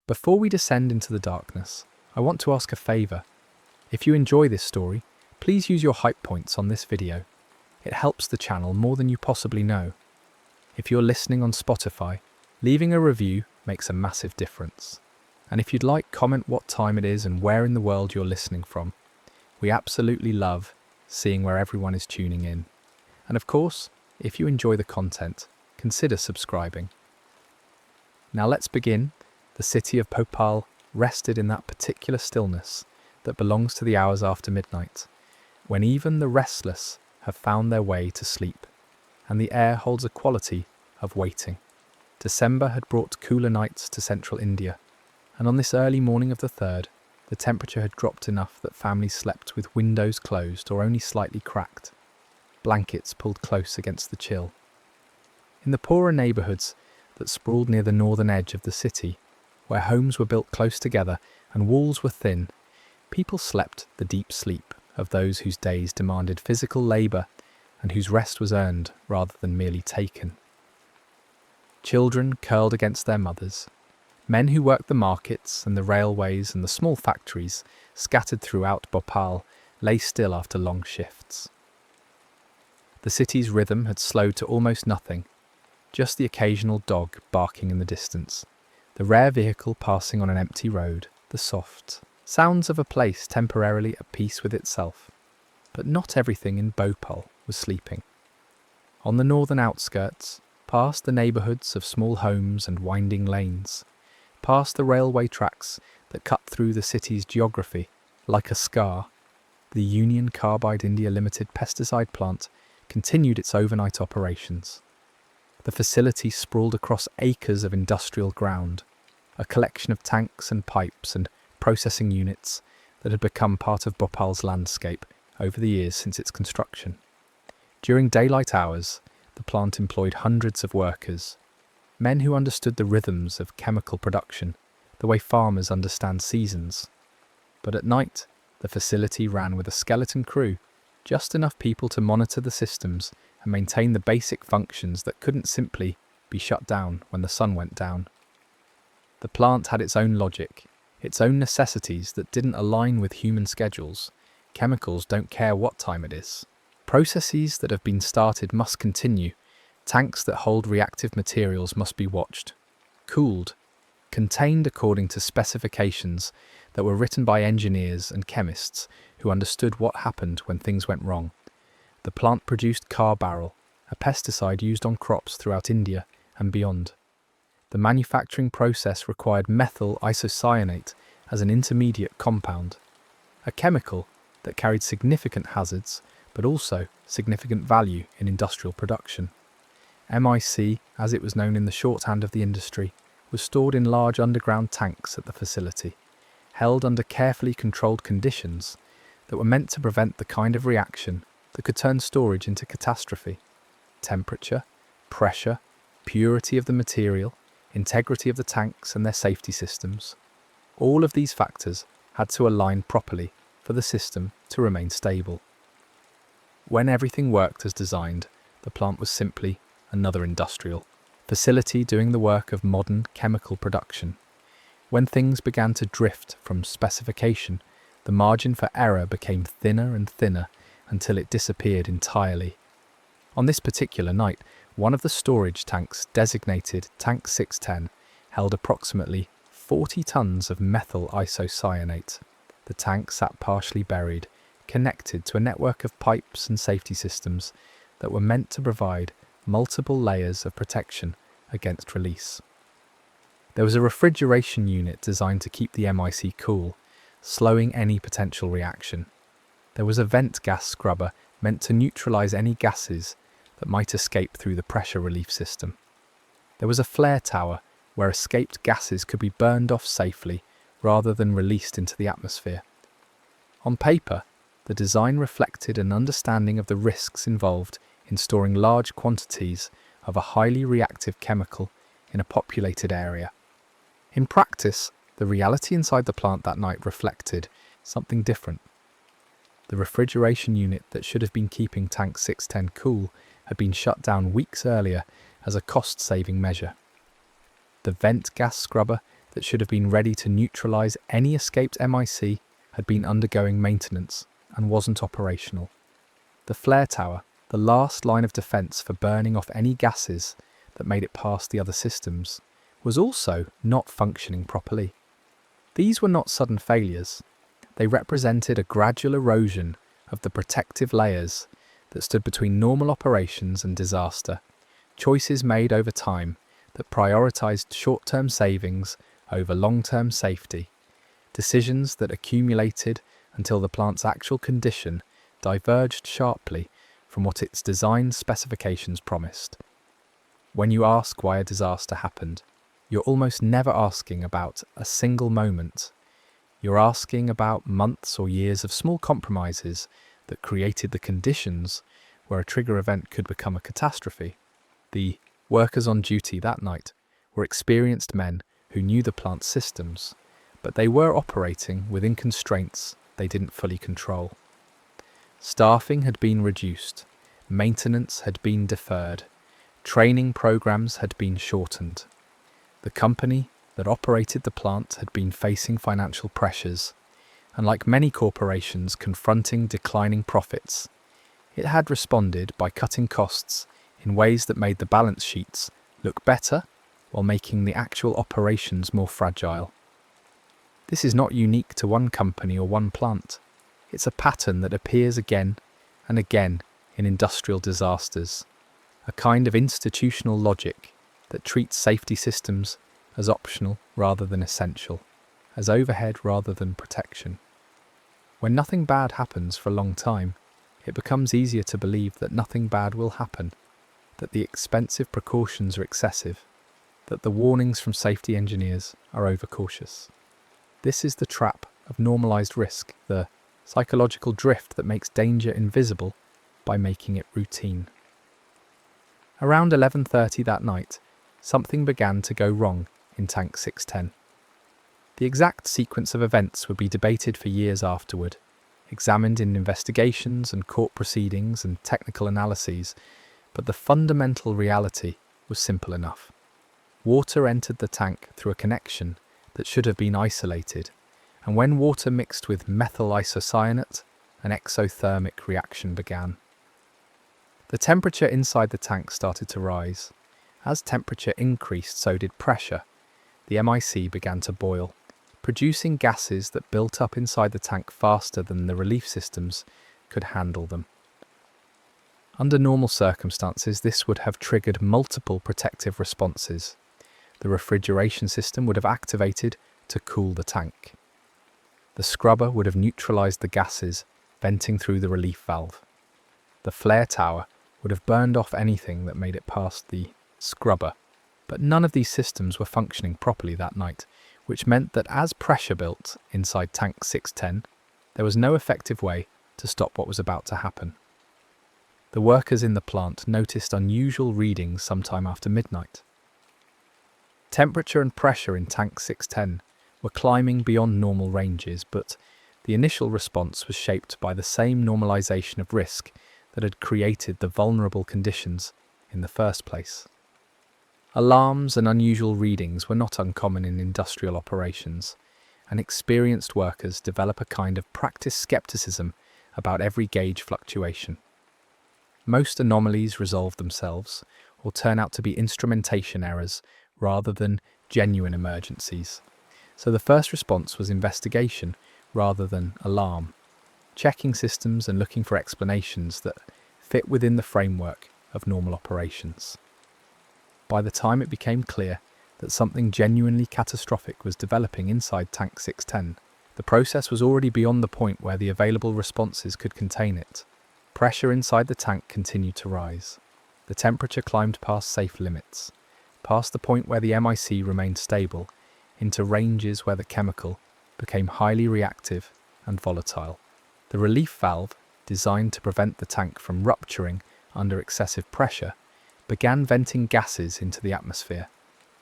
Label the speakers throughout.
Speaker 1: Before we descend into the darkness, I want to ask a favour. If you enjoy this story, please use your hype points on this video. It helps the channel more than you possibly know. If you're listening on Spotify, leaving a review makes a massive difference. And if you'd like, comment what time it is and where in the world you're listening from. We absolutely love seeing where everyone is tuning in. And of course, if you enjoy the content, consider subscribing. Now let's begin. The city of Bhopal rested in that particular stillness that belongs to the hours after midnight, when even the restless have found their way to sleep, and the air holds a quality of waiting. December had brought cooler nights to central India, and on this early morning of the 3rd, the temperature had dropped enough that families slept with windows closed or only slightly cracked, blankets pulled close against the chill. In the poorer neighbourhoods that sprawled near the northern edge of the city, where homes were built close together and walls were thin, people slept the deep sleep of those whose days demanded physical labour and whose rest was earned rather than merely taken. Children curled against their mothers. Men who worked the markets and the railways and the small factories scattered throughout Bhopal lay still after long shifts. The city's rhythm had slowed to almost nothing, just the occasional dog barking in the distance, the rare vehicle passing on an empty road, the soft sounds of a place temporarily at peace with itself. But not everything in Bhopal was sleeping. On the northern outskirts, past the neighbourhoods of small homes and winding lanes, past the railway tracks that cut through the city's geography like a scar, the Union Carbide India Limited pesticide plant continued its overnight operations. The facility sprawled across acres of industrial ground, a collection of tanks and pipes and processing units that had become part of Bhopal's landscape over the years since its construction. During daylight hours, the plant employed hundreds of workers, men who understood the rhythms of chemical production, the way farmers understand seasons. But at night, the facility ran with a skeleton crew, just enough people to monitor the systems and maintain the basic functions that couldn't simply be shut down when the sun went down. The plant had its own logic, its own necessities that didn't align with human schedules. Chemicals don't care what time it is. Processes that have been started must continue. Tanks that hold reactive materials must be watched, cooled, contained according to specifications that were written by engineers and chemists who understood what happened when things went wrong. The plant produced carbaryl, a pesticide used on crops throughout India and beyond. The manufacturing process required methyl isocyanate as an intermediate compound, a chemical that carried significant hazards but also significant value in industrial production. MIC, as it was known in the shorthand of the industry, was stored in large underground tanks at the facility, held under carefully controlled conditions that were meant to prevent the kind of reaction that could turn storage into catastrophe. Temperature, pressure, purity of the material, integrity of the tanks and their safety systems. All of these factors had to align properly for the system to remain stable. When everything worked as designed, the plant was simply another industrial facility doing the work of modern chemical production. When things began to drift from specification, the margin for error became thinner and thinner until it disappeared entirely. On this particular night, one of the storage tanks, designated Tank 610, held approximately 40 tons of methyl isocyanate. The tank sat partially buried, connected to a network of pipes and safety systems that were meant to provide multiple layers of protection against release. There was a refrigeration unit designed to keep the MIC cool, slowing any potential reaction. There was a vent gas scrubber meant to neutralize any gases that might escape through the pressure relief system. There was a flare tower where escaped gases could be burned off safely rather than released into the atmosphere. On paper, the design reflected an understanding of the risks involved in storing large quantities of a highly reactive chemical in a populated area. In practice, the reality inside the plant that night reflected something different. The refrigeration unit that should have been keeping Tank 610 cool had been shut down weeks earlier as a cost-saving measure. The vent gas scrubber that should have been ready to neutralize any escaped MIC had been undergoing maintenance and wasn't operational. The flare tower, the last line of defense for burning off any gases that made it past the other systems, was also not functioning properly. These were not sudden failures. They represented a gradual erosion of the protective layers that stood between normal operations and disaster, choices made over time that prioritized short-term savings over long-term safety, decisions that accumulated until the plant's actual condition diverged sharply from what its design specifications promised. When you ask why a disaster happened, you're almost never asking about a single moment. You're asking about months or years of small compromises that created the conditions where a trigger event could become a catastrophe. The workers on duty that night were experienced men who knew the plant's systems, but they were operating within constraints they didn't fully control. Staffing had been reduced, maintenance had been deferred, training programs had been shortened. The company that operated the plant had been facing financial pressures, and like many corporations confronting declining profits, it had responded by cutting costs in ways that made the balance sheets look better while making the actual operations more fragile. This is not unique to one company or one plant. It's a pattern that appears again and again in industrial disasters, a kind of institutional logic that treats safety systems as optional rather than essential, as overhead rather than protection. When nothing bad happens for a long time, it becomes easier to believe that nothing bad will happen, that the expensive precautions are excessive, that the warnings from safety engineers are overcautious. This is the trap of normalized risk, the psychological drift that makes danger invisible by making it routine. Around 11:30 that night, something began to go wrong in Tank 610. The exact sequence of events would be debated for years afterward, examined in investigations and court proceedings and technical analyses, but the fundamental reality was simple enough. Water entered the tank through a connection that should have been isolated, and when water mixed with methyl isocyanate, an exothermic reaction began. The temperature inside the tank started to rise. As temperature increased, so did pressure. The MIC began to boil, producing gases that built up inside the tank faster than the relief systems could handle them. Under normal circumstances, this would have triggered multiple protective responses. The refrigeration system would have activated to cool the tank. The scrubber would have neutralized the gases venting through the relief valve. The flare tower would have burned off anything that made it past the scrubber. But none of these systems were functioning properly that night, which meant that as pressure built inside Tank 610, there was no effective way to stop what was about to happen. The workers in the plant noticed unusual readings sometime after midnight. Temperature and pressure in Tank 610 were climbing beyond normal ranges, but the initial response was shaped by the same normalization of risk that had created the vulnerable conditions in the first place. Alarms and unusual readings were not uncommon in industrial operations, and experienced workers develop a kind of practiced skepticism about every gauge fluctuation. Most anomalies resolve themselves or turn out to be instrumentation errors rather than genuine emergencies. So the first response was investigation rather than alarm, checking systems and looking for explanations that fit within the framework of normal operations. By the time it became clear that something genuinely catastrophic was developing inside Tank 610, the process was already beyond the point where the available responses could contain it. Pressure inside the tank continued to rise. The temperature climbed past safe limits, past the point where the MIC remained stable, into ranges where the chemical became highly reactive and volatile. The relief valve, designed to prevent the tank from rupturing under excessive pressure, began venting gases into the atmosphere.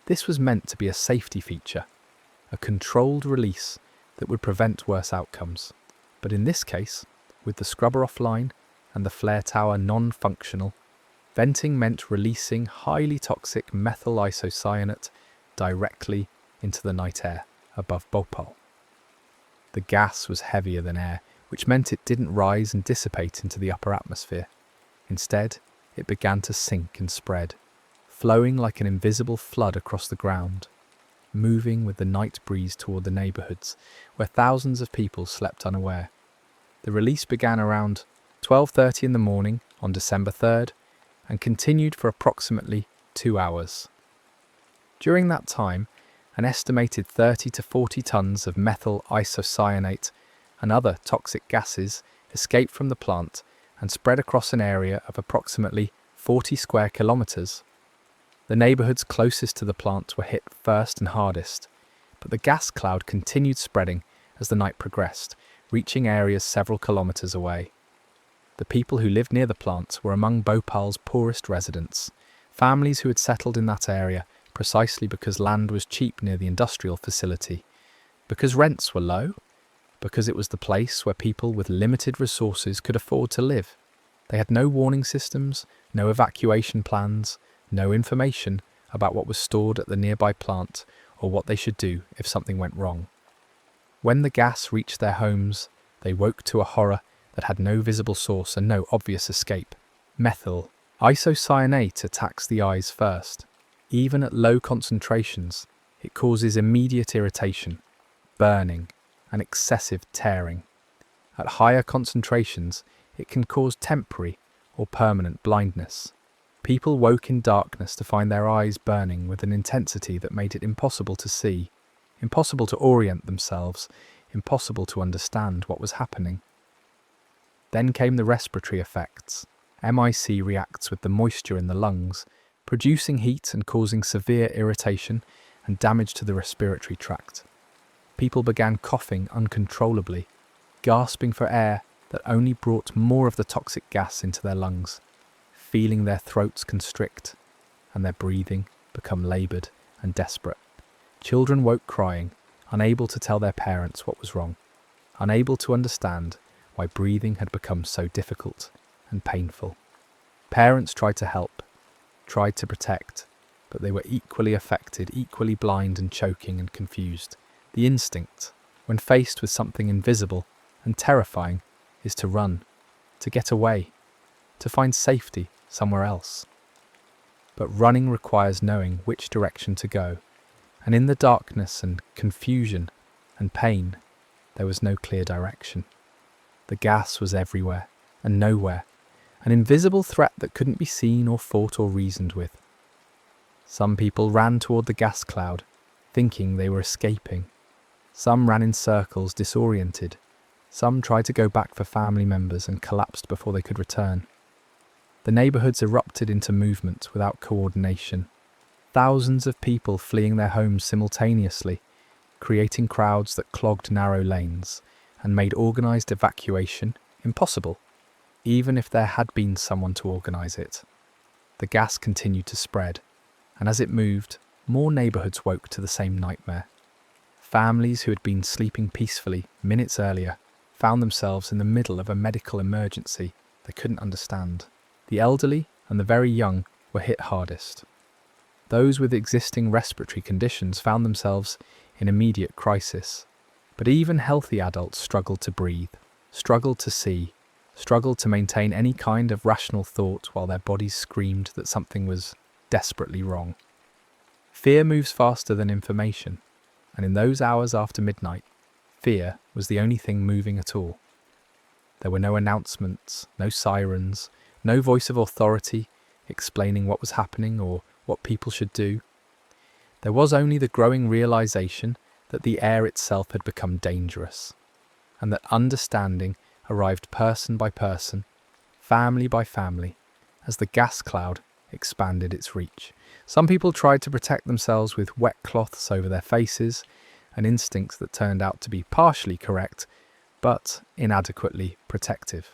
Speaker 1: This was meant to be a safety feature, a controlled release that would prevent worse outcomes. But in this case, with the scrubber offline and the flare tower non-functional, venting meant releasing highly toxic methyl isocyanate directly into the night air above Bhopal. The gas was heavier than air, which meant it didn't rise and dissipate into the upper atmosphere. Instead, it began to sink and spread, flowing like an invisible flood across the ground, moving with the night breeze toward the neighbourhoods, where thousands of people slept unaware. The release began around 12:30 in the morning on December 3rd and continued for approximately 2 hours. During that time, an estimated 30 to 40 tons of methyl isocyanate and other toxic gases escaped from the plant and spread across an area of approximately 40 square kilometres. The neighbourhoods closest to the plant were hit first and hardest, but the gas cloud continued spreading as the night progressed, reaching areas several kilometres away. The people who lived near the plant were among Bhopal's poorest residents, families who had settled in that area precisely because land was cheap near the industrial facility, because rents were low, because it was the place where people with limited resources could afford to live. They had no warning systems, no evacuation plans, no information about what was stored at the nearby plant or what they should do if something went wrong. When the gas reached their homes, they woke to a horror that had no visible source and no obvious escape. Methyl isocyanate attacks the eyes first. Even at low concentrations, it causes immediate irritation, burning, and excessive tearing. At higher concentrations, it can cause temporary or permanent blindness. People woke in darkness to find their eyes burning with an intensity that made it impossible to see, impossible to orient themselves, impossible to understand what was happening. Then came the respiratory effects. MIC reacts with the moisture in the lungs, producing heat and causing severe irritation and damage to the respiratory tract. People began coughing uncontrollably, gasping for air that only brought more of the toxic gas into their lungs, feeling their throats constrict and their breathing become laboured and desperate. Children woke crying, unable to tell their parents what was wrong, unable to understand why breathing had become so difficult and painful. Parents tried to help, tried to protect, but they were equally affected, equally blind and choking and confused. The instinct, when faced with something invisible and terrifying, is to run, to get away, to find safety somewhere else. But running requires knowing which direction to go, and in the darkness and confusion and pain, there was no clear direction. The gas was everywhere and nowhere, an invisible threat that couldn't be seen or fought or reasoned with. Some people ran toward the gas cloud, thinking they were escaping. Some ran in circles, disoriented. Some tried to go back for family members and collapsed before they could return. The neighbourhoods erupted into movement without coordination. Thousands of people fleeing their homes simultaneously, creating crowds that clogged narrow lanes and made organised evacuation impossible, even if there had been someone to organise it. The gas continued to spread, and as it moved, more neighbourhoods woke to the same nightmare. Families who had been sleeping peacefully minutes earlier found themselves in the middle of a medical emergency they couldn't understand. The elderly and the very young were hit hardest. Those with existing respiratory conditions found themselves in immediate crisis. But even healthy adults struggled to breathe, struggled to see, struggled to maintain any kind of rational thought while their bodies screamed that something was desperately wrong. Fear moves faster than information, and in those hours after midnight, fear was the only thing moving at all. There were no announcements, no sirens, no voice of authority explaining what was happening or what people should do. There was only the growing realization that the air itself had become dangerous, and that understanding arrived person by person, family by family, as the gas cloud expanded its reach. Some people tried to protect themselves with wet cloths over their faces, an instinct that turned out to be partially correct, but inadequately protective.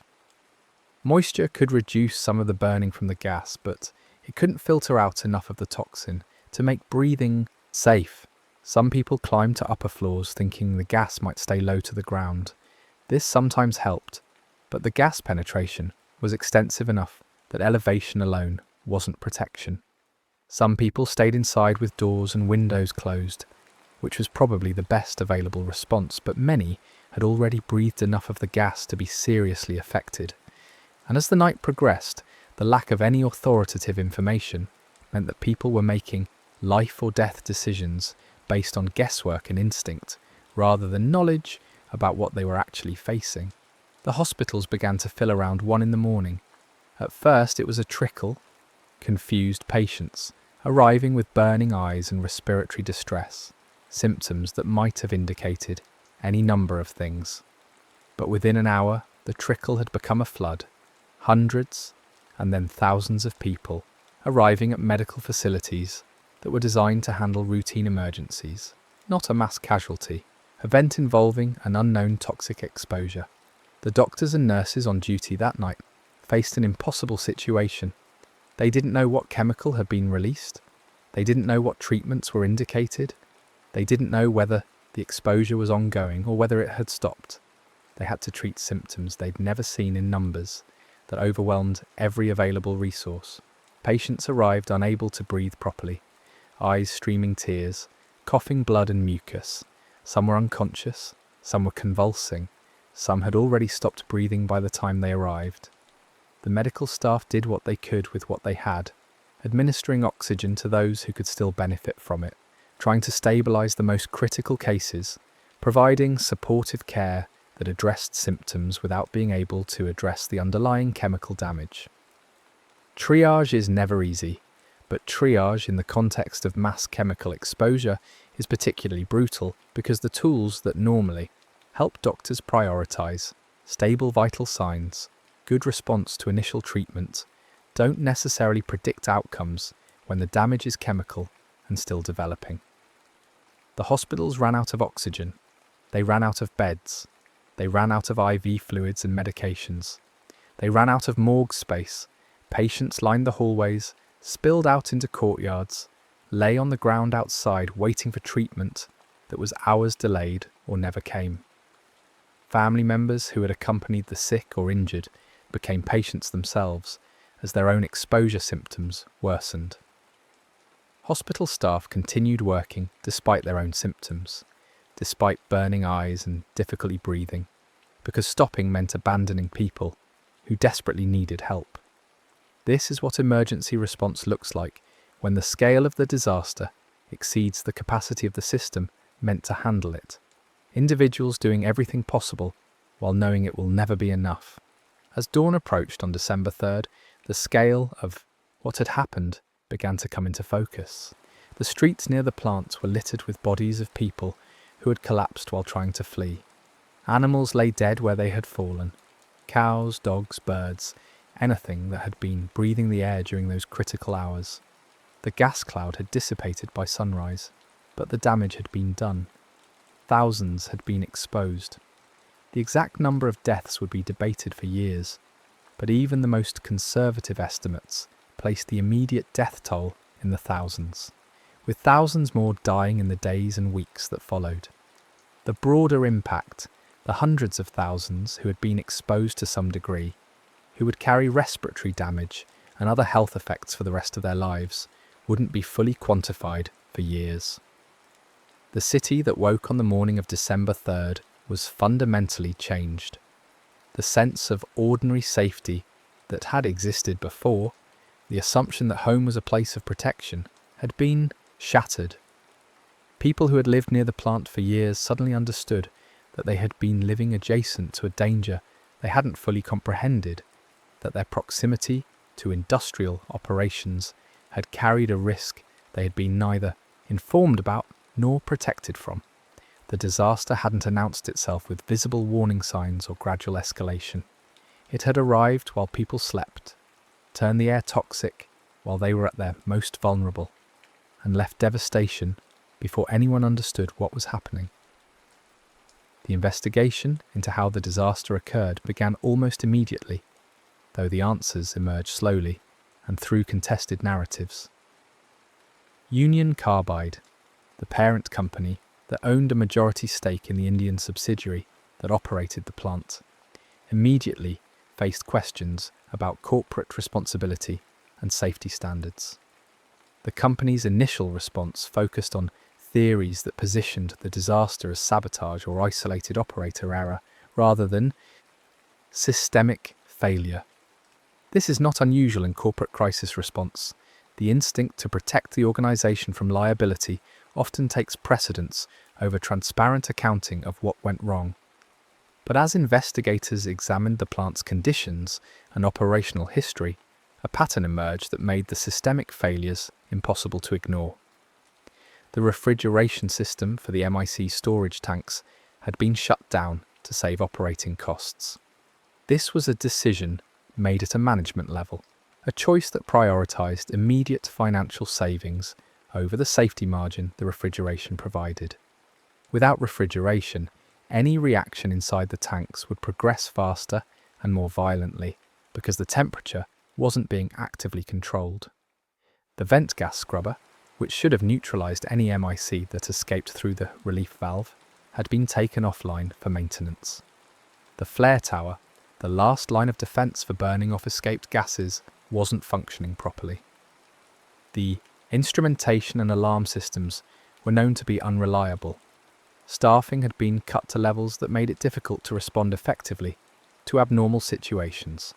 Speaker 1: Moisture could reduce some of the burning from the gas, but it couldn't filter out enough of the toxin to make breathing safe. Some people climbed to upper floors thinking the gas might stay low to the ground. This sometimes helped, but the gas penetration was extensive enough that elevation alone wasn't protection. Some people stayed inside with doors and windows closed, which was probably the best available response, but many had already breathed enough of the gas to be seriously affected. And as the night progressed, the lack of any authoritative information meant that people were making life or death decisions based on guesswork and instinct, rather than knowledge about what they were actually facing. The hospitals began to fill around 1 a.m. At first it was a trickle, confused patients, arriving with burning eyes and respiratory distress, symptoms that might have indicated any number of things. But within an hour, the trickle had become a flood, hundreds and then thousands of people arriving at medical facilities that were designed to handle routine emergencies, not a mass casualty event involving an unknown toxic exposure. The doctors and nurses on duty that night faced an impossible situation. They didn't know what chemical had been released. They didn't know what treatments were indicated. They didn't know whether the exposure was ongoing or whether it had stopped. They had to treat symptoms they'd never seen in numbers that overwhelmed every available resource. Patients arrived unable to breathe properly, eyes streaming tears, coughing blood and mucus. Some were unconscious, some were convulsing, some had already stopped breathing by the time they arrived. The medical staff did what they could with what they had, administering oxygen to those who could still benefit from it, trying to stabilise the most critical cases, providing supportive care that addressed symptoms without being able to address the underlying chemical damage. Triage is never easy, but triage in the context of mass chemical exposure is particularly brutal because the tools that normally help doctors prioritise stable vital signs, good response to initial treatment, don't necessarily predict outcomes when the damage is chemical and still developing. The hospitals ran out of oxygen, they ran out of beds, they ran out of IV fluids and medications, they ran out of morgue space, patients lined the hallways, spilled out into courtyards, lay on the ground outside waiting for treatment that was hours delayed or never came. Family members who had accompanied the sick or injured became patients themselves as their own exposure symptoms worsened. Hospital staff continued working despite their own symptoms, despite burning eyes and difficulty breathing, because stopping meant abandoning people who desperately needed help. This is what emergency response looks like when the scale of the disaster exceeds the capacity of the system meant to handle it. Individuals doing everything possible while knowing it will never be enough. As dawn approached on December 3rd, the scale of what had happened began to come into focus. The streets near the plant were littered with bodies of people who had collapsed while trying to flee. Animals lay dead where they had fallen. Cows, dogs, birds, anything that had been breathing the air during those critical hours. The gas cloud had dissipated by sunrise, but the damage had been done. Thousands had been exposed. The exact number of deaths would be debated for years, but even the most conservative estimates placed the immediate death toll in the thousands, with thousands more dying in the days and weeks that followed. The broader impact, the hundreds of thousands who had been exposed to some degree, who would carry respiratory damage and other health effects for the rest of their lives, wouldn't be fully quantified for years. The city that woke on the morning of December 3rd was fundamentally changed. The sense of ordinary safety that had existed before, the assumption that home was a place of protection, had been shattered. People who had lived near the plant for years suddenly understood that they had been living adjacent to a danger they hadn't fully comprehended, that their proximity to industrial operations had carried a risk they had been neither informed about nor protected from. The disaster hadn't announced itself with visible warning signs or gradual escalation. It had arrived while people slept, turned the air toxic while they were at their most vulnerable, and left devastation before anyone understood what was happening. The investigation into how the disaster occurred began almost immediately, though the answers emerged slowly and through contested narratives. Union Carbide, the parent company that owned a majority stake in the Indian subsidiary that operated the plant, immediately faced questions about corporate responsibility and safety standards. The company's initial response focused on theories that positioned the disaster as sabotage or isolated operator error rather than systemic failure. This is not unusual in corporate crisis response. The instinct to protect the organization from liability often takes precedence over transparent accounting of what went wrong. But as investigators examined the plant's conditions and operational history, a pattern emerged that made the systemic failures impossible to ignore. The refrigeration system for the MIC storage tanks had been shut down to save operating costs. This was a decision made at a management level, a choice that prioritized immediate financial savings over the safety margin the refrigeration provided. Without refrigeration, any reaction inside the tanks would progress faster and more violently because the temperature wasn't being actively controlled. The vent gas scrubber, which should have neutralized any MIC that escaped through the relief valve, had been taken offline for maintenance. The flare tower, the last line of defense for burning off escaped gases, wasn't functioning properly. The instrumentation and alarm systems were known to be unreliable. Staffing had been cut to levels that made it difficult to respond effectively to abnormal situations.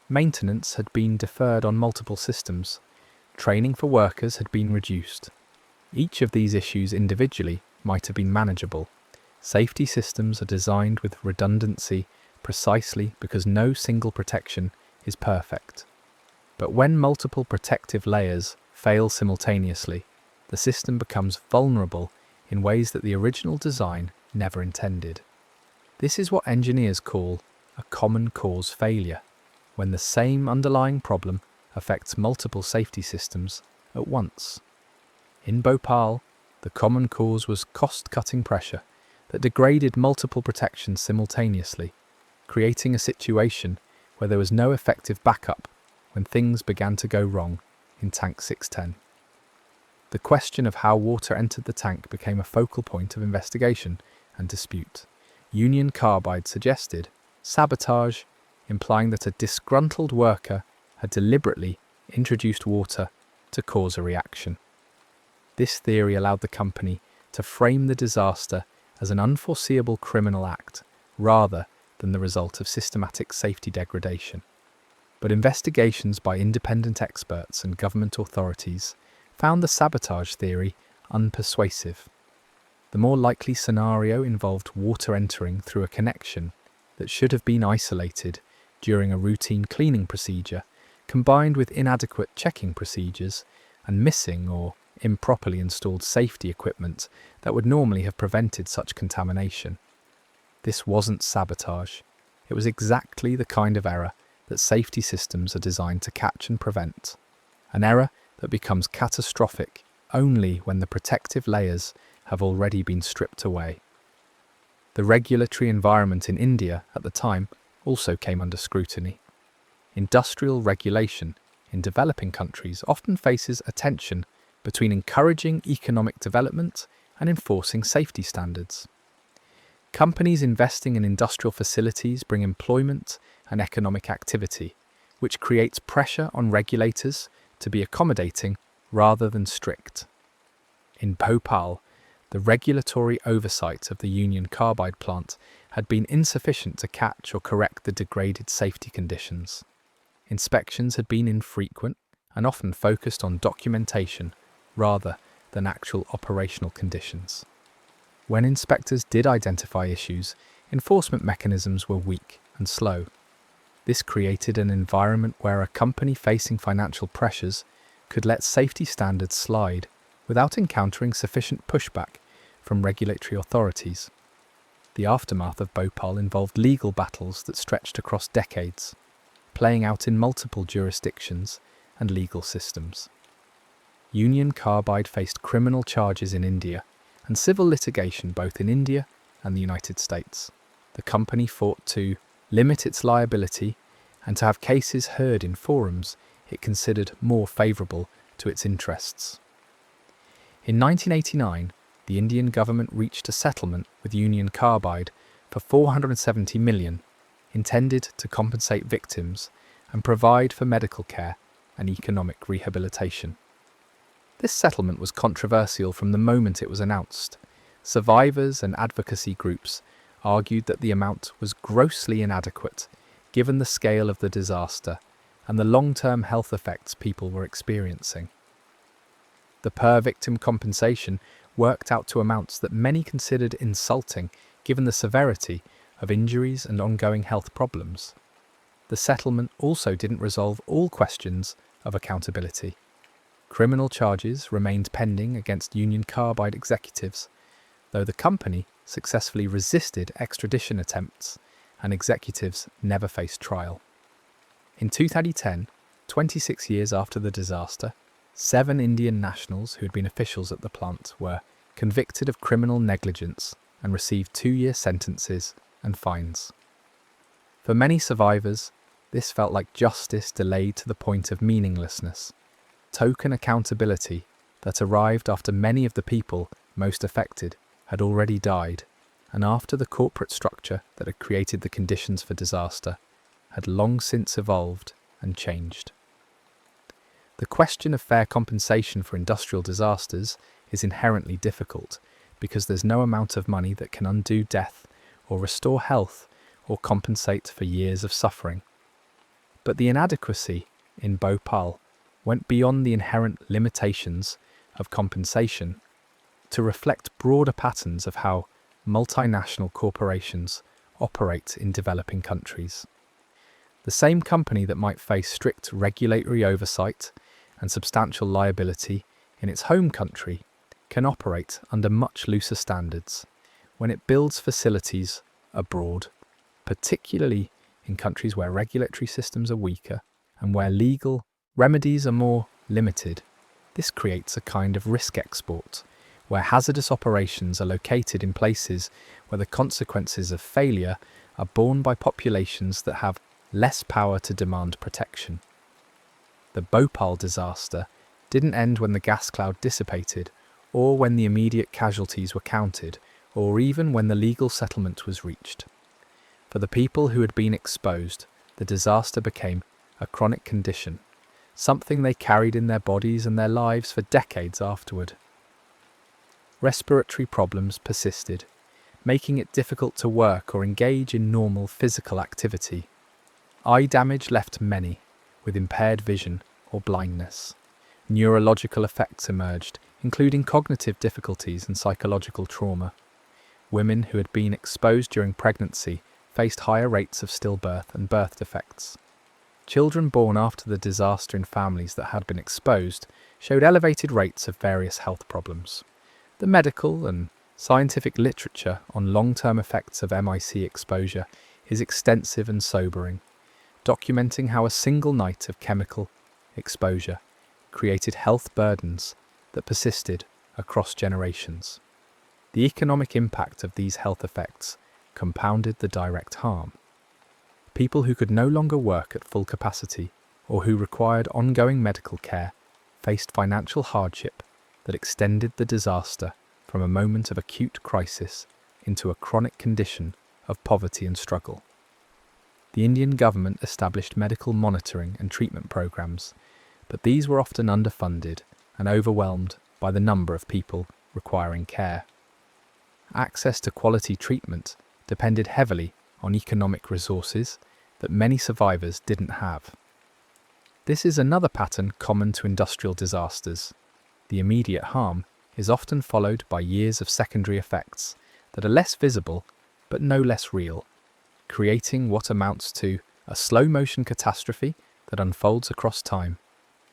Speaker 1: Maintenance had been deferred on multiple systems. Training for workers had been reduced. Each of these issues individually might have been manageable. Safety systems are designed with redundancy precisely because no single protection is perfect. But when multiple protective layers fail simultaneously, the system becomes vulnerable in ways that the original design never intended. This is what engineers call a common cause failure, when the same underlying problem affects multiple safety systems at once. In Bhopal, the common cause was cost-cutting pressure that degraded multiple protections simultaneously, creating a situation where there was no effective backup when things began to go wrong in Tank 610. The question of how water entered the tank became a focal point of investigation and dispute. Union Carbide suggested sabotage, implying that a disgruntled worker had deliberately introduced water to cause a reaction. This theory allowed the company to frame the disaster as an unforeseeable criminal act rather than the result of systematic safety degradation. But investigations by independent experts and government authorities found the sabotage theory unpersuasive. The more likely scenario involved water entering through a connection that should have been isolated during a routine cleaning procedure, combined with inadequate checking procedures and missing or improperly installed safety equipment that would normally have prevented such contamination. This wasn't sabotage. It was exactly the kind of error that safety systems are designed to catch and prevent. An error that becomes catastrophic only when the protective layers have already been stripped away. The regulatory environment in India at the time also came under scrutiny. Industrial regulation in developing countries often faces a tension between encouraging economic development and enforcing safety standards. Companies investing in industrial facilities bring employment and economic activity, which creates pressure on regulators to be accommodating rather than strict. In Bhopal, the regulatory oversight of the Union Carbide plant had been insufficient to catch or correct the degraded safety conditions. Inspections had been infrequent and often focused on documentation rather than actual operational conditions. When inspectors did identify issues, enforcement mechanisms were weak and slow. This created an environment where a company facing financial pressures could let safety standards slide without encountering sufficient pushback from regulatory authorities. The aftermath of Bhopal involved legal battles that stretched across decades, playing out in multiple jurisdictions and legal systems. Union Carbide faced criminal charges in India and civil litigation both in India and the United States. The company fought to limit its liability and to have cases heard in forums it considered more favourable to its interests. In 1989, the Indian government reached a settlement with Union Carbide for $470 million, intended to compensate victims and provide for medical care and economic rehabilitation. This settlement was controversial from the moment it was announced. Survivors and advocacy groups argued that the amount was grossly inadequate, given the scale of the disaster and the long-term health effects people were experiencing. The per-victim compensation worked out to amounts that many considered insulting, given the severity of injuries and ongoing health problems. The settlement also didn't resolve all questions of accountability. Criminal charges remained pending against Union Carbide executives, though the company successfully resisted extradition attempts and executives never faced trial. In 2010, 26 years after the disaster, 7 Indian nationals who had been officials at the plant were convicted of criminal negligence and received 2-year sentences and fines. For many survivors, this felt like justice delayed to the point of meaninglessness, token accountability that arrived after many of the people most affected had already died, and after the corporate structure that had created the conditions for disaster had long since evolved and changed. The question of fair compensation for industrial disasters is inherently difficult because there's no amount of money that can undo death or restore health or compensate for years of suffering. But the inadequacy in Bhopal went beyond the inherent limitations of compensation to reflect broader patterns of how multinational corporations operate in developing countries. The same company that might face strict regulatory oversight and substantial liability in its home country can operate under much looser standards when it builds facilities abroad, particularly in countries where regulatory systems are weaker and where legal remedies are more limited. This creates a kind of risk export, where hazardous operations are located in places where the consequences of failure are borne by populations that have less power to demand protection. The Bhopal disaster didn't end when the gas cloud dissipated, or when the immediate casualties were counted, or even when the legal settlement was reached. For the people who had been exposed, the disaster became a chronic condition, something they carried in their bodies and their lives for decades afterward. Respiratory problems persisted, making it difficult to work or engage in normal physical activity. Eye damage left many with impaired vision or blindness. Neurological effects emerged, including cognitive difficulties and psychological trauma. Women who had been exposed during pregnancy faced higher rates of stillbirth and birth defects. Children born after the disaster in families that had been exposed showed elevated rates of various health problems. The medical and scientific literature on long-term effects of MIC exposure is extensive and sobering, documenting how a single night of chemical exposure created health burdens that persisted across generations. The economic impact of these health effects compounded the direct harm. People who could no longer work at full capacity or who required ongoing medical care faced financial hardship that extended the disaster from a moment of acute crisis into a chronic condition of poverty and struggle. The Indian government established medical monitoring and treatment programs, but these were often underfunded and overwhelmed by the number of people requiring care. Access to quality treatment depended heavily on economic resources that many survivors didn't have. This is another pattern common to industrial disasters. The immediate harm is often followed by years of secondary effects that are less visible but no less real, creating what amounts to a slow-motion catastrophe that unfolds across time.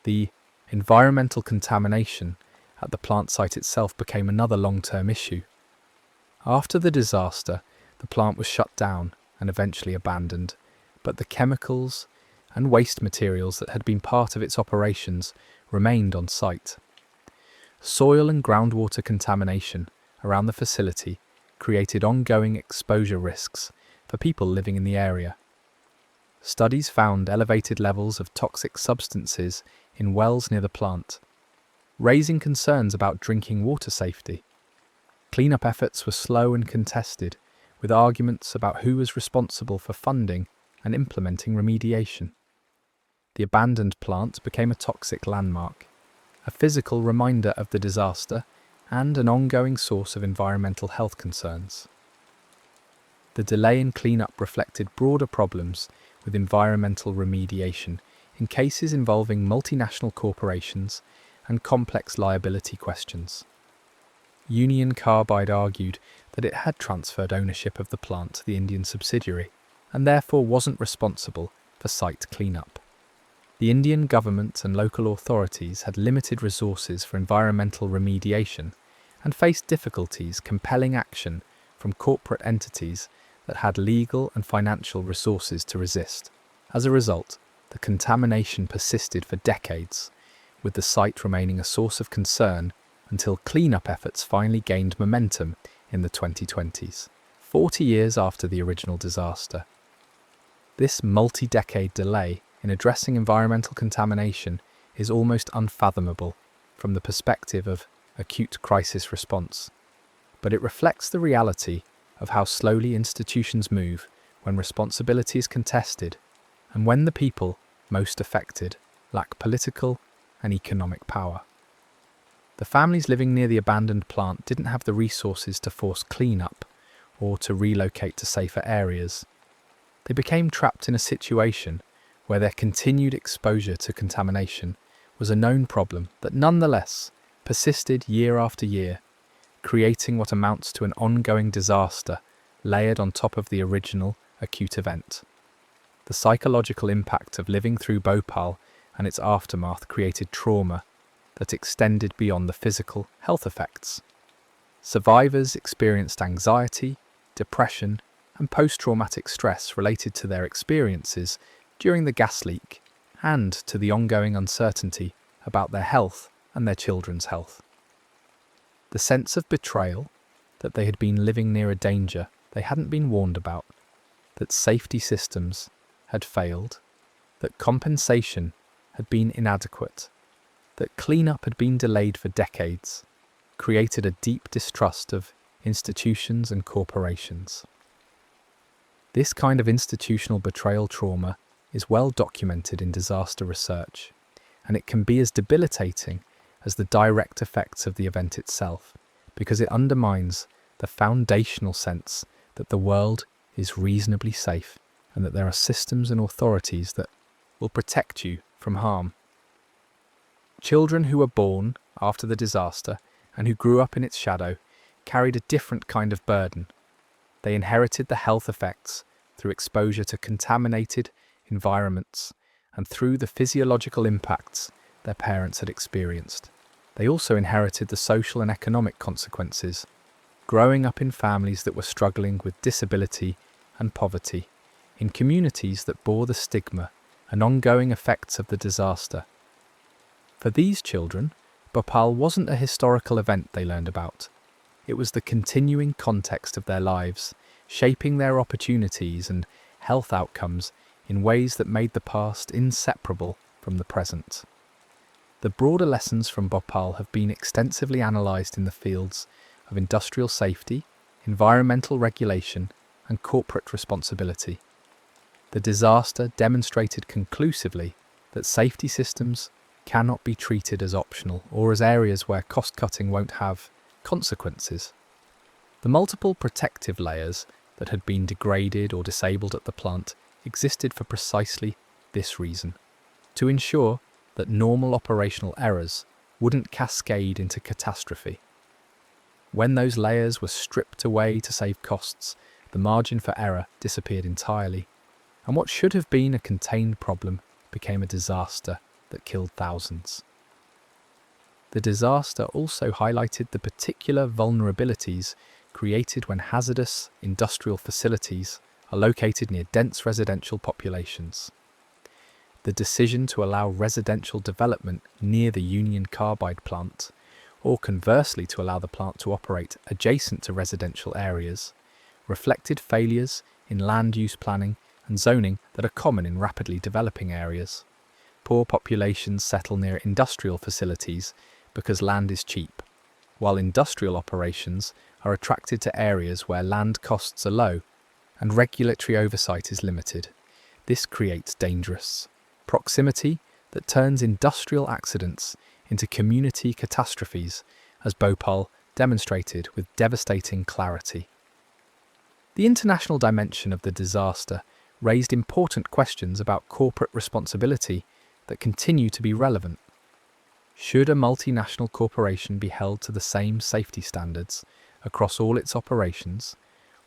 Speaker 1: The environmental contamination at the plant site itself became another long-term issue. After the disaster, the plant was shut down and eventually abandoned, but the chemicals and waste materials that had been part of its operations remained on site. Soil and groundwater contamination around the facility created ongoing exposure risks for people living in the area. Studies found elevated levels of toxic substances in wells near the plant, raising concerns about drinking water safety. Cleanup efforts were slow and contested, with arguments about who was responsible for funding and implementing remediation. The abandoned plant became a toxic landmark, a physical reminder of the disaster, and an ongoing source of environmental health concerns. The delay in cleanup reflected broader problems with environmental remediation in cases involving multinational corporations and complex liability questions. Union Carbide argued that it had transferred ownership of the plant to the Indian subsidiary and therefore wasn't responsible for site cleanup. The Indian government and local authorities had limited resources for environmental remediation and faced difficulties compelling action from corporate entities that had legal and financial resources to resist. As a result, the contamination persisted for decades, with the site remaining a source of concern until cleanup efforts finally gained momentum in the 2020s, 40 years after the original disaster. This multi-decade delay in addressing environmental contamination is almost unfathomable from the perspective of acute crisis response, but it reflects the reality of how slowly institutions move when responsibility is contested and when the people most affected lack political and economic power. The families living near the abandoned plant didn't have the resources to force cleanup or to relocate to safer areas. They became trapped in a situation where their continued exposure to contamination was a known problem that nonetheless persisted year after year, creating what amounts to an ongoing disaster layered on top of the original acute event. The psychological impact of living through Bhopal and its aftermath created trauma that extended beyond the physical health effects. Survivors experienced anxiety, depression, and post-traumatic stress related to their experiences during the gas leak and to the ongoing uncertainty about their health and their children's health. The sense of betrayal that they had been living near a danger they hadn't been warned about, that safety systems had failed, that compensation had been inadequate, that cleanup had been delayed for decades, created a deep distrust of institutions and corporations. This kind of institutional betrayal trauma is well documented in disaster research, and it can be as debilitating as the direct effects of the event itself, because it undermines the foundational sense that the world is reasonably safe and that there are systems and authorities that will protect you from harm. Children who were born after the disaster and who grew up in its shadow carried a different kind of burden. They inherited the health effects through exposure to contaminated environments and through the physiological impacts their parents had experienced. They also inherited the social and economic consequences, growing up in families that were struggling with disability and poverty, in communities that bore the stigma and ongoing effects of the disaster. For these children, Bhopal wasn't a historical event they learned about. It was the continuing context of their lives, shaping their opportunities and health outcomes in ways that made the past inseparable from the present. The broader lessons from Bhopal have been extensively analysed in the fields of industrial safety, environmental regulation, and corporate responsibility. The disaster demonstrated conclusively that safety systems cannot be treated as optional or as areas where cost-cutting won't have consequences. The multiple protective layers that had been degraded or disabled at the plant existed for precisely this reason, to ensure that normal operational errors wouldn't cascade into catastrophe. When those layers were stripped away to save costs, the margin for error disappeared entirely, and what should have been a contained problem became a disaster that killed thousands. The disaster also highlighted the particular vulnerabilities created when hazardous industrial facilities are located near dense residential populations. The decision to allow residential development near the Union Carbide plant, or conversely to allow the plant to operate adjacent to residential areas, reflected failures in land use planning and zoning that are common in rapidly developing areas. Poor populations settle near industrial facilities because land is cheap, while industrial operations are attracted to areas where land costs are low and regulatory oversight is limited. This creates dangerous proximity that turns industrial accidents into community catastrophes, as Bhopal demonstrated with devastating clarity. The international dimension of the disaster raised important questions about corporate responsibility that continue to be relevant. Should a multinational corporation be held to the same safety standards across all its operations,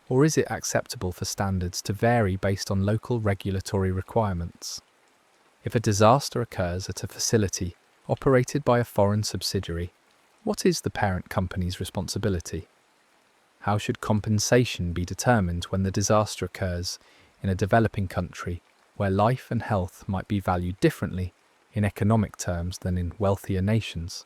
Speaker 1: or is it acceptable for standards to vary based on local regulatory requirements? If a disaster occurs at a facility operated by a foreign subsidiary, what is the parent company's responsibility? How should compensation be determined when the disaster occurs in a developing country where life and health might be valued differently in economic terms than in wealthier nations?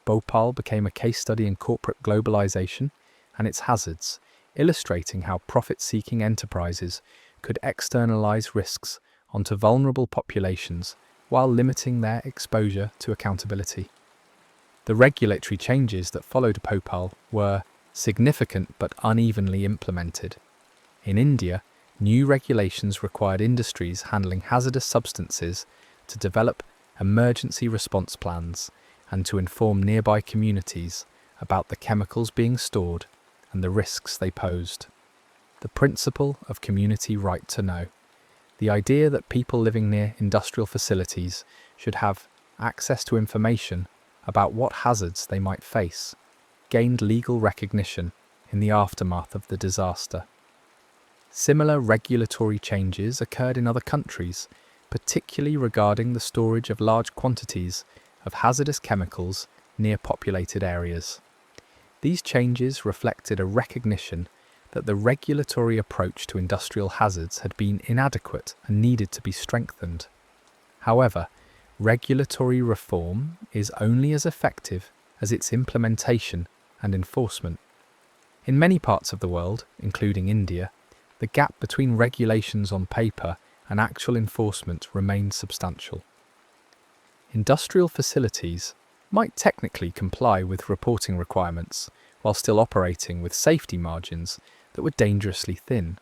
Speaker 1: Bhopal became a case study in corporate globalization and its hazards, illustrating how profit-seeking enterprises could externalize risks onto vulnerable populations while limiting their exposure to accountability. The regulatory changes that followed Bhopal were significant but unevenly implemented. In India, new regulations required industries handling hazardous substances to develop emergency response plans and to inform nearby communities about the chemicals being stored and the risks they posed. The principle of community right to know, the idea that people living near industrial facilities should have access to information about what hazards they might face, gained legal recognition in the aftermath of the disaster. Similar regulatory changes occurred in other countries, particularly regarding the storage of large quantities of hazardous chemicals near populated areas. These changes reflected a recognition that the regulatory approach to industrial hazards had been inadequate and needed to be strengthened. However, regulatory reform is only as effective as its implementation and enforcement. In many parts of the world, including India, the gap between regulations on paper and actual enforcement remains substantial. Industrial facilities might technically comply with reporting requirements while still operating with safety margins that were dangerously thin.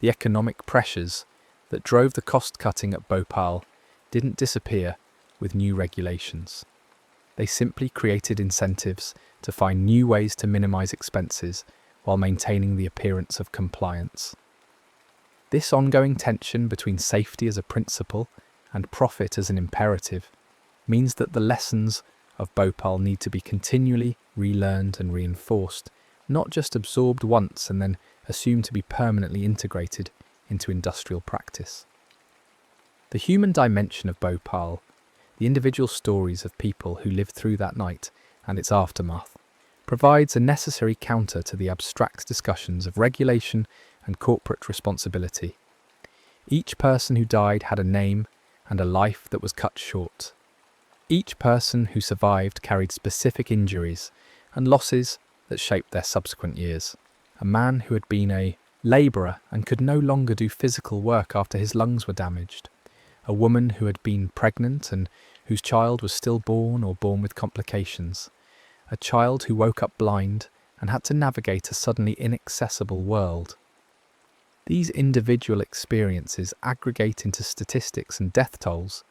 Speaker 1: The economic pressures that drove the cost-cutting at Bhopal didn't disappear with new regulations. They simply created incentives to find new ways to minimize expenses while maintaining the appearance of compliance. This ongoing tension between safety as a principle and profit as an imperative means that the lessons of Bhopal need to be continually relearned and reinforced, not just absorbed once and then assumed to be permanently integrated into industrial practice. The human dimension of Bhopal, the individual stories of people who lived through that night and its aftermath, provides a necessary counter to the abstract discussions of regulation and corporate responsibility. Each person who died had a name and a life that was cut short. Each person who survived carried specific injuries and losses that shaped their subsequent years. A man who had been a labourer and could no longer do physical work after his lungs were damaged. A woman who had been pregnant and whose child was stillborn or born with complications. A child who woke up blind and had to navigate a suddenly inaccessible world. These individual experiences aggregate into statistics and death tolls,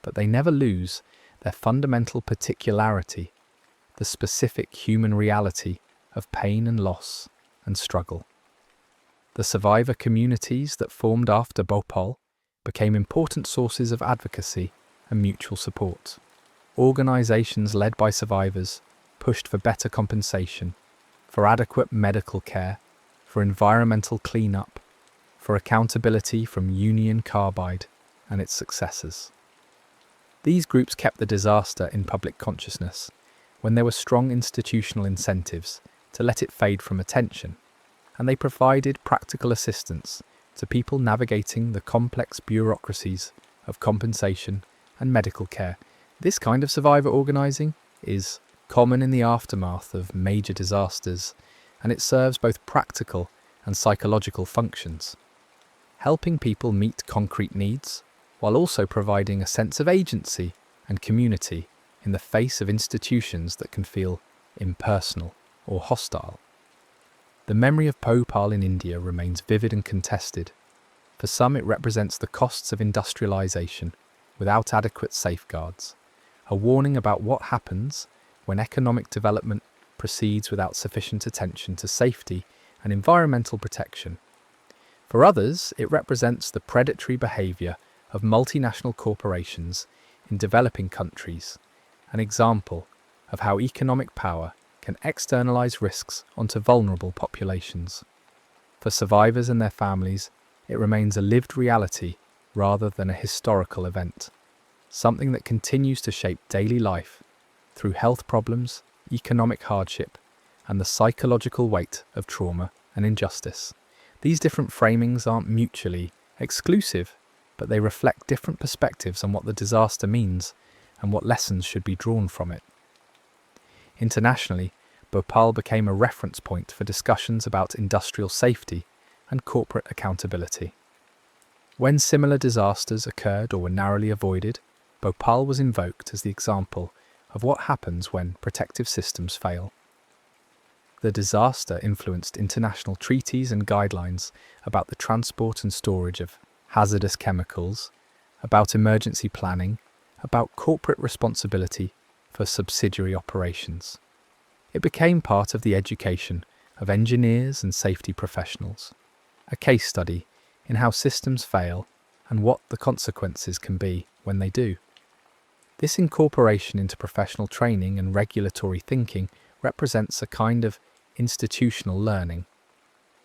Speaker 1: but they never lose their fundamental particularity, the specific human reality of pain and loss and struggle. The survivor communities that formed after Bhopal became important sources of advocacy and mutual support. Organisations led by survivors pushed for better compensation, for adequate medical care, for environmental clean-up, for accountability from Union Carbide and its successors. These groups kept the disaster in public consciousness when there were strong institutional incentives to let it fade from attention, and they provided practical assistance to people navigating the complex bureaucracies of compensation and medical care. This kind of survivor organising is common in the aftermath of major disasters, and it serves both practical and psychological functions, helping people meet concrete needs while also providing a sense of agency and community in the face of institutions that can feel impersonal or hostile. The memory of Bhopal in India remains vivid and contested. For some, it represents the costs of industrialisation without adequate safeguards, a warning about what happens when economic development proceeds without sufficient attention to safety and environmental protection. For others, it represents the predatory behaviour of multinational corporations in developing countries, an example of how economic power can externalise risks onto vulnerable populations. For survivors and their families, it remains a lived reality rather than a historical event, something that continues to shape daily life through health problems, economic hardship, and the psychological weight of trauma and injustice. These different framings aren't mutually exclusive, but they reflect different perspectives on what the disaster means and what lessons should be drawn from it. Internationally, Bhopal became a reference point for discussions about industrial safety and corporate accountability. When similar disasters occurred or were narrowly avoided, Bhopal was invoked as the example of what happens when protective systems fail. The disaster influenced international treaties and guidelines about the transport and storage of hazardous chemicals, about emergency planning, about corporate responsibility for subsidiary operations. It became part of the education of engineers and safety professionals, a case study in how systems fail and what the consequences can be when they do. This incorporation into professional training and regulatory thinking represents a kind of institutional learning,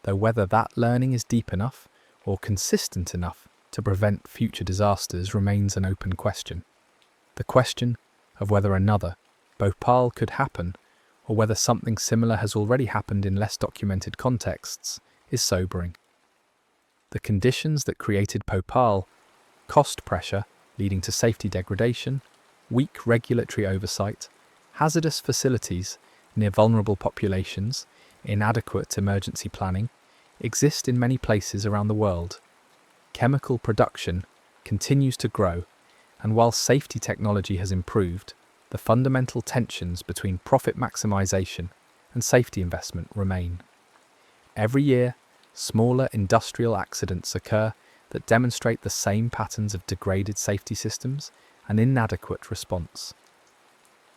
Speaker 1: though whether that learning is deep enough or consistent enough to prevent future disasters remains an open question. The question of whether another Bhopal could happen, or whether something similar has already happened in less documented contexts, is sobering. The conditions that created Bhopal, cost pressure leading to safety degradation, weak regulatory oversight, hazardous facilities near vulnerable populations, inadequate emergency planning, exist in many places around the world. Chemical production continues to grow, and while safety technology has improved, the fundamental tensions between profit maximization and safety investment remain. Every year, smaller industrial accidents occur that demonstrate the same patterns of degraded safety systems and inadequate response.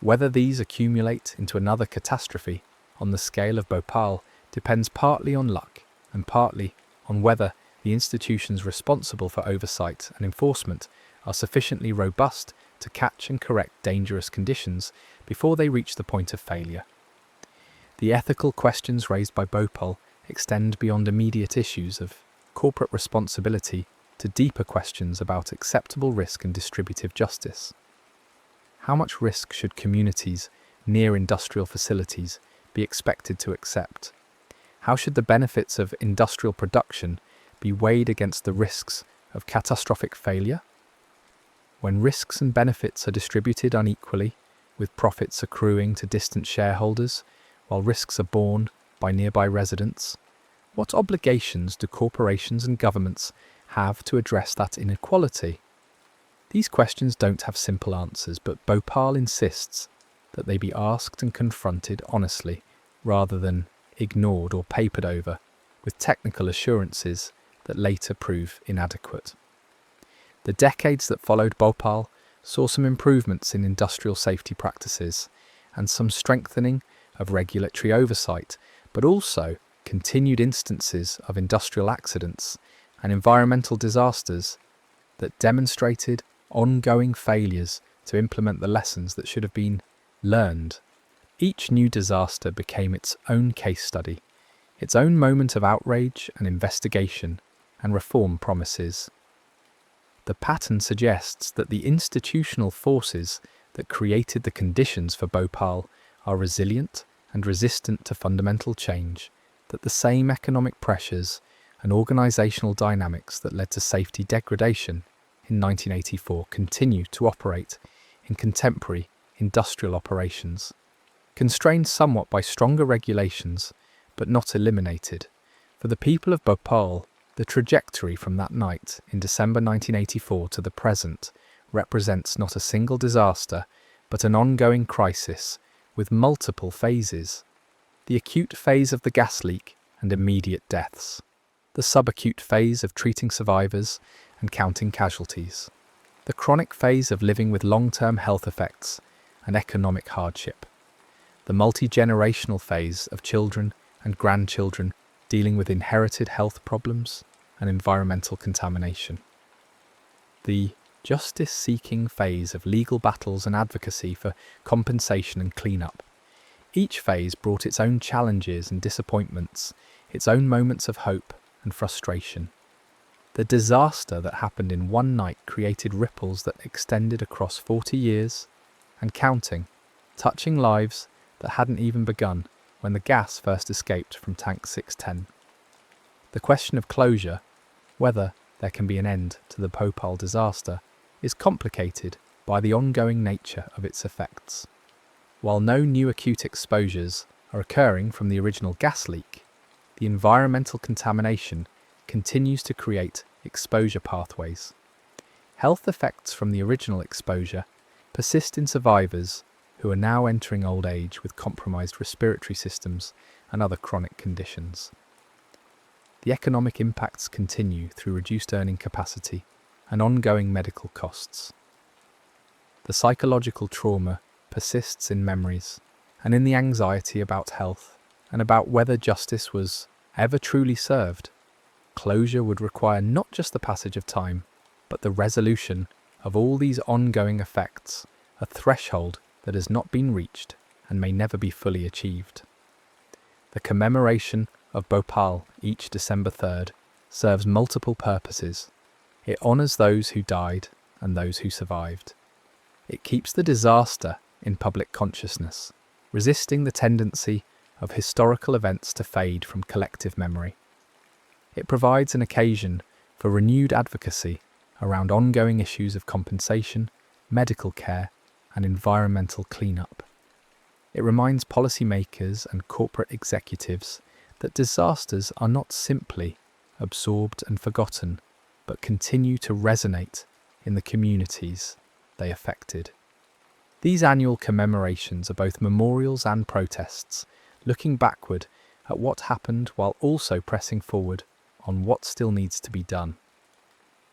Speaker 1: Whether these accumulate into another catastrophe on the scale of Bhopal depends partly on luck and partly on whether the institutions responsible for oversight and enforcement are sufficiently robust to catch and correct dangerous conditions before they reach the point of failure. The ethical questions raised by Bhopal extend beyond immediate issues of corporate responsibility to deeper questions about acceptable risk and distributive justice. How much risk should communities near industrial facilities be expected to accept? How should the benefits of industrial production be weighed against the risks of catastrophic failure? When risks and benefits are distributed unequally, with profits accruing to distant shareholders, while risks are borne by nearby residents, what obligations do corporations and governments have to address that inequality? These questions don't have simple answers, but Bhopal insists that they be asked and confronted honestly, rather than ignored or papered over with technical assurances that later prove inadequate. The decades that followed Bhopal saw some improvements in industrial safety practices and some strengthening of regulatory oversight, but also continued instances of industrial accidents and environmental disasters that demonstrated ongoing failures to implement the lessons that should have been learned. Each new disaster became its own case study, its own moment of outrage and investigation and reform promises. The pattern suggests that the institutional forces that created the conditions for Bhopal are resilient and resistant to fundamental change, that the same economic pressures and organisational dynamics that led to safety degradation in 1984 continue to operate in contemporary industrial operations. Constrained somewhat by stronger regulations, but not eliminated, for the people of Bhopal, the trajectory from that night in December 1984 to the present represents not a single disaster, but an ongoing crisis with multiple phases. The acute phase of the gas leak and immediate deaths. The subacute phase of treating survivors and counting casualties. the chronic phase of living with long-term health effects and economic hardship, the multi-generational phase of children and grandchildren dealing with inherited health problems and environmental contamination, the justice-seeking phase of legal battles and advocacy for compensation and clean-up. Each phase brought its own challenges and disappointments, its own moments of hope and frustration. The disaster that happened in one night created ripples that extended across 40 years and counting, touching lives that hadn't even begun when the gas first escaped from tank 610. The question of closure, whether there can be an end to the Bhopal disaster, is complicated by the ongoing nature of its effects. While no new acute exposures are occurring from the original gas leak, the environmental contamination continues to create exposure pathways. Health effects from the original exposure persist in survivors who are now entering old age with compromised respiratory systems and other chronic conditions. The economic impacts continue through reduced earning capacity and ongoing medical costs. The psychological trauma persists in memories and in the anxiety about health and about whether justice was ever truly served. Closure would require not just the passage of time, but the resolution of all these ongoing effects, a threshold that has not been reached and may never be fully achieved. The commemoration of Bhopal each December 3rd serves multiple purposes. It honours those who died and those who survived. It keeps the disaster in public consciousness, resisting the tendency of historical events to fade from collective memory. It provides an occasion for renewed advocacy around ongoing issues of compensation, medical care, and environmental cleanup. It reminds policymakers and corporate executives that disasters are not simply absorbed and forgotten, but continue to resonate in the communities they affected. These annual commemorations are both memorials and protests, looking backward at what happened while also pressing forward on what still needs to be done.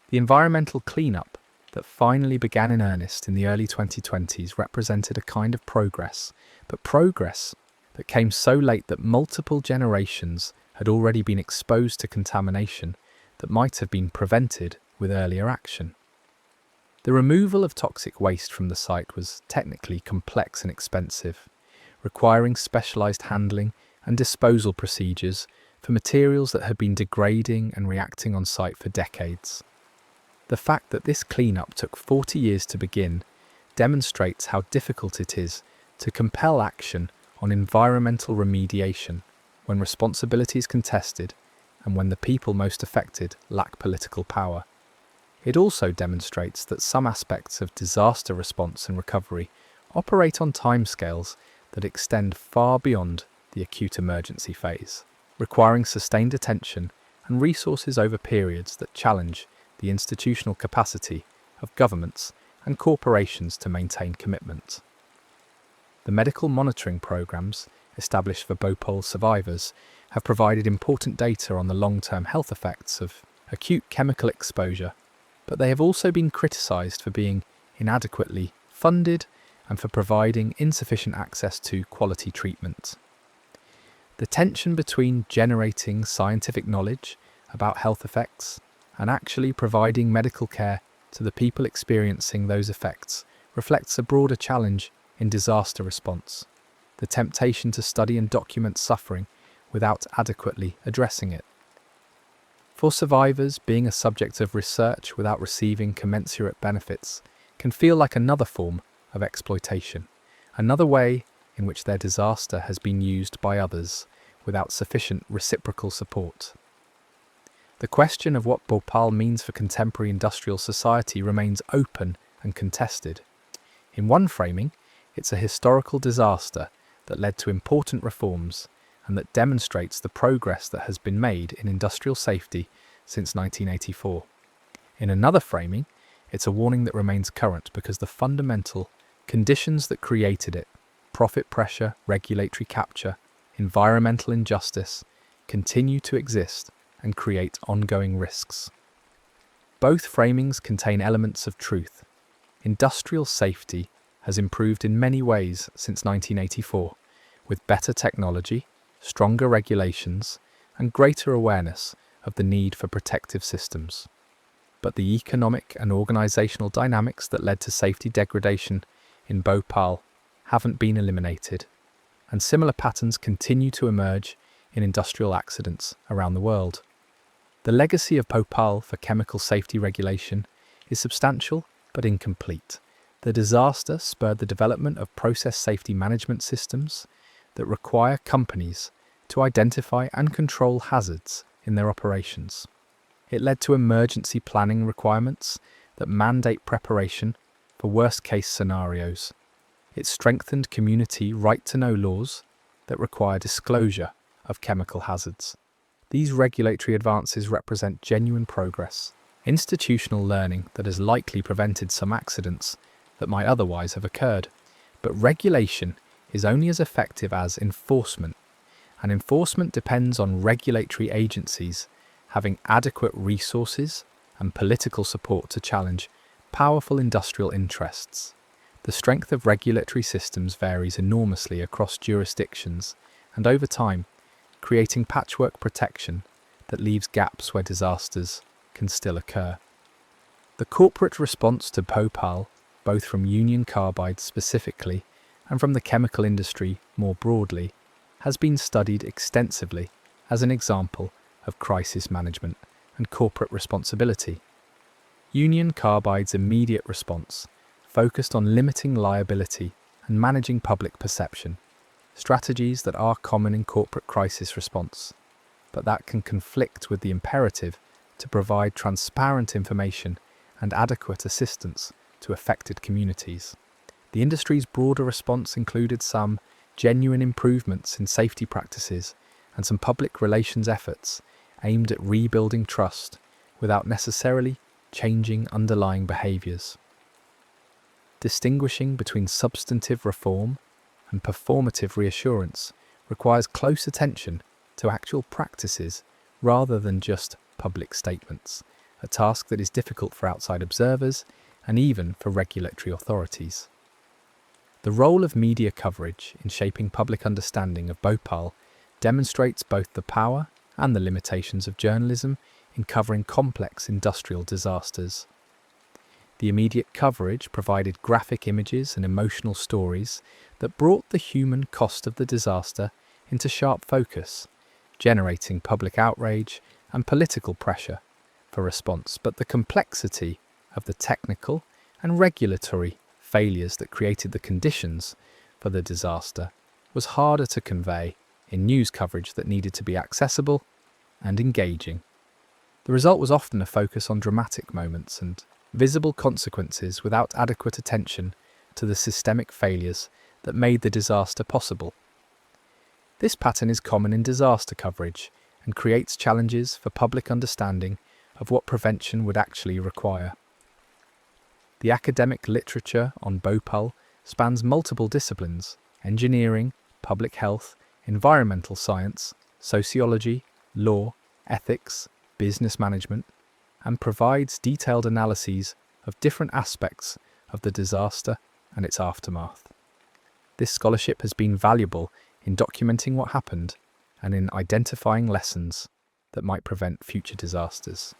Speaker 1: The environmental cleanup that finally began in earnest in the early 2020s represented a kind of progress, but progress that came so late that multiple generations had already been exposed to contamination that might have been prevented with earlier action. The removal of toxic waste from the site was technically complex and expensive, requiring specialised handling and disposal procedures for materials that had been degrading and reacting on site for decades. The fact that this cleanup took 40 years to begin demonstrates how difficult it is to compel action on environmental remediation when responsibility is contested and when the people most affected lack political power. It also demonstrates that some aspects of disaster response and recovery operate on timescales that extend far beyond the acute emergency phase, requiring sustained attention and resources over periods that challenge the institutional capacity of governments and corporations to maintain commitment. The medical monitoring programs established for Bhopal survivors have provided important data on the long-term health effects of acute chemical exposure, but they have also been criticised for being inadequately funded and for providing insufficient access to quality treatment. The tension between generating scientific knowledge about health effects and actually providing medical care to the people experiencing those effects reflects a broader challenge in disaster response: the temptation to study and document suffering without adequately addressing it. For survivors, being a subject of research without receiving commensurate benefits can feel like another form of exploitation, another way in which their disaster has been used by others without sufficient reciprocal support. The question of what Bhopal means for contemporary industrial society remains open and contested. In one framing, it's a historical disaster that led to important reforms and that demonstrates the progress that has been made in industrial safety since 1984. In another framing, it's a warning that remains current because the fundamental conditions that created it, profit pressure, regulatory capture, environmental injustice, continue to exist and create ongoing risks. Both framings contain elements of truth. Industrial safety has improved in many ways since 1984, with better technology, stronger regulations, and greater awareness of the need for protective systems. But the economic and organisational dynamics that led to safety degradation in Bhopal haven't been eliminated, and similar patterns continue to emerge in industrial accidents around the world. The legacy of Bhopal for chemical safety regulation is substantial but incomplete. The disaster spurred the development of process safety management systems that require companies to identify and control hazards in their operations. It led to emergency planning requirements that mandate preparation for worst-case scenarios. It strengthened community right-to-know laws that require disclosure of chemical hazards. These regulatory advances represent genuine progress, institutional learning that has likely prevented some accidents that might otherwise have occurred. But regulation is only as effective as enforcement, and enforcement depends on regulatory agencies having adequate resources and political support to challenge powerful industrial interests. The strength of regulatory systems varies enormously across jurisdictions and over time, creating patchwork protection that leaves gaps where disasters can still occur. The corporate response to Bhopal, both from Union Carbide specifically and from the chemical industry more broadly, has been studied extensively as an example of crisis management and corporate responsibility. Union Carbide's immediate response focused on limiting liability and managing public perception, strategies that are common in corporate crisis response, but that can conflict with the imperative to provide transparent information and adequate assistance to affected communities. The industry's broader response included some genuine improvements in safety practices and some public relations efforts aimed at rebuilding trust without necessarily changing underlying behaviours. Distinguishing between substantive reform and performative reassurance requires close attention to actual practices rather than just public statements, a task that is difficult for outside observers and even for regulatory authorities. The role of media coverage in shaping public understanding of Bhopal demonstrates both the power and the limitations of journalism in covering complex industrial disasters. The immediate coverage provided graphic images and emotional stories that brought the human cost of the disaster into sharp focus, generating public outrage and political pressure for response. But the complexity of the technical and regulatory failures that created the conditions for the disaster was harder to convey in news coverage that needed to be accessible and engaging. The result was often a focus on dramatic moments and visible consequences without adequate attention to the systemic failures that made the disaster possible. This pattern is common in disaster coverage and creates challenges for public understanding of what prevention would actually require. The academic literature on Bhopal spans multiple disciplines: engineering, public health, environmental science, sociology, law, ethics, business management, and provides detailed analyses of different aspects of the disaster and its aftermath. This scholarship has been valuable in documenting what happened and in identifying lessons that might prevent future disasters.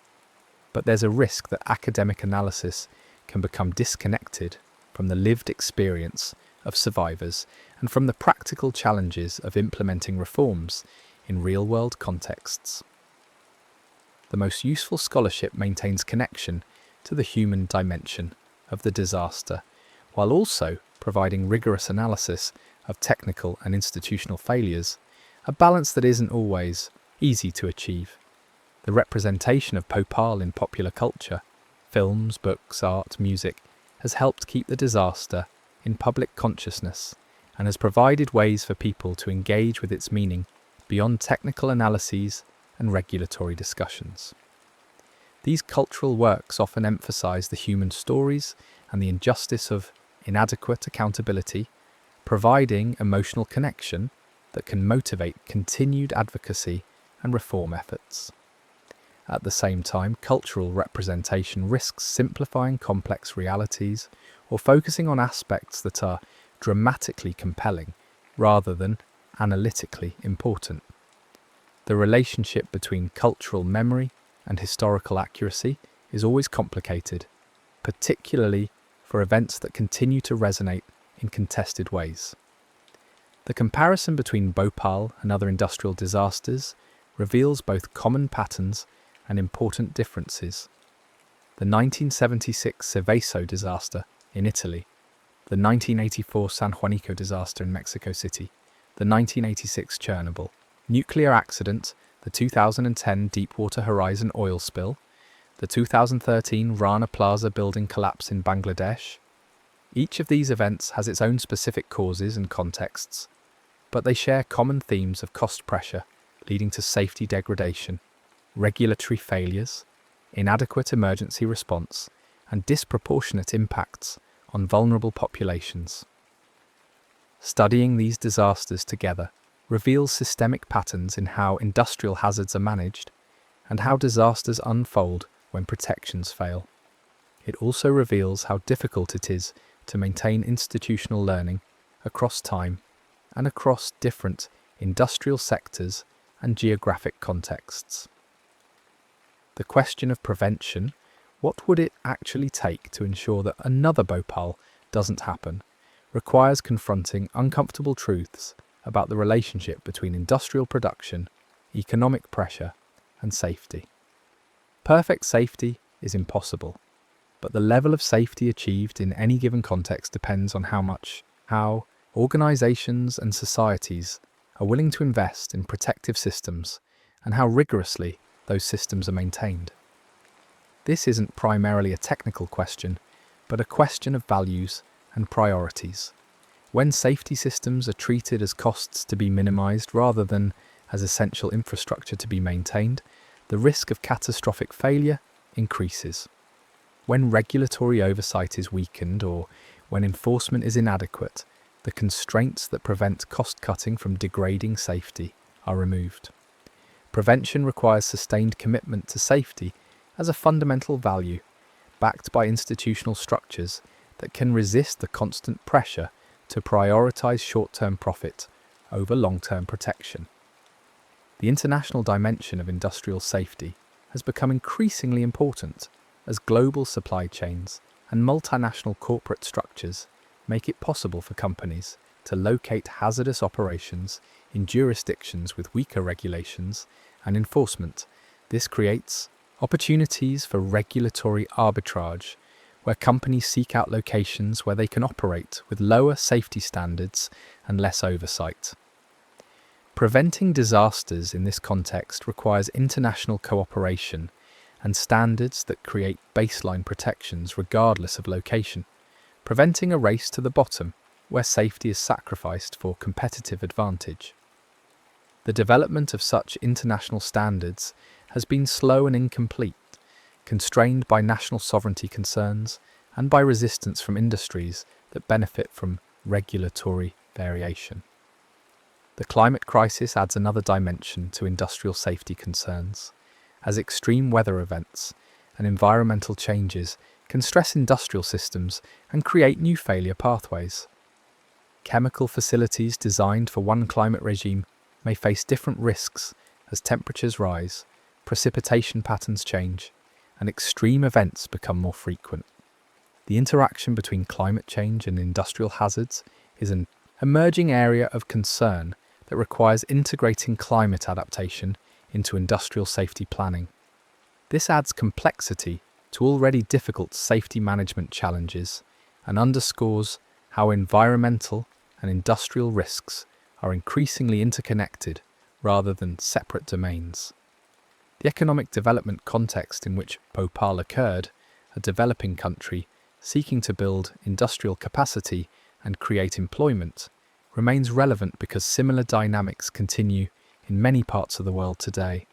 Speaker 1: But there's a risk that academic analysis can become disconnected from the lived experience of survivors and from the practical challenges of implementing reforms in real-world contexts. The most useful scholarship maintains connection to the human dimension of the disaster, while also providing rigorous analysis of technical and institutional failures, a balance that isn't always easy to achieve. The representation of Bhopal in popular culture, films, books, art, music, has helped keep the disaster in public consciousness and has provided ways for people to engage with its meaning beyond technical analyses and regulatory discussions. These cultural works often emphasize the human stories and the injustice of inadequate accountability, providing emotional connection that can motivate continued advocacy and reform efforts. At the same time, cultural representation risks simplifying complex realities or focusing on aspects that are dramatically compelling rather than analytically important. The relationship between cultural memory and historical accuracy is always complicated, particularly for events that continue to resonate in contested ways. The comparison between Bhopal and other industrial disasters reveals both common patterns and important differences. The 1976 Seveso disaster in Italy, the 1984 San Juanico disaster in Mexico City, the 1986 Chernobyl nuclear accident, the 2010 Deepwater Horizon oil spill, the 2013 Rana Plaza building collapse in Bangladesh. Each of these events has its own specific causes and contexts, but they share common themes of cost pressure leading to safety degradation, regulatory failures, inadequate emergency response, and disproportionate impacts on vulnerable populations. Studying these disasters together reveals systemic patterns in how industrial hazards are managed and how disasters unfold when protections fail. It also reveals how difficult it is to maintain institutional learning across time and across different industrial sectors and geographic contexts. The question of prevention, what would it actually take to ensure that another Bhopal doesn't happen, requires confronting uncomfortable truths about the relationship between industrial production, economic pressure, and safety. Perfect safety is impossible, but the level of safety achieved in any given context depends on how organizations and societies are willing to invest in protective systems and how rigorously those systems are maintained. This isn't primarily a technical question, but a question of values and priorities. When safety systems are treated as costs to be minimized rather than as essential infrastructure to be maintained, the risk of catastrophic failure increases. When regulatory oversight is weakened or when enforcement is inadequate, the constraints that prevent cost-cutting from degrading safety are removed. Prevention requires sustained commitment to safety as a fundamental value, backed by institutional structures that can resist the constant pressure to prioritize short-term profit over long-term protection. The international dimension of industrial safety has become increasingly important as global supply chains and multinational corporate structures make it possible for companies to locate hazardous operations in jurisdictions with weaker regulations and enforcement. This creates opportunities for regulatory arbitrage, where companies seek out locations where they can operate with lower safety standards and less oversight. Preventing disasters in this context requires international cooperation and standards that create baseline protections regardless of location, preventing a race to the bottom where safety is sacrificed for competitive advantage. The development of such international standards has been slow and incomplete, constrained by national sovereignty concerns and by resistance from industries that benefit from regulatory variation. The climate crisis adds another dimension to industrial safety concerns, as extreme weather events and environmental changes can stress industrial systems and create new failure pathways. Chemical facilities designed for one climate regime may face different risks as temperatures rise, precipitation patterns change, and extreme events become more frequent. The interaction between climate change and industrial hazards is an emerging area of concern that requires integrating climate adaptation into industrial safety planning. This adds complexity to already difficult safety management challenges and underscores how environmental and industrial risks are increasingly interconnected rather than separate domains. The economic development context in which Bhopal occurred, a developing country seeking to build industrial capacity and create employment, remains relevant because similar dynamics continue in many parts of the world today.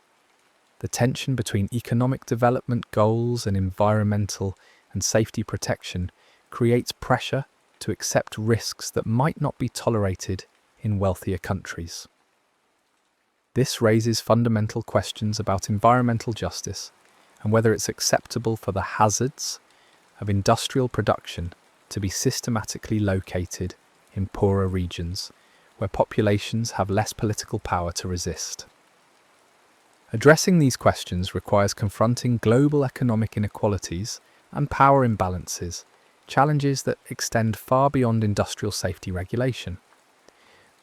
Speaker 1: The tension between economic development goals and environmental and safety protection creates pressure to accept risks that might not be tolerated in wealthier countries. This raises fundamental questions about environmental justice and whether it's acceptable for the hazards of industrial production to be systematically located in poorer regions where populations have less political power to resist. Addressing these questions requires confronting global economic inequalities and power imbalances, challenges that extend far beyond industrial safety regulation.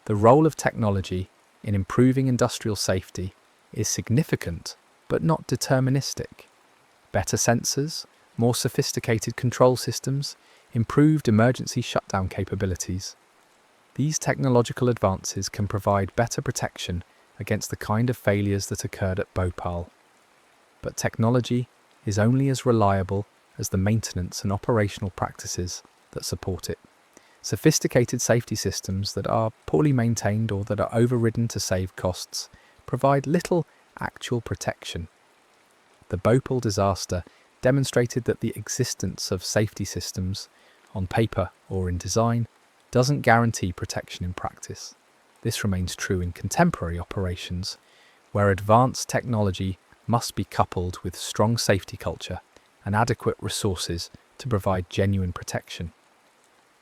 Speaker 1: The role of technology in improving industrial safety is significant but not deterministic. Better sensors, more sophisticated control systems, improved emergency shutdown capabilities. These technological advances can provide better protection against the kind of failures that occurred at Bhopal. But technology is only as reliable as the maintenance and operational practices that support it. Sophisticated safety systems that are poorly maintained or that are overridden to save costs provide little actual protection. The Bhopal disaster demonstrated that the existence of safety systems, on paper or in design, doesn't guarantee protection in practice. This remains true in contemporary operations, where advanced technology must be coupled with strong safety culture and adequate resources to provide genuine protection.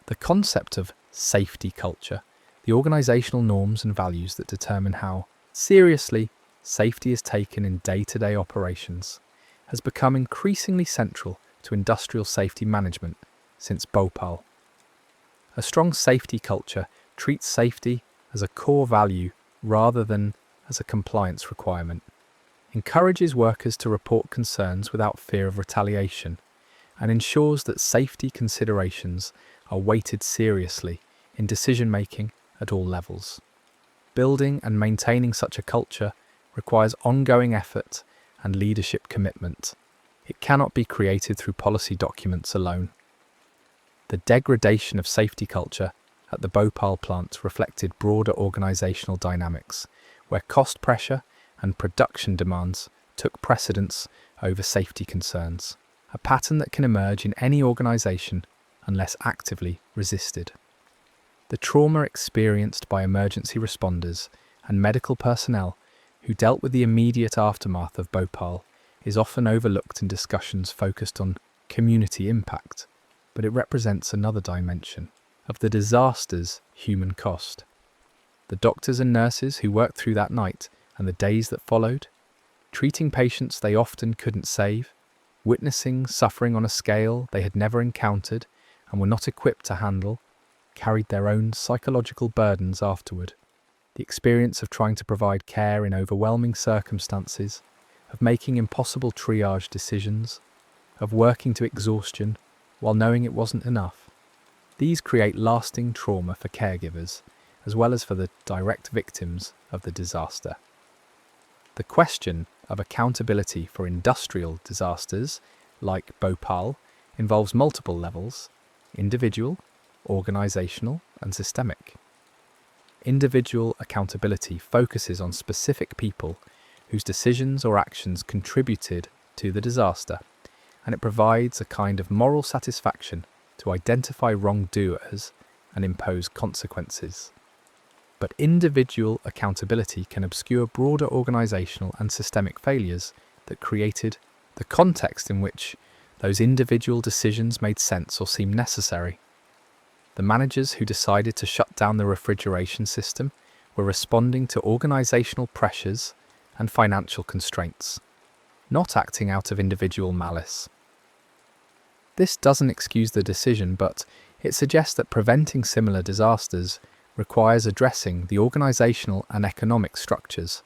Speaker 1: The concept of safety culture, the organizational norms and values that determine how seriously safety is taken in day-to-day operations, has become increasingly central to industrial safety management since Bhopal. A strong safety culture treats safety as a core value rather than as a compliance requirement, encourages workers to report concerns without fear of retaliation, and ensures that safety considerations are weighted seriously in decision-making at all levels. Building and maintaining such a culture requires ongoing effort and leadership commitment. It cannot be created through policy documents alone. The degradation of safety culture at the Bhopal plant reflected broader organizational dynamics, where cost pressure and production demands took precedence over safety concerns, a pattern that can emerge in any organization unless actively resisted. The trauma experienced by emergency responders and medical personnel who dealt with the immediate aftermath of Bhopal is often overlooked in discussions focused on community impact, but it represents another dimension of the disaster's human cost. The doctors and nurses who worked through that night and the days that followed, treating patients they often couldn't save, witnessing suffering on a scale they had never encountered and were not equipped to handle, carried their own psychological burdens afterward. The experience of trying to provide care in overwhelming circumstances, of making impossible triage decisions, of working to exhaustion while knowing it wasn't enough. These create lasting trauma for caregivers, as well as for the direct victims of the disaster. The question of accountability for industrial disasters, like Bhopal, involves multiple levels: individual, organizational, and systemic. Individual accountability focuses on specific people whose decisions or actions contributed to the disaster, and it provides a kind of moral satisfaction to identify wrongdoers and impose consequences. But individual accountability can obscure broader organizational and systemic failures that created the context in which those individual decisions made sense or seemed necessary. The managers who decided to shut down the refrigeration system were responding to organizational pressures and financial constraints, not acting out of individual malice. This doesn't excuse the decision, but it suggests that preventing similar disasters requires addressing the organizational and economic structures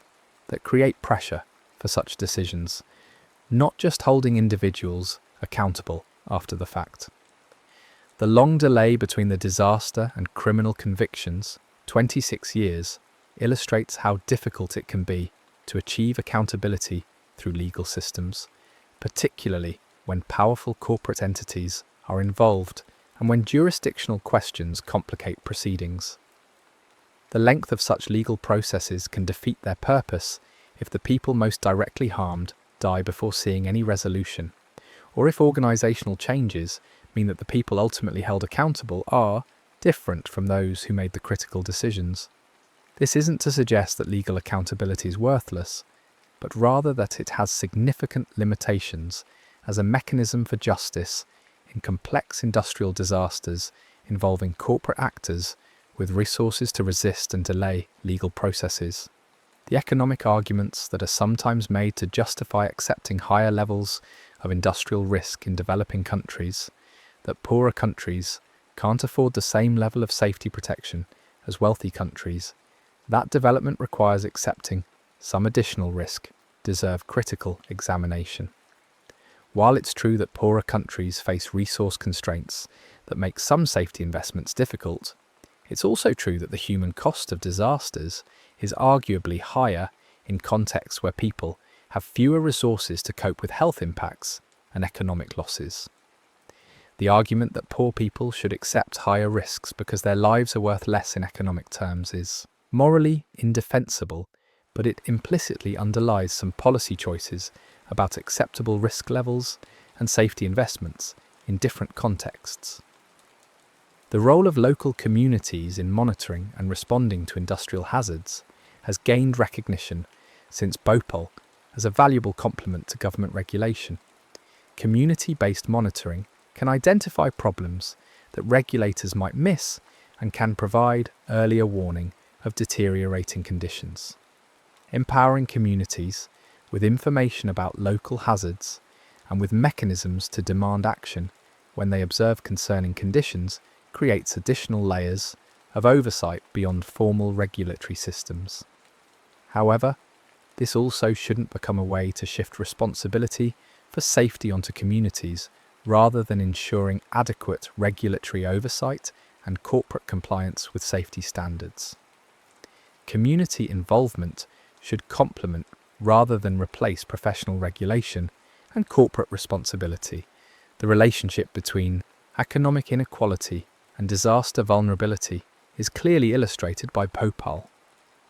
Speaker 1: that create pressure for such decisions, not just holding individuals accountable after the fact. The long delay between the disaster and criminal convictions, 26 years, illustrates how difficult it can be to achieve accountability through legal systems, particularly when powerful corporate entities are involved and when jurisdictional questions complicate proceedings. The length of such legal processes can defeat their purpose if the people most directly harmed die before seeing any resolution, or if organizational changes mean that the people ultimately held accountable are different from those who made the critical decisions. This isn't to suggest that legal accountability is worthless, but rather that it has significant limitations as a mechanism for justice in complex industrial disasters involving corporate actors with resources to resist and delay legal processes. The economic arguments that are sometimes made to justify accepting higher levels of industrial risk in developing countries, that poorer countries can't afford the same level of safety protection as wealthy countries, that development requires accepting some additional risk, deserve critical examination. While it's true that poorer countries face resource constraints that make some safety investments difficult, it's also true that the human cost of disasters is arguably higher in contexts where people have fewer resources to cope with health impacts and economic losses. The argument that poor people should accept higher risks because their lives are worth less in economic terms is morally indefensible, but it implicitly underlies some policy choices about acceptable risk levels and safety investments in different contexts. The role of local communities in monitoring and responding to industrial hazards has gained recognition since Bhopal as a valuable complement to government regulation. Community-based monitoring can identify problems that regulators might miss and can provide earlier warning of deteriorating conditions. Empowering communities with information about local hazards and with mechanisms to demand action when they observe concerning conditions creates additional layers of oversight beyond formal regulatory systems. However, this also shouldn't become a way to shift responsibility for safety onto communities rather than ensuring adequate regulatory oversight and corporate compliance with safety standards. Community involvement should complement rather than replace professional regulation and corporate responsibility. The relationship between economic inequality and disaster vulnerability is clearly illustrated by Bhopal,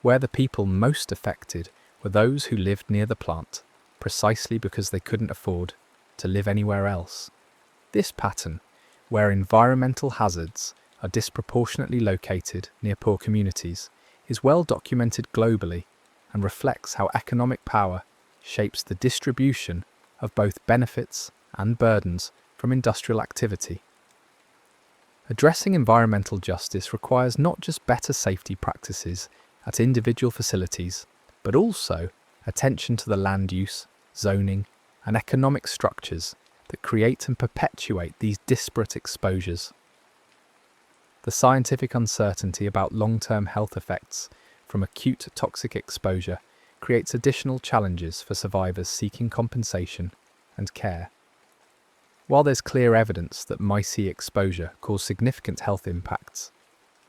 Speaker 1: where the people most affected were those who lived near the plant, precisely because they couldn't afford to live anywhere else. This pattern, where environmental hazards are disproportionately located near poor communities, is well documented globally and reflects how economic power shapes the distribution of both benefits and burdens from industrial activity. Addressing environmental justice requires not just better safety practices at individual facilities, but also attention to the land use, zoning, and economic structures that create and perpetuate these disparate exposures. The scientific uncertainty about long-term health effects from acute toxic exposure creates additional challenges for survivors seeking compensation and care. While there's clear evidence that MIC exposure caused significant health impacts,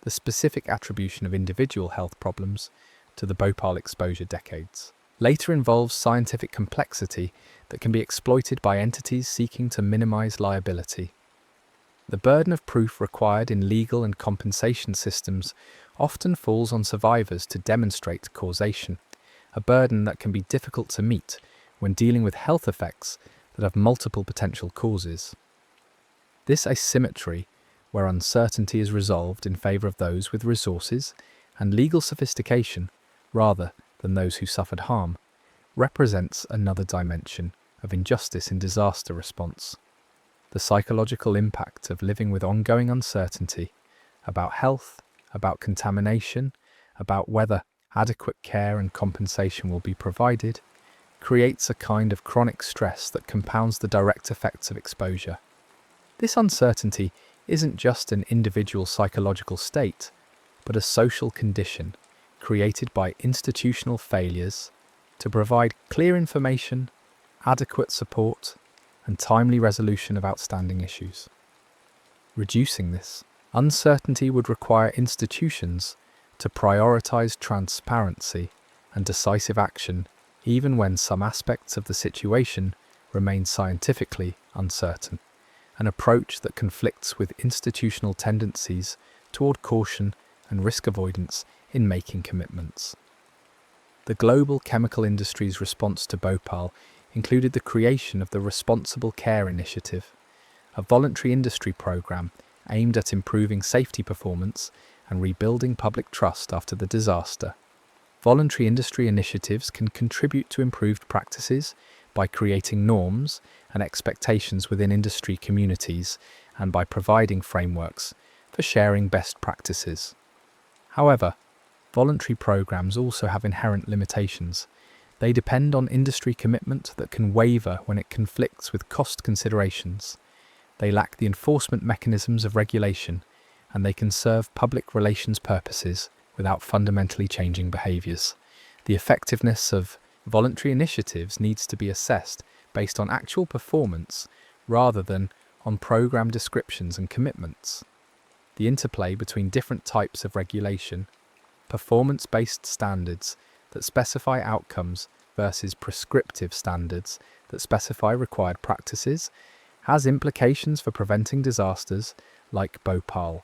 Speaker 1: the specific attribution of individual health problems to the Bhopal exposure decades later involves scientific complexity that can be exploited by entities seeking to minimize liability. The burden of proof required in legal and compensation systems often falls on survivors to demonstrate causation, a burden that can be difficult to meet when dealing with health effects that have multiple potential causes. This asymmetry, where uncertainty is resolved in favour of those with resources and legal sophistication rather than those who suffered harm, represents another dimension of injustice in disaster response. The psychological impact of living with ongoing uncertainty about health, about contamination, about whether adequate care and compensation will be provided, creates a kind of chronic stress that compounds the direct effects of exposure. This uncertainty isn't just an individual psychological state, but a social condition created by institutional failures to provide clear information, adequate support, and timely resolution of outstanding issues. Reducing this uncertainty would require institutions to prioritize transparency and decisive action even when some aspects of the situation remain scientifically uncertain, an approach that conflicts with institutional tendencies toward caution and risk avoidance in making commitments. The global chemical industry's response to Bhopal included the creation of the Responsible Care Initiative, a voluntary industry program aimed at improving safety performance and rebuilding public trust after the disaster. Voluntary industry initiatives can contribute to improved practices by creating norms and expectations within industry communities and by providing frameworks for sharing best practices. However, voluntary programs also have inherent limitations. They depend on industry commitment that can waver when it conflicts with cost considerations. They lack the enforcement mechanisms of regulation, and they can serve public relations purposes without fundamentally changing behaviours. The effectiveness of voluntary initiatives needs to be assessed based on actual performance rather than on programme descriptions and commitments. The interplay between different types of regulation, performance-based standards that specify outcomes versus prescriptive standards that specify required practices, has implications for preventing disasters like Bhopal.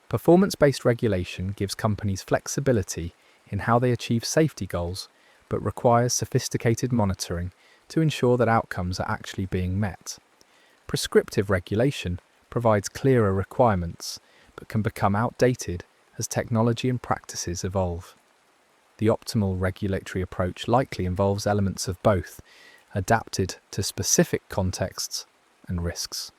Speaker 1: Performance-based regulation gives companies flexibility in how they achieve safety goals, but requires sophisticated monitoring to ensure that outcomes are actually being met. Prescriptive regulation provides clearer requirements, but can become outdated as technology and practices evolve. The optimal regulatory approach likely involves elements of both, adapted to specific contexts and risks.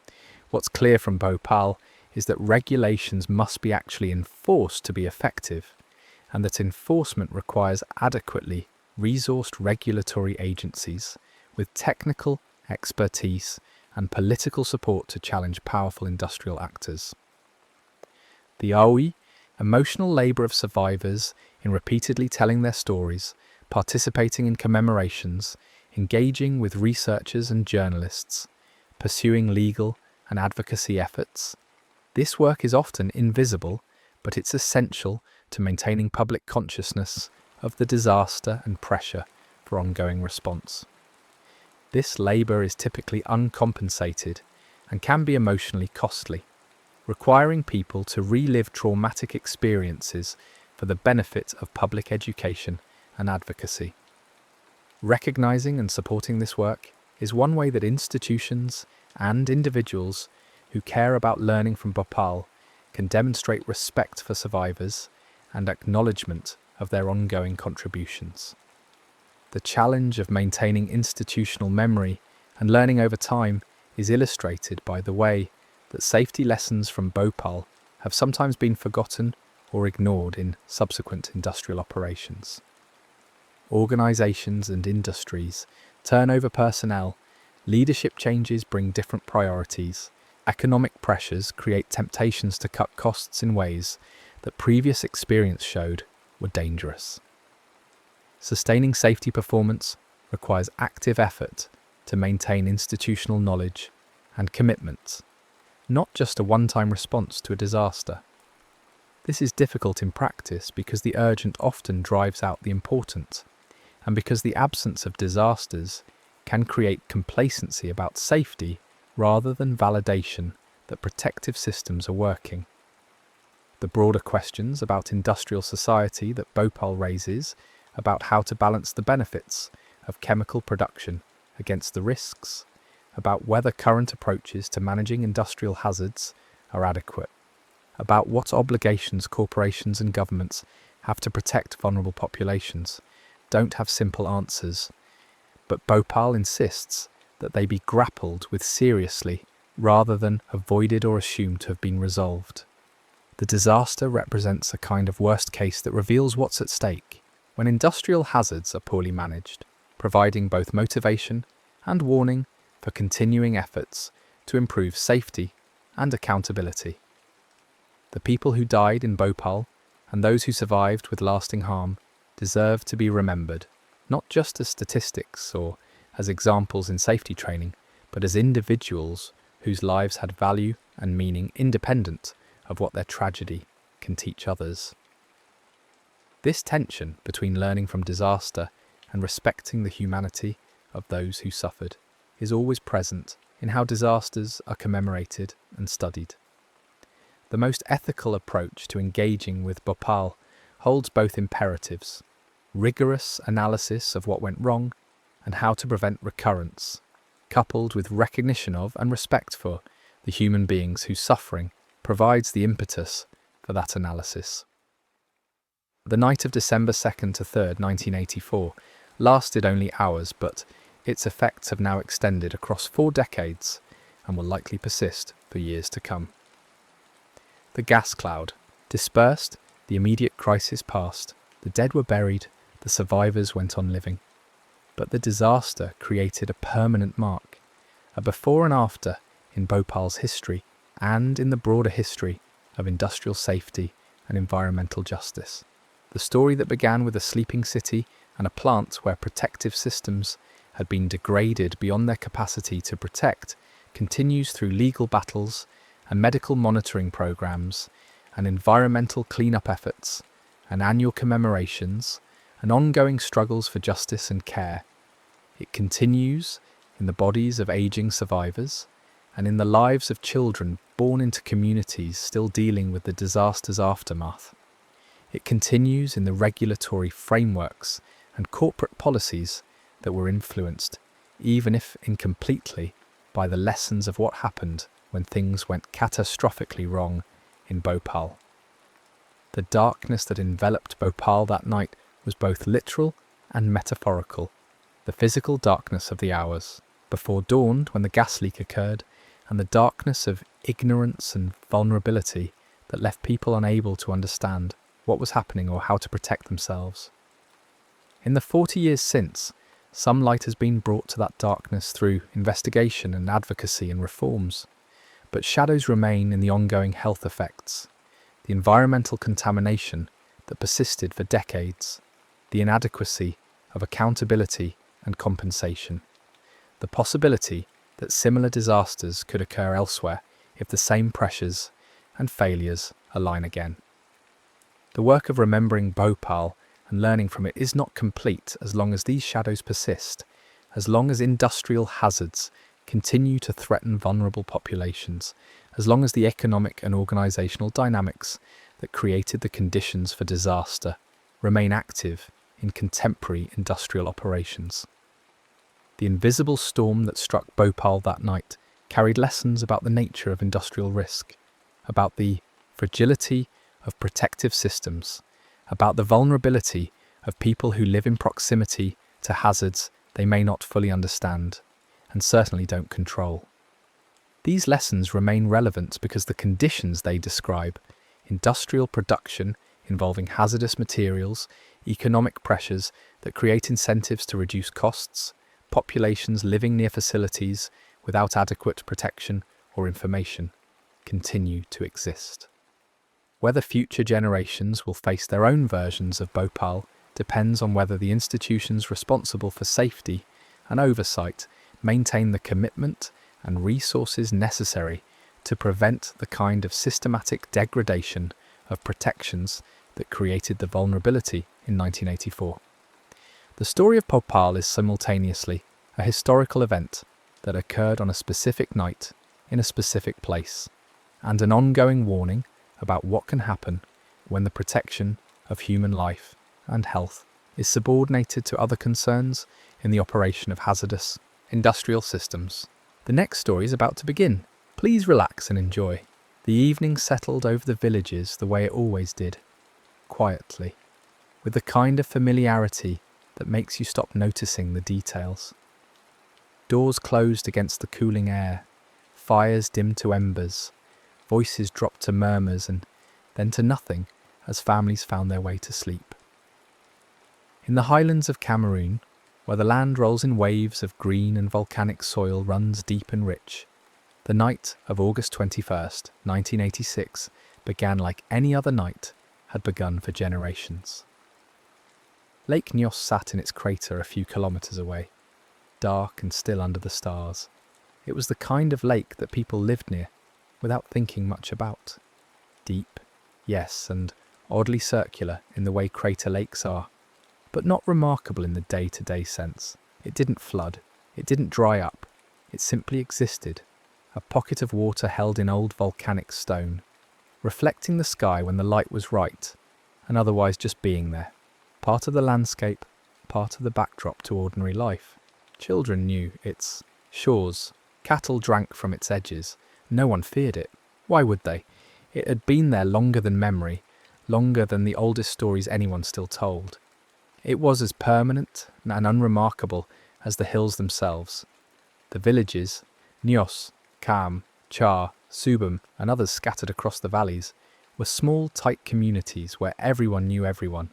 Speaker 1: What's clear from Bhopal is that regulations must be actually enforced to be effective, and that enforcement requires adequately resourced regulatory agencies with technical expertise and political support to challenge powerful industrial actors. The AOI, emotional labour of survivors in repeatedly telling their stories, participating in commemorations, engaging with researchers and journalists, pursuing legal and advocacy efforts. This work is often invisible, but it's essential to maintaining public consciousness of the disaster and pressure for ongoing response. This labour is typically uncompensated and can be emotionally costly, requiring people to relive traumatic experiences for the benefit of public education and advocacy. Recognising and supporting this work is one way that institutions and individuals who care about learning from Bhopal can demonstrate respect for survivors and acknowledgement of their ongoing contributions. The challenge of maintaining institutional memory and learning over time is illustrated by the way that safety lessons from Bhopal have sometimes been forgotten or ignored in subsequent industrial operations. Organisations and industries turn over personnel, leadership changes bring different priorities, economic pressures create temptations to cut costs in ways that previous experience showed were dangerous. Sustaining safety performance requires active effort to maintain institutional knowledge and commitment, not just a one-time response to a disaster. This is difficult in practice because the urgent often drives out the important, and because the absence of disasters can create complacency about safety rather than validation that protective systems are working. The broader questions about industrial society that Bhopal raises about how to balance the benefits of chemical production against the risks, about whether current approaches to managing industrial hazards are adequate, about what obligations corporations and governments have to protect vulnerable populations, don't have simple answers, but Bhopal insists that they be grappled with seriously rather than avoided or assumed to have been resolved. The disaster represents a kind of worst case that reveals what's at stake when industrial hazards are poorly managed, providing both motivation and warning for continuing efforts to improve safety and accountability. The people who died in Bhopal and those who survived with lasting harm deserve to be remembered, not just as statistics or as examples in safety training, but as individuals whose lives had value and meaning independent of what their tragedy can teach others. This tension between learning from disaster and respecting the humanity of those who suffered is always present in how disasters are commemorated and studied. The most ethical approach to engaging with Bhopal holds both imperatives: rigorous analysis of what went wrong and how to prevent recurrence, coupled with recognition of and respect for the human beings whose suffering provides the impetus for for that analysis. The night of December 2nd to 3rd, 1984, lasted only hours, but its effects have now extended across 4 decades and will likely persist for years to come. The gas cloud dispersed, the immediate crisis passed, the dead were buried, the survivors went on living. But the disaster created a permanent mark, a before and after in Bhopal's history and in the broader history of industrial safety and environmental justice. The story that began with a sleeping city and a plant where protective systems had been degraded beyond their capacity to protect continues through legal battles and medical monitoring programs and environmental cleanup efforts and annual commemorations and ongoing struggles for justice and care. It continues in the bodies of aging survivors and in the lives of children born into communities still dealing with the disaster's aftermath. It continues in the regulatory frameworks and corporate policies that were influenced, even if incompletely, by the lessons of what happened when things went catastrophically wrong in Bhopal. The darkness that enveloped Bhopal that night was both literal and metaphorical. The physical darkness of the hours before dawn when the gas leak occurred, and the darkness of ignorance and vulnerability that left people unable to understand what was happening or how to protect themselves. In the 40 years since, some light has been brought to that darkness through investigation and advocacy and reforms, but shadows remain in the ongoing health effects, the environmental contamination that persisted for decades, the inadequacy of accountability and compensation, the possibility that similar disasters could occur elsewhere if the same pressures and failures align again. The work of remembering Bhopal and learning from it is not complete as long as these shadows persist, as long as industrial hazards continue to threaten vulnerable populations, as long as the economic and organisational dynamics that created the conditions for disaster remain active in contemporary industrial operations. The invisible storm that struck Bhopal that night carried lessons about the nature of industrial risk, about the fragility of protective systems, about the vulnerability of people who live in proximity to hazards they may not fully understand and certainly don't control. These lessons remain relevant because the conditions they describe, industrial production involving hazardous materials, economic pressures that create incentives to reduce costs, populations living near facilities without adequate protection or information, continue to exist. Whether future generations will face their own versions of Bhopal depends on whether the institutions responsible for safety and oversight maintain the commitment and resources necessary to prevent the kind of systematic degradation of protections that created the vulnerability in 1984. The story of Bhopal is simultaneously a historical event that occurred on a specific night in a specific place, and an ongoing warning about what can happen when the protection of human life and health is subordinated to other concerns in the operation of hazardous industrial systems. The next story is about to begin. Please relax and enjoy. The evening settled over the villages the way it always did, quietly, with the kind of familiarity that makes you stop noticing the details. Doors closed against the cooling air, fires dimmed to embers, voices dropped to murmurs and then to nothing as families found their way to sleep. In the highlands of Cameroon, where the land rolls in waves of green and volcanic soil runs deep and rich, the night of August 21st, 1986 began like any other night had begun for generations. Lake Nyos sat in its crater a few kilometres away, dark and still under the stars. It was the kind of lake that people lived near without thinking much about. Deep, yes, and oddly circular in the way crater lakes are, but not remarkable in the day-to-day sense. It didn't flood, it didn't dry up, it simply existed, a pocket of water held in old volcanic stone, reflecting the sky when the light was right, and otherwise just being there, part of the landscape, part of the backdrop to ordinary life. Children knew its shores, cattle drank from its edges, no one feared it. Why would they? It had been there longer than memory, longer than the oldest stories anyone still told. It was as permanent and unremarkable as the hills themselves. The villages, Nios, Kam, Char, Subam, and others scattered across the valleys, were small, tight communities where everyone knew everyone,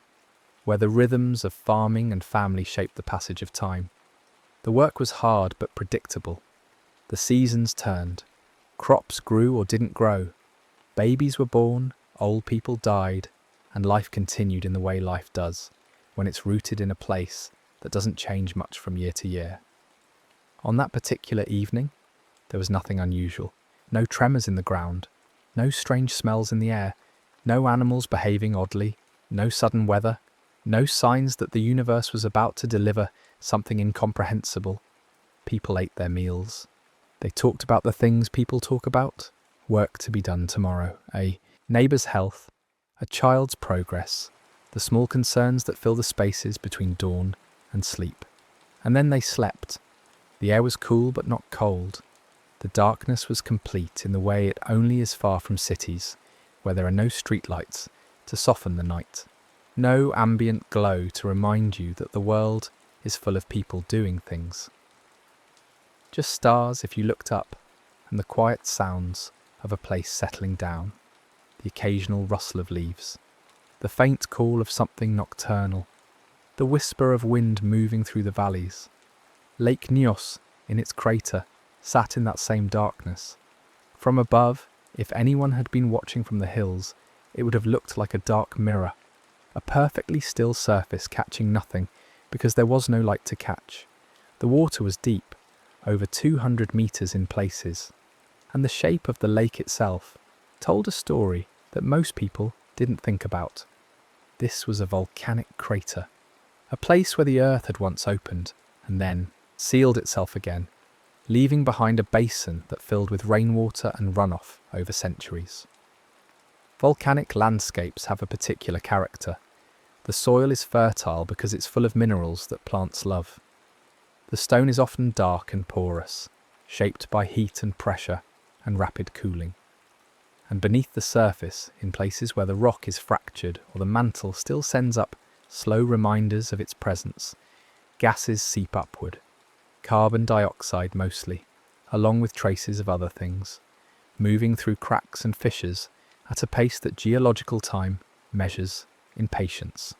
Speaker 1: where the rhythms of farming and family shaped the passage of time. The work was hard but predictable. The seasons turned. Crops grew or didn't grow. Babies were born, old people died, and life continued in the way life does, when it's rooted in a place that doesn't change much from year to year. On that particular evening, there was nothing unusual. No tremors in the ground, no strange smells in the air, no animals behaving oddly, no sudden weather, no signs that the universe was about to deliver something incomprehensible. People ate their meals. They talked about the things people talk about: work to be done tomorrow, a neighbour's health, a child's progress, the small concerns that fill the spaces between dawn and sleep. And then they slept. The air was cool but not cold. The darkness was complete in the way it only is far from cities, where there are no streetlights to soften the night, no ambient glow to remind you that the world is full of people doing things. Just stars if you looked up, and the quiet sounds of a place settling down, the occasional rustle of leaves, the faint call of something nocturnal, the whisper of wind moving through the valleys. Lake Nios, in its crater, sat in that same darkness. From above, if anyone had been watching from the hills, it would have looked like a dark mirror, a perfectly still surface catching nothing because there was no light to catch. The water was deep, over 200 meters in places, and the shape of the lake itself told a story that most people didn't think about. This was a volcanic crater, a place where the earth had once opened and then sealed itself again, leaving behind a basin that filled with rainwater and runoff over centuries. Volcanic landscapes have a particular character. The soil is fertile because it's full of minerals that plants love. The stone is often dark and porous, shaped by heat and pressure and rapid cooling. And beneath the surface, in places where the rock is fractured or the mantle still sends up slow reminders of its presence, gases seep upward. Carbon dioxide mostly, along with traces of other things, moving through cracks and fissures at a pace that geological time measures in patience.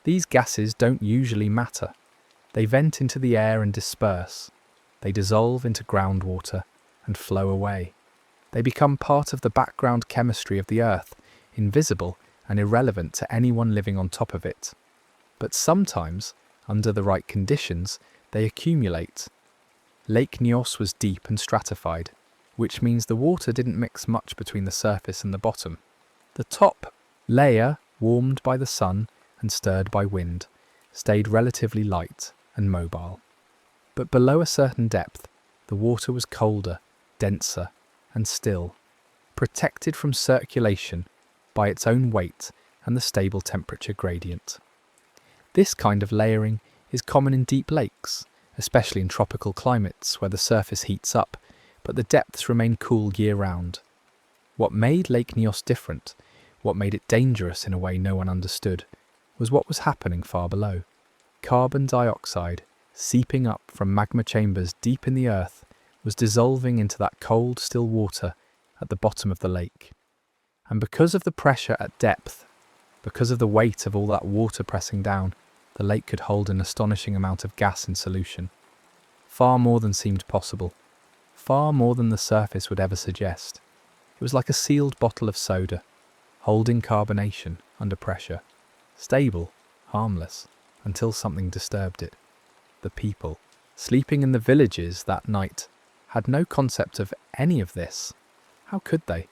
Speaker 1: These gases don't usually matter. They vent into the air and disperse. They dissolve into groundwater and flow away. They become part of the background chemistry of the earth, invisible and irrelevant to anyone living on top of it. But sometimes, under the right conditions, they accumulate. Lake Nios was deep and stratified, which means the water didn't mix much between the surface and the bottom. The top layer, warmed by the sun and stirred by wind, stayed relatively light and mobile. But below a certain depth, the water was colder, denser, and still, protected from circulation by its own weight and the stable temperature gradient. This kind of layering is common in deep lakes, especially in tropical climates where the surface heats up, but the depths remain cool year-round. What made Lake Nios different, what made it dangerous in a way no one understood, was what was happening far below. Carbon dioxide, seeping up from magma chambers deep in the earth, was dissolving into that cold, still water at the bottom of the lake. And because of the pressure at depth, because of the weight of all that water pressing down, the lake could hold an astonishing amount of gas in solution. Far more than seemed possible. Far more than the surface would ever suggest. It was like a sealed bottle of soda, holding carbonation under pressure. Stable, harmless, until something disturbed it. The people, sleeping in the villages that night, had no concept of any of this. How could they?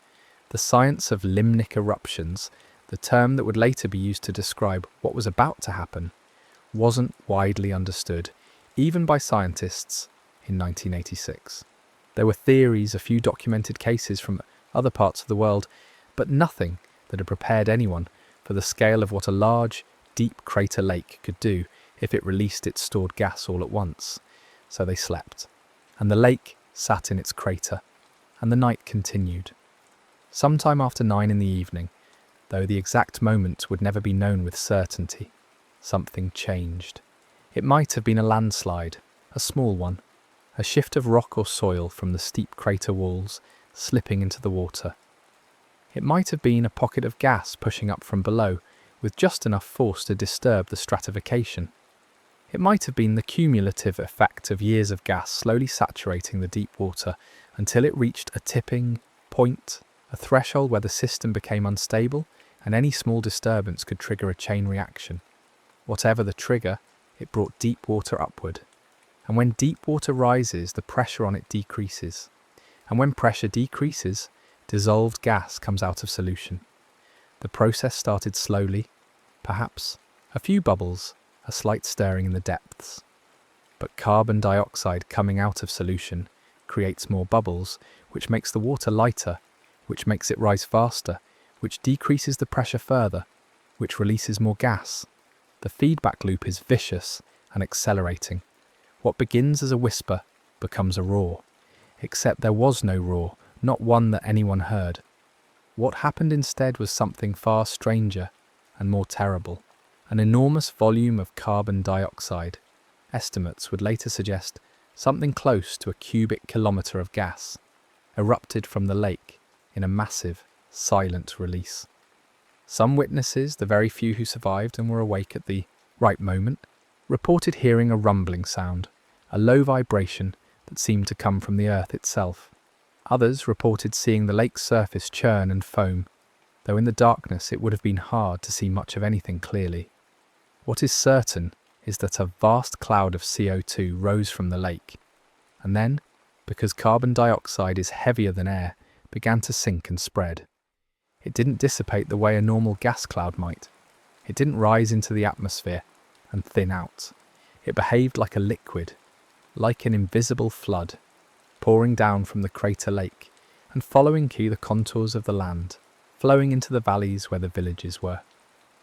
Speaker 1: The science of limnic eruptions, the term that would later be used to describe what was about to happen, wasn't widely understood, even by scientists, in 1986. There were theories, a few documented cases from other parts of the world, but nothing that had prepared anyone for the scale of what a large, deep crater lake could do if it released its stored gas all at once. So they slept, and the lake sat in its crater, and the night continued. Sometime after 9 in the evening, though the exact moment would never be known with certainty, something changed. It might have been a landslide, a small one, a shift of rock or soil from the steep crater walls slipping into the water. It might have been a pocket of gas pushing up from below with just enough force to disturb the stratification. It might have been the cumulative effect of years of gas slowly saturating the deep water until it reached a tipping point, a threshold where the system became unstable and any small disturbance could trigger a chain reaction. Whatever the trigger, it brought deep water upward. And when deep water rises, the pressure on it decreases. And when pressure decreases, dissolved gas comes out of solution. The process started slowly, perhaps a few bubbles, a slight stirring in the depths. But carbon dioxide coming out of solution creates more bubbles, which makes the water lighter, which makes it rise faster, which decreases the pressure further, which releases more gas. The feedback loop is vicious and accelerating. What begins as a whisper becomes a roar. Except there was no roar, not one that anyone heard. What happened instead was something far stranger and more terrible. An enormous volume of carbon dioxide. Estimates would later suggest something close to a cubic kilometre of gas erupted from the lake in a massive, silent release. Some witnesses, the very few who survived and were awake at the right moment, reported hearing a rumbling sound, a low vibration that seemed to come from the earth itself. Others reported seeing the lake's surface churn and foam, though in the darkness it would have been hard to see much of anything clearly. What is certain is that a vast cloud of CO2 rose from the lake, and then, because carbon dioxide is heavier than air, began to sink and spread. It didn't dissipate the way a normal gas cloud might. It didn't rise into the atmosphere and thin out. It behaved like a liquid, like an invisible flood, pouring down from the crater lake and following the contours of the land, flowing into the valleys where the villages were,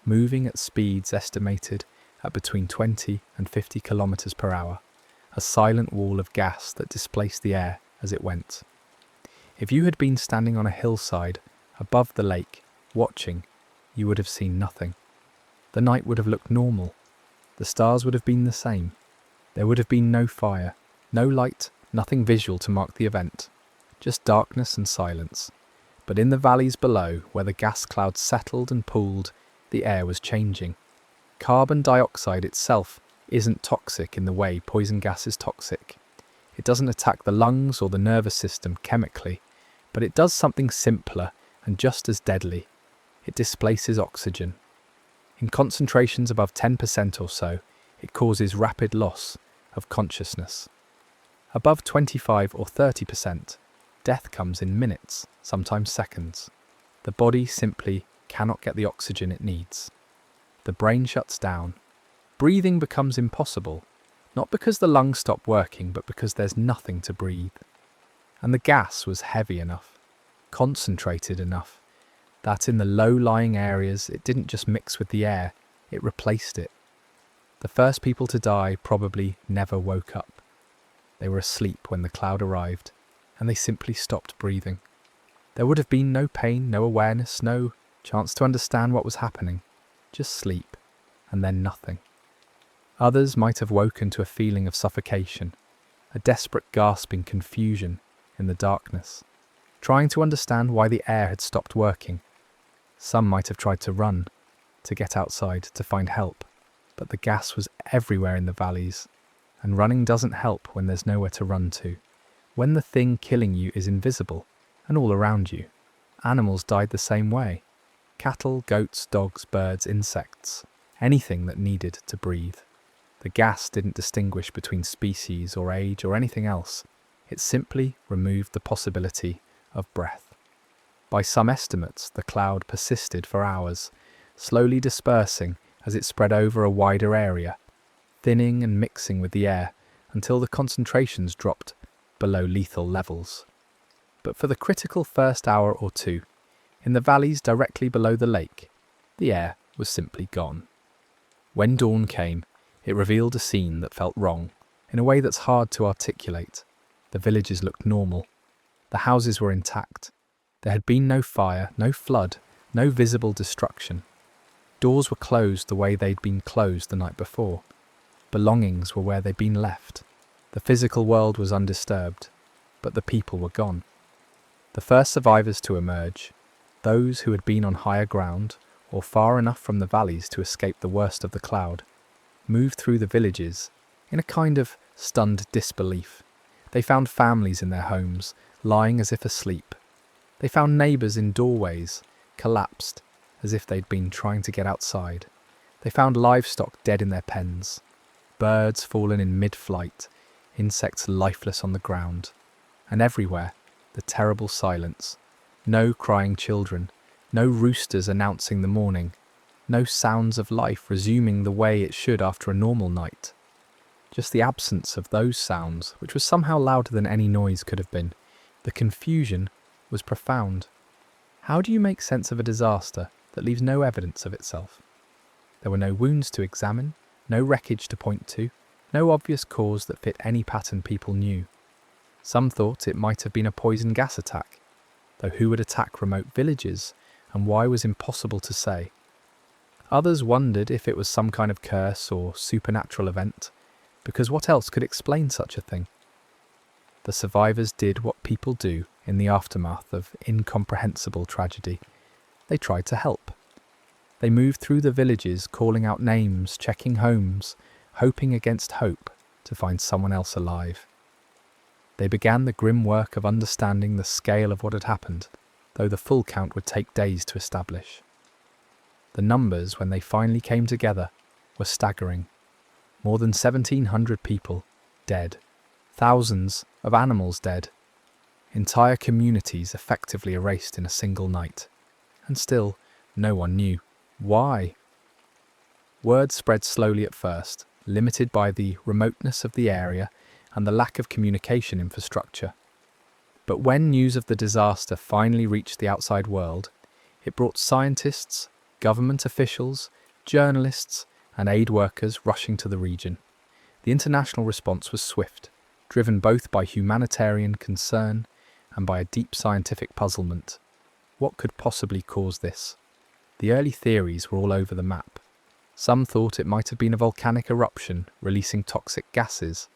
Speaker 1: moving at speeds estimated at between 20 and 50 kilometers per hour, a silent wall of gas that displaced the air as it went. If you had been standing on a hillside above the lake, watching, you would have seen nothing. The night would have looked normal. The stars would have been the same. There would have been no fire, no light, nothing visual to mark the event, just darkness and silence. But in the valleys below, where the gas clouds settled and pooled, the air was changing. Carbon dioxide itself isn't toxic in the way poison gas is toxic. It doesn't attack the lungs or the nervous system chemically, but it does something simpler and just as deadly. It displaces oxygen. In concentrations above 10% or so, it causes rapid loss of consciousness. Above 25 or 30%, death comes in minutes, sometimes seconds. The body simply cannot get the oxygen it needs. The brain shuts down. Breathing becomes impossible, not because the lungs stop working, but because there's nothing to breathe. And the gas was heavy enough, concentrated enough, that in the low-lying areas it didn't just mix with the air, it replaced it. The first people to die probably never woke up. They were asleep when the cloud arrived, and they simply stopped breathing. There would have been no pain, no awareness, no chance to understand what was happening. Just sleep, and then nothing. Others might have woken to a feeling of suffocation, a desperate gasping confusion in the darkness, trying to understand why the air had stopped working. Some might have tried to run, to get outside, to find help, but the gas was everywhere in the valleys, and running doesn't help when there's nowhere to run to, when the thing killing you is invisible and all around you. Animals died the same way. Cattle, goats, dogs, birds, insects, anything that needed to breathe. The gas didn't distinguish between species or age or anything else. It simply removed the possibility of breath. By some estimates, the cloud persisted for hours, slowly dispersing as it spread over a wider area, thinning and mixing with the air until the concentrations dropped below lethal levels. But for the critical first hour or two, in the valleys directly below the lake, the air was simply gone. When dawn came, it revealed a scene that felt wrong, in a way that's hard to articulate. The villages looked normal. The houses were intact. There had been no fire, no flood, no visible destruction. Doors were closed the way they'd been closed the night before. Belongings were where they'd been left. The physical world was undisturbed, but the people were gone. The first survivors to emerge, those who had been on higher ground or far enough from the valleys to escape the worst of the cloud, moved through the villages in a kind of stunned disbelief. They found families in their homes, lying as if asleep. They found neighbours in doorways, collapsed, as if they'd been trying to get outside. They found livestock dead in their pens, birds fallen in mid-flight, insects lifeless on the ground, and everywhere the terrible silence. No crying children, no roosters announcing the morning, no sounds of life resuming the way it should after a normal night. Just the absence of those sounds, which was somehow louder than any noise could have been. The confusion was profound. How do you make sense of a disaster that leaves no evidence of itself? There were no wounds to examine, no wreckage to point to, no obvious cause that fit any pattern people knew. Some thought it might have been a poison gas attack, though who would attack remote villages and why was impossible to say. Others wondered if it was some kind of curse or supernatural event, because what else could explain such a thing? The survivors did what people do in the aftermath of incomprehensible tragedy. They tried to help. They moved through the villages, calling out names, checking homes, hoping against hope to find someone else alive. They began the grim work of understanding the scale of what had happened, though the full count would take days to establish. The numbers, when they finally came together, were staggering. More than 1,700 people dead, thousands of animals dead, entire communities effectively erased in a single night. And still, no one knew why. Word spread slowly at first, limited by the remoteness of the area and the lack of communication infrastructure. But when news of the disaster finally reached the outside world, it brought scientists, government officials, journalists, and aid workers rushing to the region. The international response was swift, driven both by humanitarian concern and by a deep scientific puzzlement. What could possibly cause this? The early theories were all over the map. Some thought it might have been a volcanic eruption releasing toxic gases,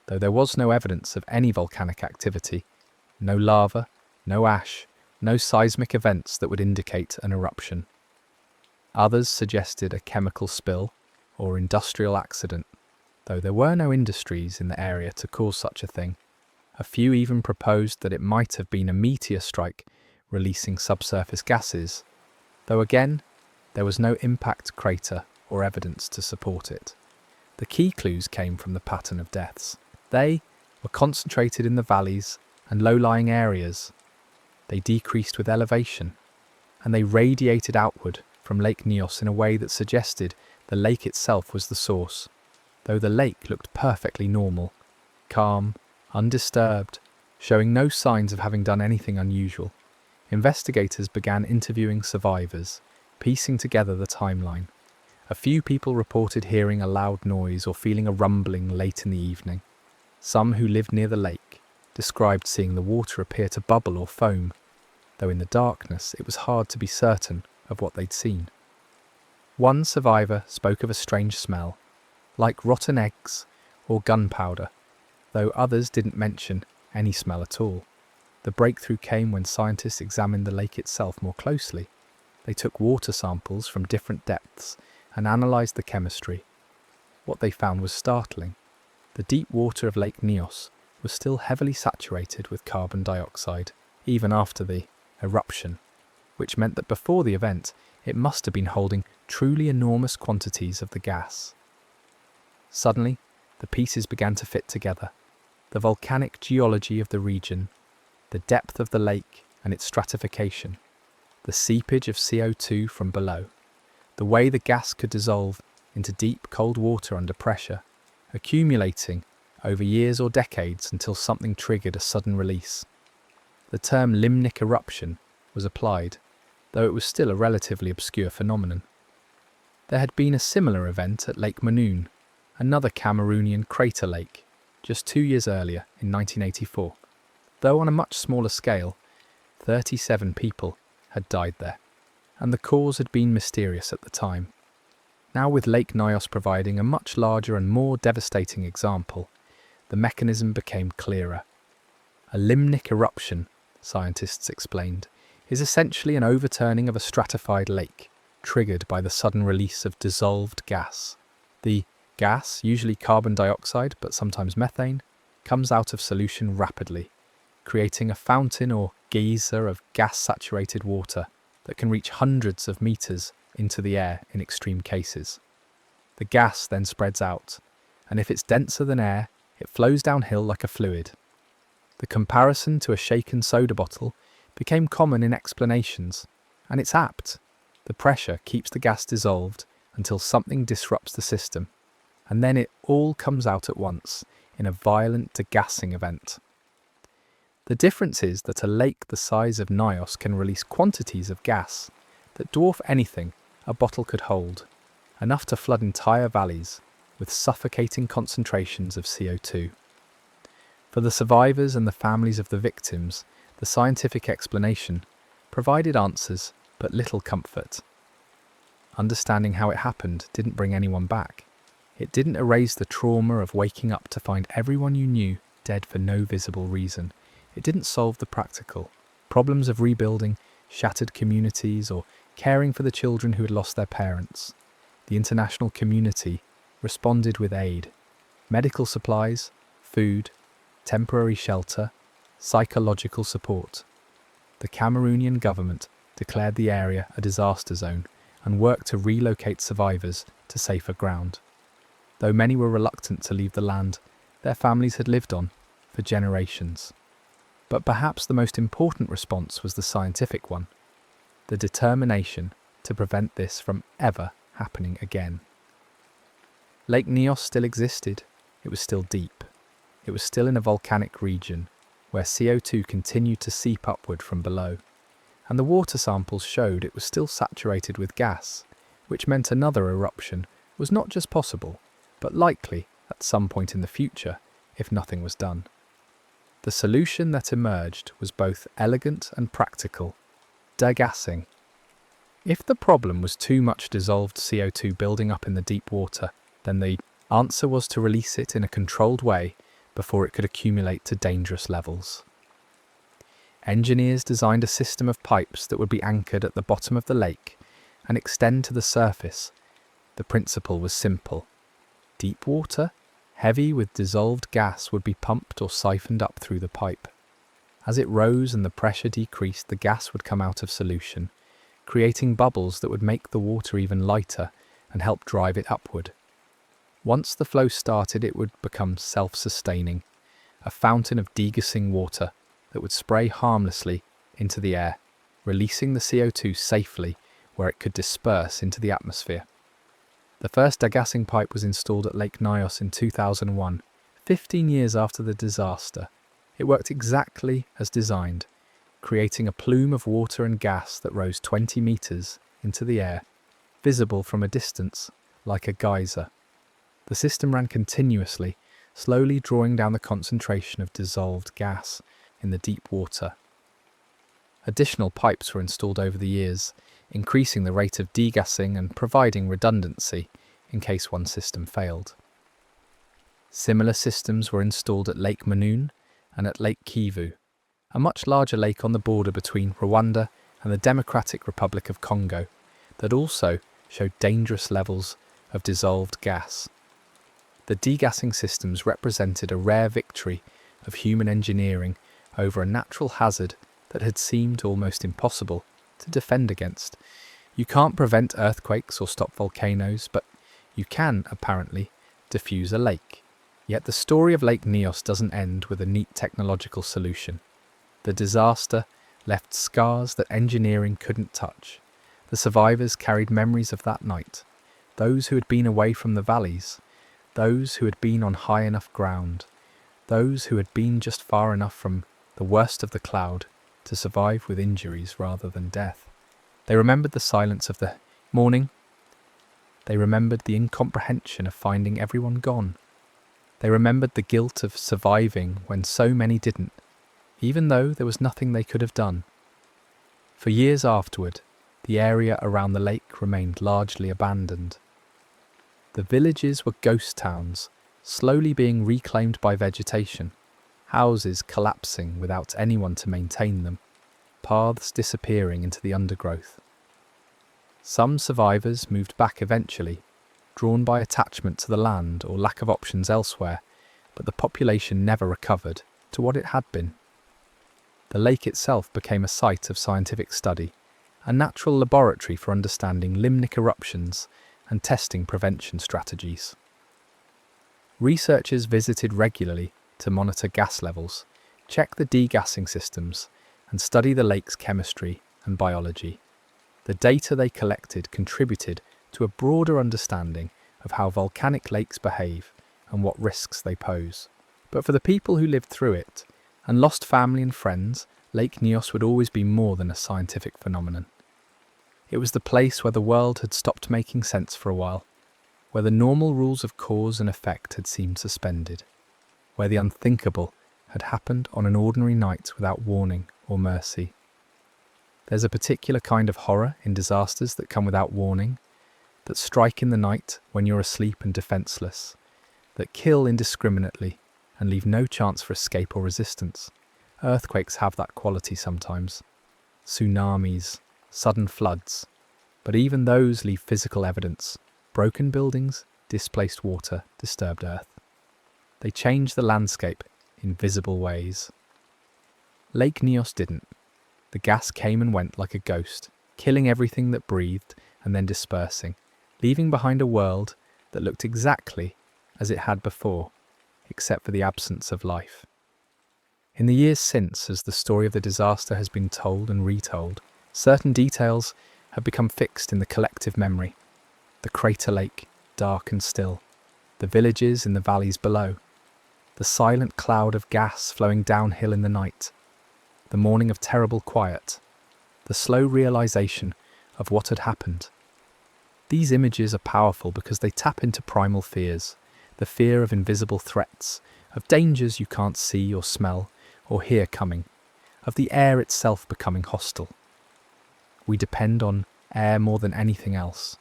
Speaker 1: though there was no evidence of any volcanic activity, no lava, no ash, no seismic events that would indicate an eruption. Others suggested a chemical spill or industrial accident, though there were no industries in the area to cause such a thing. A few even proposed that it might have been a meteor strike releasing subsurface gases, though again, there was no impact crater or evidence to support it. The key clues came from the pattern of deaths. They were concentrated in the valleys and low-lying areas. They decreased with elevation, and they radiated outward from Lake Nyos in a way that suggested the lake itself was the source, though the lake looked perfectly normal, calm, undisturbed, showing no signs of having done anything unusual. Investigators began interviewing survivors, piecing together the timeline. A few people reported hearing a loud noise or feeling a rumbling late in the evening. Some who lived near the lake described seeing the water appear to bubble or foam, though in the darkness it was hard to be certain of what they'd seen. One survivor spoke of a strange smell, like rotten eggs or gunpowder, though others didn't mention any smell at all. The breakthrough came when scientists examined the lake itself more closely. They took water samples from different depths and analysed the chemistry. What they found was startling. The deep water of Lake Nyos was still heavily saturated with carbon dioxide, even after the eruption, which meant that before the event, it must have been holding truly enormous quantities of the gas. Suddenly, the pieces began to fit together. The volcanic geology of the region, the depth of the lake and its stratification, the seepage of CO2 from below, the way the gas could dissolve into deep cold water under pressure, accumulating over years or decades until something triggered a sudden release. The term limnic eruption was applied, though it was still a relatively obscure phenomenon. There had been a similar event at Lake Manoon, another Cameroonian crater lake, just 2 years earlier in 1984. Though on a much smaller scale, 37 people had died there, and the cause had been mysterious at the time. Now, with Lake Nyos providing a much larger and more devastating example, the mechanism became clearer. A limnic eruption, scientists explained, is essentially an overturning of a stratified lake, triggered by the sudden release of dissolved gas. The gas, usually carbon dioxide but sometimes methane, comes out of solution rapidly, creating a fountain or geyser of gas-saturated water that can reach hundreds of meters into the air in extreme cases. The gas then spreads out, and if it's denser than air, it flows downhill like a fluid. The comparison to a shaken soda bottle became common in explanations, and it's apt. The pressure keeps the gas dissolved until something disrupts the system, and then it all comes out at once in a violent degassing event. The difference is that a lake the size of Nyos can release quantities of gas that dwarf anything a bottle could hold, enough to flood entire valleys with suffocating concentrations of CO2. For the survivors and the families of the victims, the scientific explanation provided answers but little comfort. Understanding how it happened didn't bring anyone back. It didn't erase the trauma of waking up to find everyone you knew dead for no visible reason. It didn't solve the practical problems of rebuilding shattered communities or caring for the children who had lost their parents. The international community responded with aid, medical supplies, food, temporary shelter, psychological support. The Cameroonian government declared the area a disaster zone and worked to relocate survivors to safer ground. Though many were reluctant to leave the land their families had lived on for generations. But perhaps the most important response was the scientific one, the determination to prevent this from ever happening again. Lake Nyos still existed. It was still deep. It was still in a volcanic region where CO2 continued to seep upward from below, and the water samples showed it was still saturated with gas, which meant another eruption was not just possible, but likely at some point in the future if nothing was done. The solution that emerged was both elegant and practical: degassing. If the problem was too much dissolved CO2 building up in the deep water, then the answer was to release it in a controlled way before it could accumulate to dangerous levels. Engineers designed a system of pipes that would be anchored at the bottom of the lake and extend to the surface. The principle was simple. Deep water, heavy with dissolved gas, would be pumped or siphoned up through the pipe. As it rose and the pressure decreased, the gas would come out of solution, creating bubbles that would make the water even lighter and help drive it upward. Once the flow started, it would become self-sustaining, a fountain of degassing water that would spray harmlessly into the air, releasing the CO2 safely where it could disperse into the atmosphere. The first degassing pipe was installed at Lake Nyos in 2001, 15 years after the disaster. It worked exactly as designed, creating a plume of water and gas that rose 20 meters into the air, visible from a distance like a geyser. The system ran continuously, slowly drawing down the concentration of dissolved gas in the deep water. Additional pipes were installed over the years, increasing the rate of degassing and providing redundancy in case one system failed. Similar systems were installed at Lake Manoon and at Lake Kivu, a much larger lake on the border between Rwanda and the Democratic Republic of Congo that also showed dangerous levels of dissolved gas. The degassing systems represented a rare victory of human engineering over a natural hazard that had seemed almost impossible to defend against. You can't prevent earthquakes or stop volcanoes, but you can, apparently, diffuse a lake. Yet the story of Lake Nyos doesn't end with a neat technological solution. The disaster left scars that engineering couldn't touch. The survivors carried memories of that night, those who had been away from the valleys, those who had been on high enough ground, those who had been just far enough from the worst of the cloud to survive with injuries rather than death. They remembered the silence of the morning. They remembered the incomprehension of finding everyone gone. They remembered the guilt of surviving when so many didn't, even though there was nothing they could have done. For years afterward, the area around the lake remained largely abandoned. The villages were ghost towns, slowly being reclaimed by vegetation, houses collapsing without anyone to maintain them, paths disappearing into the undergrowth. Some survivors moved back eventually, drawn by attachment to the land or lack of options elsewhere, but the population never recovered to what it had been. The lake itself became a site of scientific study, a natural laboratory for understanding limnic eruptions and testing prevention strategies. Researchers visited regularly to monitor gas levels, check the degassing systems, and study the lake's chemistry and biology. The data they collected contributed to a broader understanding of how volcanic lakes behave and what risks they pose. But for the people who lived through it and lost family and friends, Lake Nyos would always be more than a scientific phenomenon. It was the place where the world had stopped making sense for a while, where the normal rules of cause and effect had seemed suspended, where the unthinkable had happened on an ordinary night without warning or mercy. There's a particular kind of horror in disasters that come without warning, that strike in the night when you're asleep and defenseless, that kill indiscriminately and leave no chance for escape or resistance. Earthquakes have that quality sometimes. Tsunamis, sudden floods. But even those leave physical evidence. Broken buildings, displaced water, disturbed earth. They change the landscape in visible ways. Lake Nyos didn't. The gas came and went like a ghost, killing everything that breathed and then dispersing, leaving behind a world that looked exactly as it had before, except for the absence of life. In the years since, as the story of the disaster has been told and retold, certain details have become fixed in the collective memory. The crater lake, dark and still, the villages in the valleys below, the silent cloud of gas flowing downhill in the night, the morning of terrible quiet, the slow realization of what had happened. These images are powerful because they tap into primal fears, the fear of invisible threats, of dangers you can't see or smell or hear coming, of the air itself becoming hostile. We depend on air more than anything else.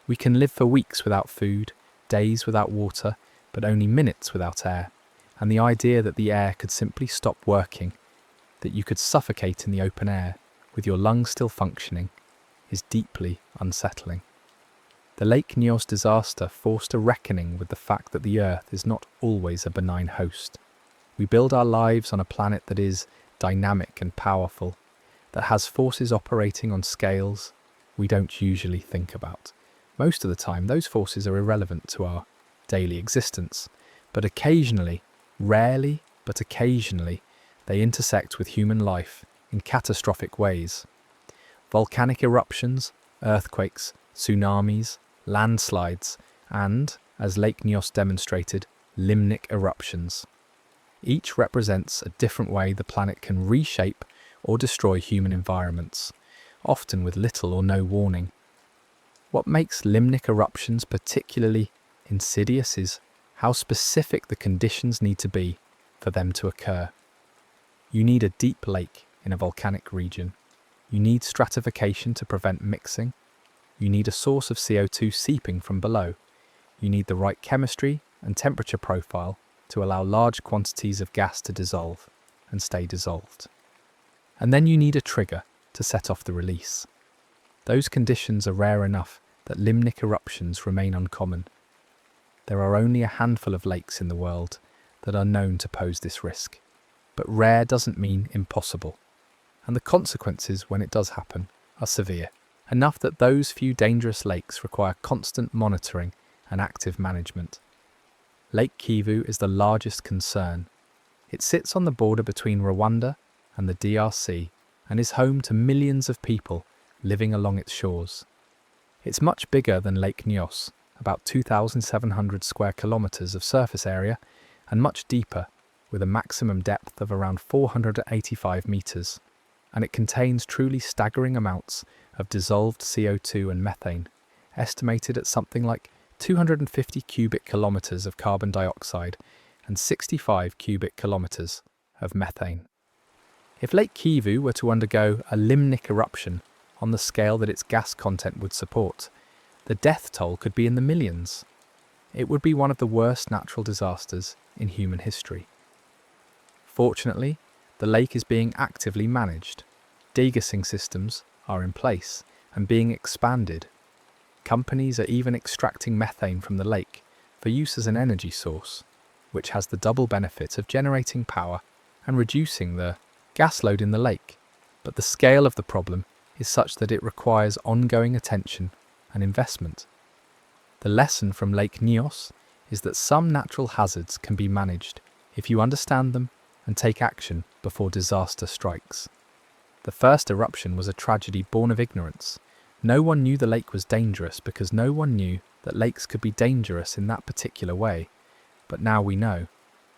Speaker 1: We can live for weeks without food, days without water, but only minutes without air. And the idea that the air could simply stop working, that you could suffocate in the open air with your lungs still functioning, is deeply unsettling. The Lake Nyos disaster forced a reckoning with the fact that the Earth is not always a benign host. We build our lives on a planet that is dynamic and powerful, that has forces operating on scales we don't usually think about. Most of the time, those forces are irrelevant to our daily existence, but occasionally, rarely, but occasionally, they intersect with human life in catastrophic ways. Volcanic eruptions, earthquakes, tsunamis, landslides, and, as Lake Nyos demonstrated, limnic eruptions. Each represents a different way the planet can reshape or destroy human environments, often with little or no warning. What makes limnic eruptions particularly insidious is how specific the conditions need to be for them to occur. You need a deep lake in a volcanic region. You need stratification to prevent mixing. You need a source of CO2 seeping from below. You need the right chemistry and temperature profile to allow large quantities of gas to dissolve and stay dissolved. And then you need a trigger to set off the release. Those conditions are rare enough that limnic eruptions remain uncommon. There are only a handful of lakes in the world that are known to pose this risk. But rare doesn't mean impossible. And the consequences when it does happen are severe, enough that those few dangerous lakes require constant monitoring and active management. Lake Kivu is the largest concern. It sits on the border between Rwanda and the DRC and is home to millions of people living along its shores. It's much bigger than Lake Nyos, about 2,700 square kilometres of surface area, and much deeper, with a maximum depth of around 485 metres, and it contains truly staggering amounts of dissolved CO2 and methane, estimated at something like 250 cubic kilometres of carbon dioxide and 65 cubic kilometres of methane. If Lake Kivu were to undergo a limnic eruption on the scale that its gas content would support, the death toll could be in the millions. It would be one of the worst natural disasters in human history. Fortunately, the lake is being actively managed. Degassing systems are in place and being expanded. Companies are even extracting methane from the lake for use as an energy source, which has the double benefit of generating power and reducing the gas load in the lake. But the scale of the problem is such that it requires ongoing attention and investment. The lesson from Lake Nyos is that some natural hazards can be managed if you understand them and take action before disaster strikes. The first eruption was a tragedy born of ignorance. No one knew the lake was dangerous because no one knew that lakes could be dangerous in that particular way. But now we know,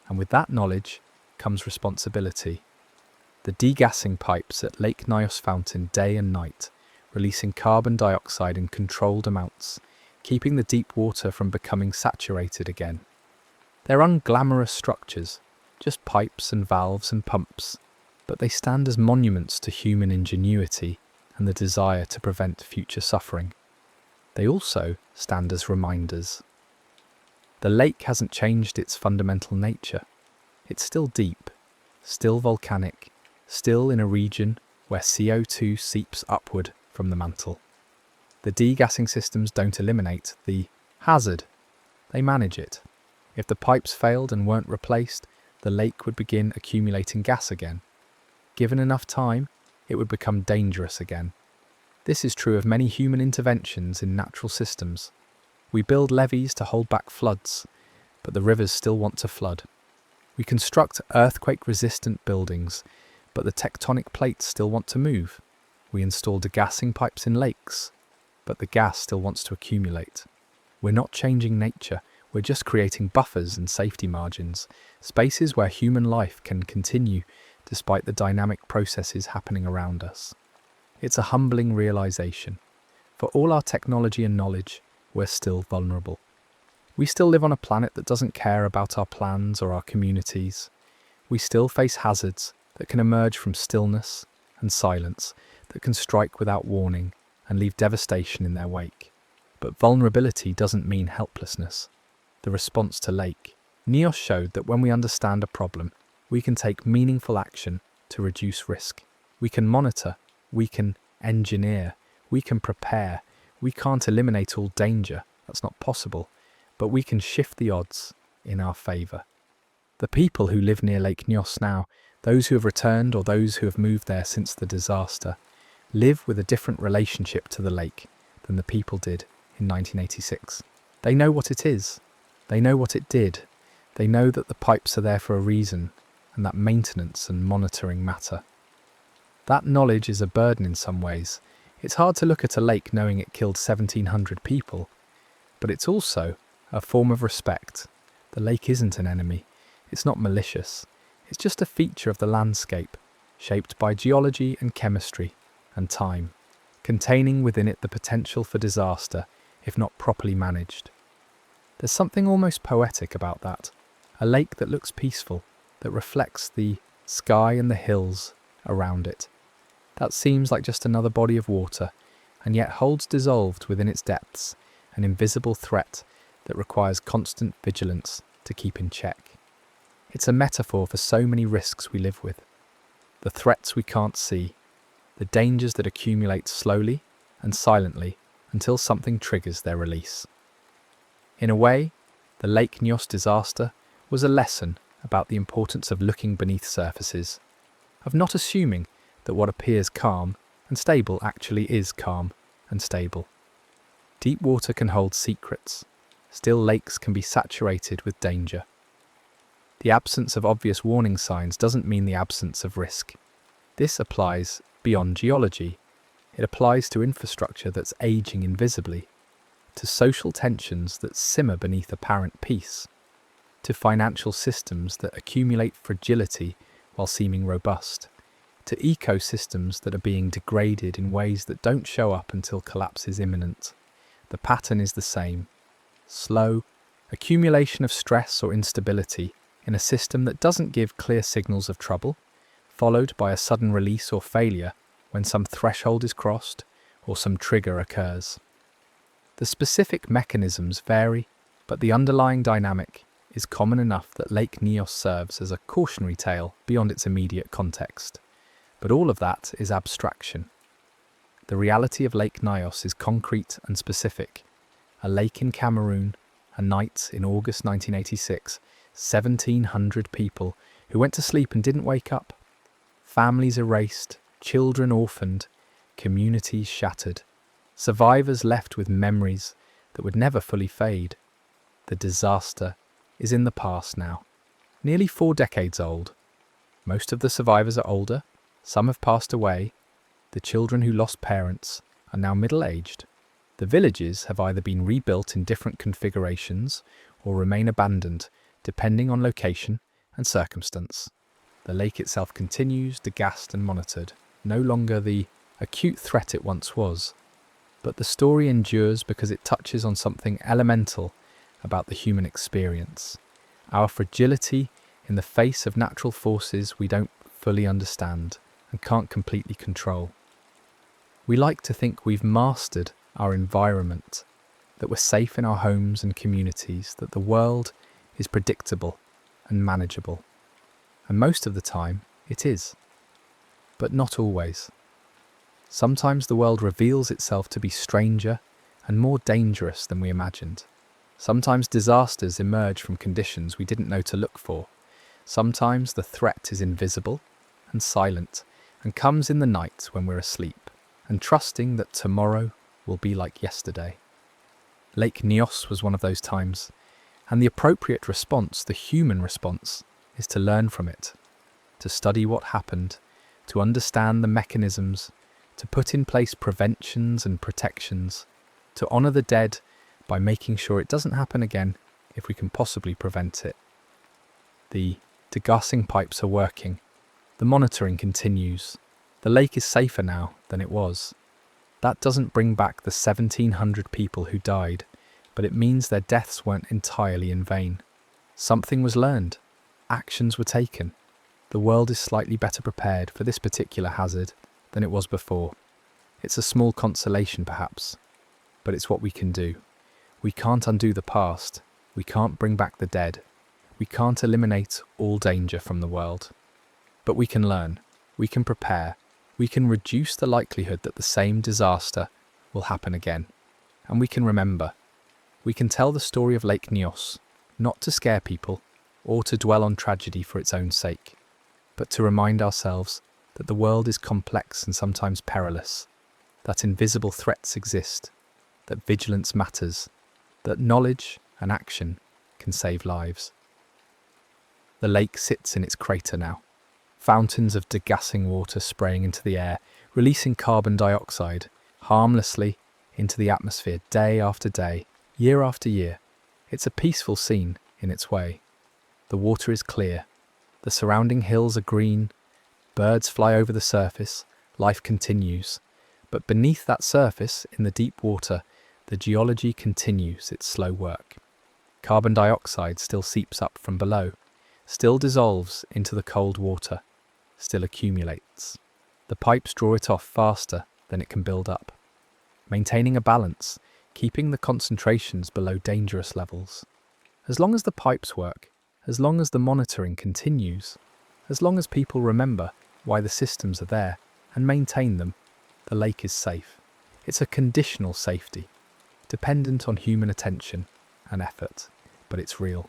Speaker 1: and with that knowledge comes responsibility. The degassing pipes at Lake Nyos fountain day and night, releasing carbon dioxide in controlled amounts, keeping the deep water from becoming saturated again. They're unglamorous structures, just pipes and valves and pumps, but they stand as monuments to human ingenuity and the desire to prevent future suffering. They also stand as reminders. The lake hasn't changed its fundamental nature. It's still deep, still volcanic, still in a region where CO2 seeps upward from the mantle. The degassing systems don't eliminate the hazard, they manage it. If the pipes failed and weren't replaced, the lake would begin accumulating gas again. Given enough time, it would become dangerous again. This is true of many human interventions in natural systems. We build levees to hold back floods, but the rivers still want to flood. We construct earthquake-resistant buildings, but the tectonic plates still want to move. We install degassing pipes in lakes, but the gas still wants to accumulate. We're not changing nature, we're just creating buffers and safety margins, spaces where human life can continue despite the dynamic processes happening around us. It's a humbling realization. For all our technology and knowledge, we're still vulnerable. We still live on a planet that doesn't care about our plans or our communities. We still face hazards that can emerge from stillness and silence, that can strike without warning and leave devastation in their wake. But vulnerability doesn't mean helplessness. The response to Lake Nyos showed that when we understand a problem, we can take meaningful action to reduce risk. We can monitor, we can engineer, we can prepare. We can't eliminate all danger, that's not possible, but we can shift the odds in our favour. The people who live near Lake Nyos now, those who have returned or those who have moved there since the disaster, live with a different relationship to the lake than the people did in 1986. They know what it is, they know what it did, they know that the pipes are there for a reason and that maintenance and monitoring matter. That knowledge is a burden in some ways. It's hard to look at a lake knowing it killed 1,700 people, but it's also a form of respect. The lake isn't an enemy, it's not malicious, it's just a feature of the landscape, shaped by geology and chemistry and time, containing within it the potential for disaster if not properly managed. There's something almost poetic about that, a lake that looks peaceful, that reflects the sky and the hills around it. That seems like just another body of water, and yet holds dissolved within its depths an invisible threat that requires constant vigilance to keep in check. It's a metaphor for so many risks we live with. The threats we can't see, the dangers that accumulate slowly and silently until something triggers their release. In a way, the Lake Nyos disaster was a lesson about the importance of looking beneath surfaces, of not assuming that what appears calm and stable actually is calm and stable. Deep water can hold secrets. Still lakes can be saturated with danger. The absence of obvious warning signs doesn't mean the absence of risk. This applies beyond geology. It applies to infrastructure that's aging invisibly, to social tensions that simmer beneath apparent peace, to financial systems that accumulate fragility while seeming robust, to ecosystems that are being degraded in ways that don't show up until collapse is imminent. The pattern is the same. Slow accumulation of stress or instability in a system that doesn't give clear signals of trouble, followed by a sudden release or failure when some threshold is crossed or some trigger occurs. The specific mechanisms vary, but the underlying dynamic is common enough that Lake Nyos serves as a cautionary tale beyond its immediate context. But all of that is abstraction. The reality of Lake Nyos is concrete and specific. A lake in Cameroon, a night in August 1986, 1,700 people who went to sleep and didn't wake up. Families erased, children orphaned, communities shattered. Survivors left with memories that would never fully fade. The disaster is in the past now, nearly 4 decades old. Most of the survivors are older, some have passed away. The children who lost parents are now middle-aged. The villages have either been rebuilt in different configurations or remain abandoned, depending on location and circumstance. The lake itself continues, degassed and monitored, no longer the acute threat it once was. But the story endures because it touches on something elemental about the human experience, our fragility in the face of natural forces we don't fully understand and can't completely control. We like to think we've mastered our environment, that we're safe in our homes and communities, that the world is predictable and manageable. And most of the time, it is. But not always. Sometimes the world reveals itself to be stranger and more dangerous than we imagined. Sometimes disasters emerge from conditions we didn't know to look for. Sometimes the threat is invisible and silent and comes in the night when we're asleep and trusting that tomorrow will be like yesterday. Lake Nyos was one of those times, and the appropriate response, the human response, is to learn from it, to study what happened, to understand the mechanisms, to put in place preventions and protections, to honour the dead by making sure it doesn't happen again if we can possibly prevent it. The degassing pipes are working. The monitoring continues. The lake is safer now than it was. That doesn't bring back the 1,700 people who died, but it means their deaths weren't entirely in vain. Something was learned. Actions were taken. The world is slightly better prepared for this particular hazard than it was before. It's a small consolation perhaps, but it's what we can do. We can't undo the past. We can't bring back the dead. We can't eliminate all danger from the world. But we can learn. We can prepare. We can reduce the likelihood that the same disaster will happen again. And we can remember. We can tell the story of Lake Nyos, not to scare people or to dwell on tragedy for its own sake, but to remind ourselves that the world is complex and sometimes perilous, that invisible threats exist, that vigilance matters, that knowledge and action can save lives. The lake sits in its crater now, fountains of degassing water spraying into the air, releasing carbon dioxide harmlessly into the atmosphere day after day, year after year. It's a peaceful scene in its way. The water is clear, the surrounding hills are green, birds fly over the surface, life continues. But beneath that surface, in the deep water, the geology continues its slow work. Carbon dioxide still seeps up from below, still dissolves into the cold water, still accumulates. The pipes draw it off faster than it can build up, maintaining a balance, keeping the concentrations below dangerous levels. As long as the pipes work, as long as the monitoring continues, as long as people remember why the systems are there and maintain them, the lake is safe. It's a conditional safety, dependent on human attention and effort, but it's real.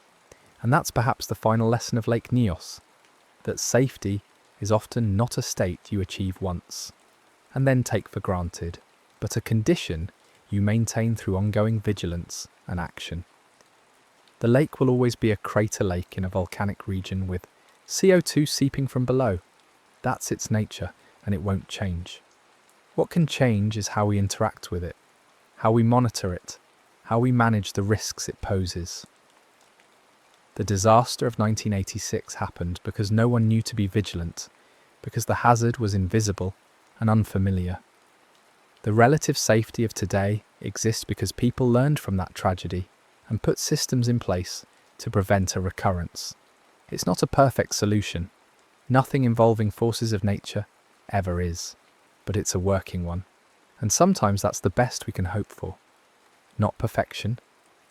Speaker 1: And that's perhaps the final lesson of Lake Nyos, that safety is often not a state you achieve once and then take for granted, but a condition you maintain through ongoing vigilance and action. The lake will always be a crater lake in a volcanic region with CO2 seeping from below. That's its nature, and it won't change. What can change is how we interact with it, how we monitor it, how we manage the risks it poses. The disaster of 1986 happened because no one knew to be vigilant, because the hazard was invisible and unfamiliar. The relative safety of today exists because people learned from that tragedy and put systems in place to prevent a recurrence. It's not a perfect solution. Nothing involving forces of nature ever is, but it's a working one. And sometimes that's the best we can hope for. Not perfection,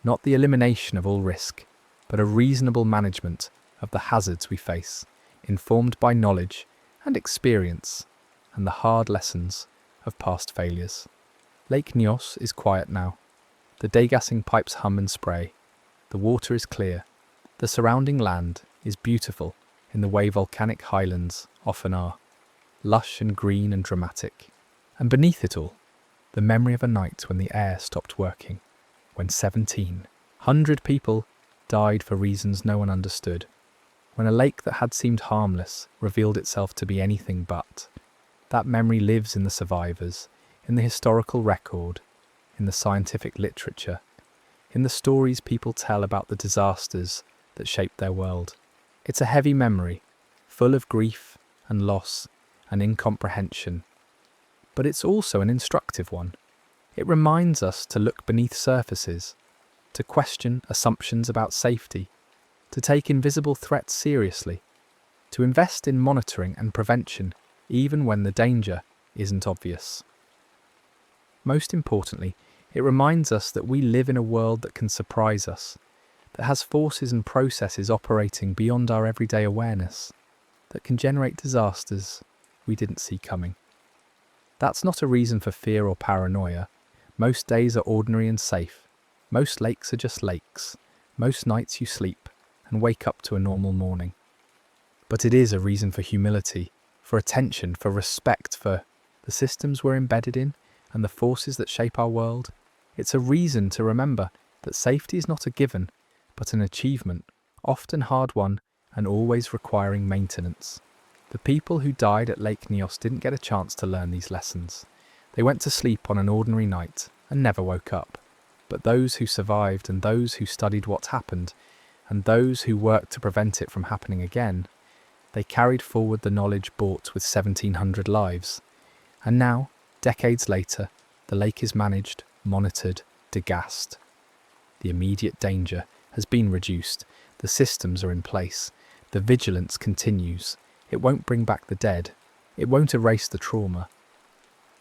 Speaker 1: not the elimination of all risk, but a reasonable management of the hazards we face, informed by knowledge and experience and the hard lessons of past failures. Lake Nyos is quiet now. The degassing pipes hum and spray. The water is clear. The surrounding land is beautiful in the way volcanic highlands often are, lush and green and dramatic. And beneath it all, the memory of a night when the air stopped working, when 1,700 people died for reasons no one understood, when a lake that had seemed harmless revealed itself to be anything but. That memory lives in the survivors, in the historical record, in the scientific literature, in the stories people tell about the disasters that shaped their world. It's a heavy memory, full of grief and loss and incomprehension. But it's also an instructive one. It reminds us to look beneath surfaces, to question assumptions about safety, to take invisible threats seriously, to invest in monitoring and prevention even when the danger isn't obvious. Most importantly, it reminds us that we live in a world that can surprise us, that has forces and processes operating beyond our everyday awareness, that can generate disasters we didn't see coming. That's not a reason for fear or paranoia. Most days are ordinary and safe. Most lakes are just lakes. Most nights you sleep and wake up to a normal morning. But it is a reason for humility, for attention, for respect for the systems we're embedded in and the forces that shape our world. It's a reason to remember that safety is not a given, but an achievement, often hard won and always requiring maintenance. The people who died at Lake Nyos didn't get a chance to learn these lessons. They went to sleep on an ordinary night and never woke up. But those who survived and those who studied what happened and those who worked to prevent it from happening again, they carried forward the knowledge bought with 1,700 lives. And now, decades later, the lake is managed, monitored, degassed. The immediate danger has been reduced. The systems are in place. The vigilance continues. It won't bring back the dead. It won't erase the trauma.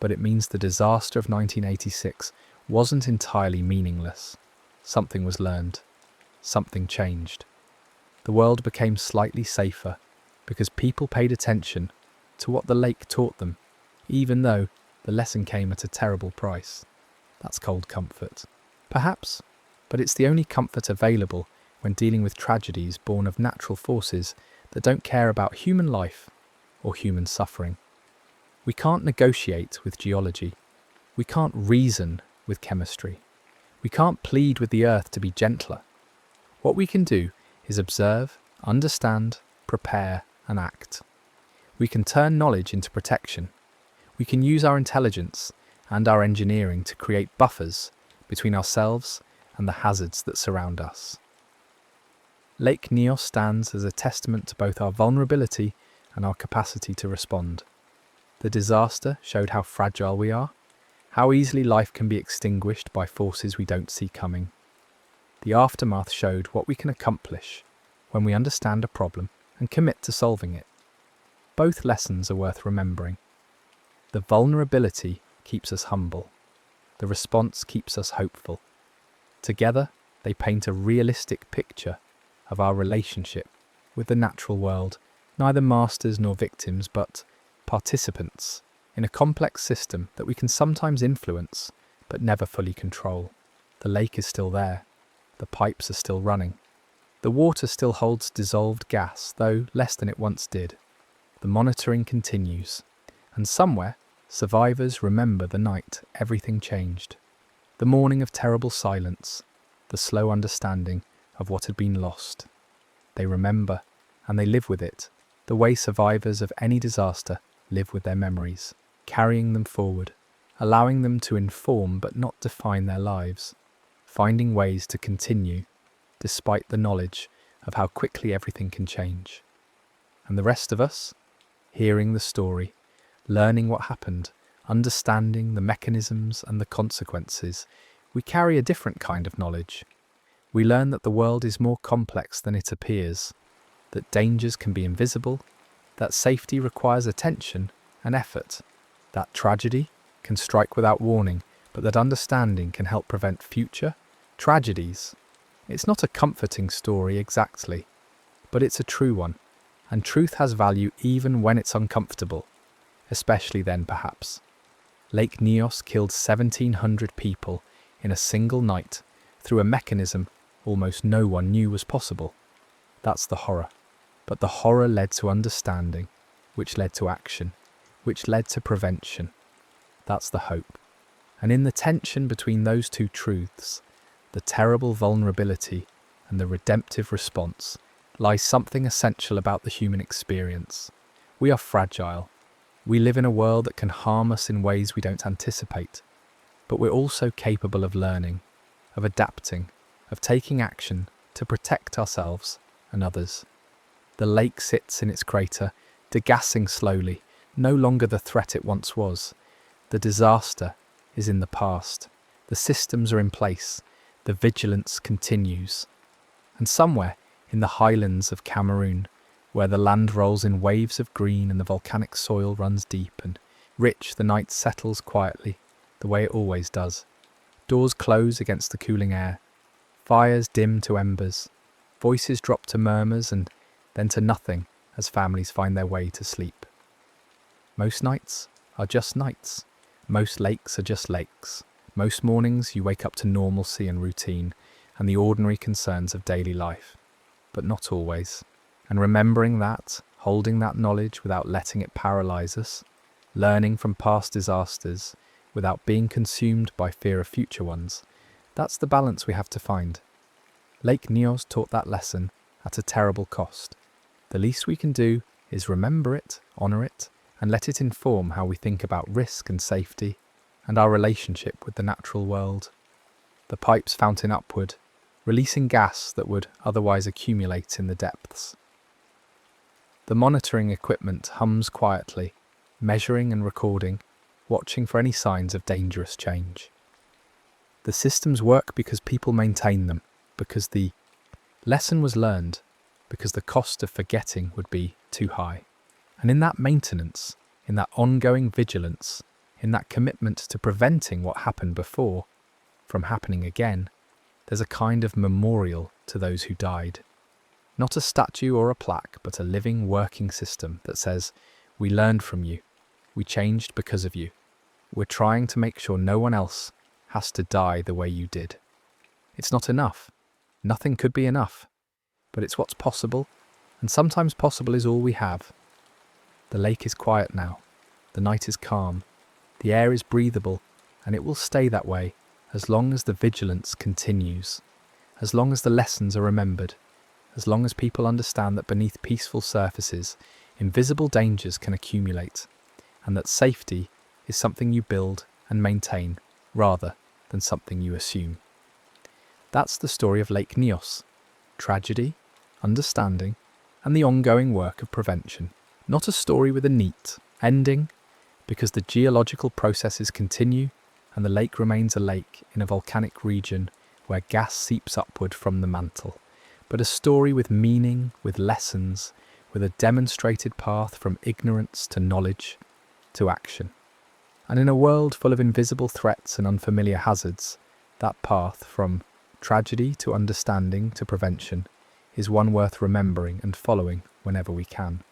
Speaker 1: But it means the disaster of 1986 wasn't entirely meaningless. Something was learned. Something changed. The world became slightly safer because people paid attention to what the lake taught them, even though the lesson came at a terrible price. That's cold comfort. Perhaps, but it's the only comfort available when dealing with tragedies born of natural forces that don't care about human life or human suffering. We can't negotiate with geology. We can't reason with chemistry. We can't plead with the earth to be gentler. What we can do is observe, understand, prepare, and act. We can turn knowledge into protection. We can use our intelligence and our engineering to create buffers between ourselves and the hazards that surround us. Lake Nyos stands as a testament to both our vulnerability and our capacity to respond. The disaster showed how fragile we are, how easily life can be extinguished by forces we don't see coming. The aftermath showed what we can accomplish when we understand a problem and commit to solving it. Both lessons are worth remembering. The vulnerability keeps us humble. The response keeps us hopeful. Together, they paint a realistic picture of our relationship with the natural world, neither masters nor victims, but participants in a complex system that we can sometimes influence, but never fully control. The lake is still there. The pipes are still running. The water still holds dissolved gas, though less than it once did. The monitoring continues, and somewhere, survivors remember the night everything changed. The morning of terrible silence, the slow understanding of what had been lost. They remember, and they live with it, the way survivors of any disaster live with their memories, carrying them forward, allowing them to inform but not define their lives, finding ways to continue despite the knowledge of how quickly everything can change. And the rest of us, hearing the story, learning what happened, understanding the mechanisms and the consequences, we carry a different kind of knowledge. We learn that the world is more complex than it appears, that dangers can be invisible, that safety requires attention and effort, that tragedy can strike without warning, but that understanding can help prevent future tragedies. It's not a comforting story exactly, but it's a true one, and truth has value even when it's uncomfortable, especially then perhaps. Lake Nyos killed 1,700 people in a single night through a mechanism almost no one knew was possible. That's the horror. But the horror led to understanding, which led to action, which led to prevention. That's the hope. And in the tension between those two truths, the terrible vulnerability and the redemptive response, lies something essential about the human experience. We are fragile. We live in a world that can harm us in ways we don't anticipate. But we're also capable of learning, of adapting, of taking action to protect ourselves and others. The lake sits in its crater, degassing slowly, no longer the threat it once was. The disaster is in the past. The systems are in place. The vigilance continues. And somewhere in the highlands of Cameroon, where the land rolls in waves of green and the volcanic soil runs deep and rich, the night settles quietly, the way it always does. Doors close against the cooling air. Fires dim to embers. Voices drop to murmurs and then to nothing as families find their way to sleep. Most nights are just nights. Most lakes are just lakes. Most mornings you wake up to normalcy and routine and the ordinary concerns of daily life. But not always. And remembering that, holding that knowledge without letting it paralyze us, learning from past disasters without being consumed by fear of future ones, that's the balance we have to find. Lake Nyos taught that lesson at a terrible cost. The least we can do is remember it, honour it, and let it inform how we think about risk and safety and our relationship with the natural world. The pipes fountain upward, releasing gas that would otherwise accumulate in the depths. The monitoring equipment hums quietly, measuring and recording, watching for any signs of dangerous change. The systems work because people maintain them, because the lesson was learned, because the cost of forgetting would be too high. And in that maintenance, in that ongoing vigilance, in that commitment to preventing what happened before from happening again, there's a kind of memorial to those who died. Not a statue or a plaque, but a living, working system that says, we learned from you, we changed because of you. We're trying to make sure no one else has to die the way you did. It's not enough. Nothing could be enough. But it's what's possible, and sometimes possible is all we have. The lake is quiet now. The night is calm. The air is breathable, and it will stay that way as long as the vigilance continues, as long as the lessons are remembered, as long as people understand that beneath peaceful surfaces, invisible dangers can accumulate, and that safety is something you build and maintain rather than something you assume. That's the story of Lake Nyos. Tragedy, understanding, and the ongoing work of prevention. Not a story with a neat ending, because the geological processes continue and the lake remains a lake in a volcanic region where gas seeps upward from the mantle, but a story with meaning, with lessons, with a demonstrated path from ignorance to knowledge to action. And in a world full of invisible threats and unfamiliar hazards, that path from tragedy to understanding to prevention is one worth remembering and following whenever we can.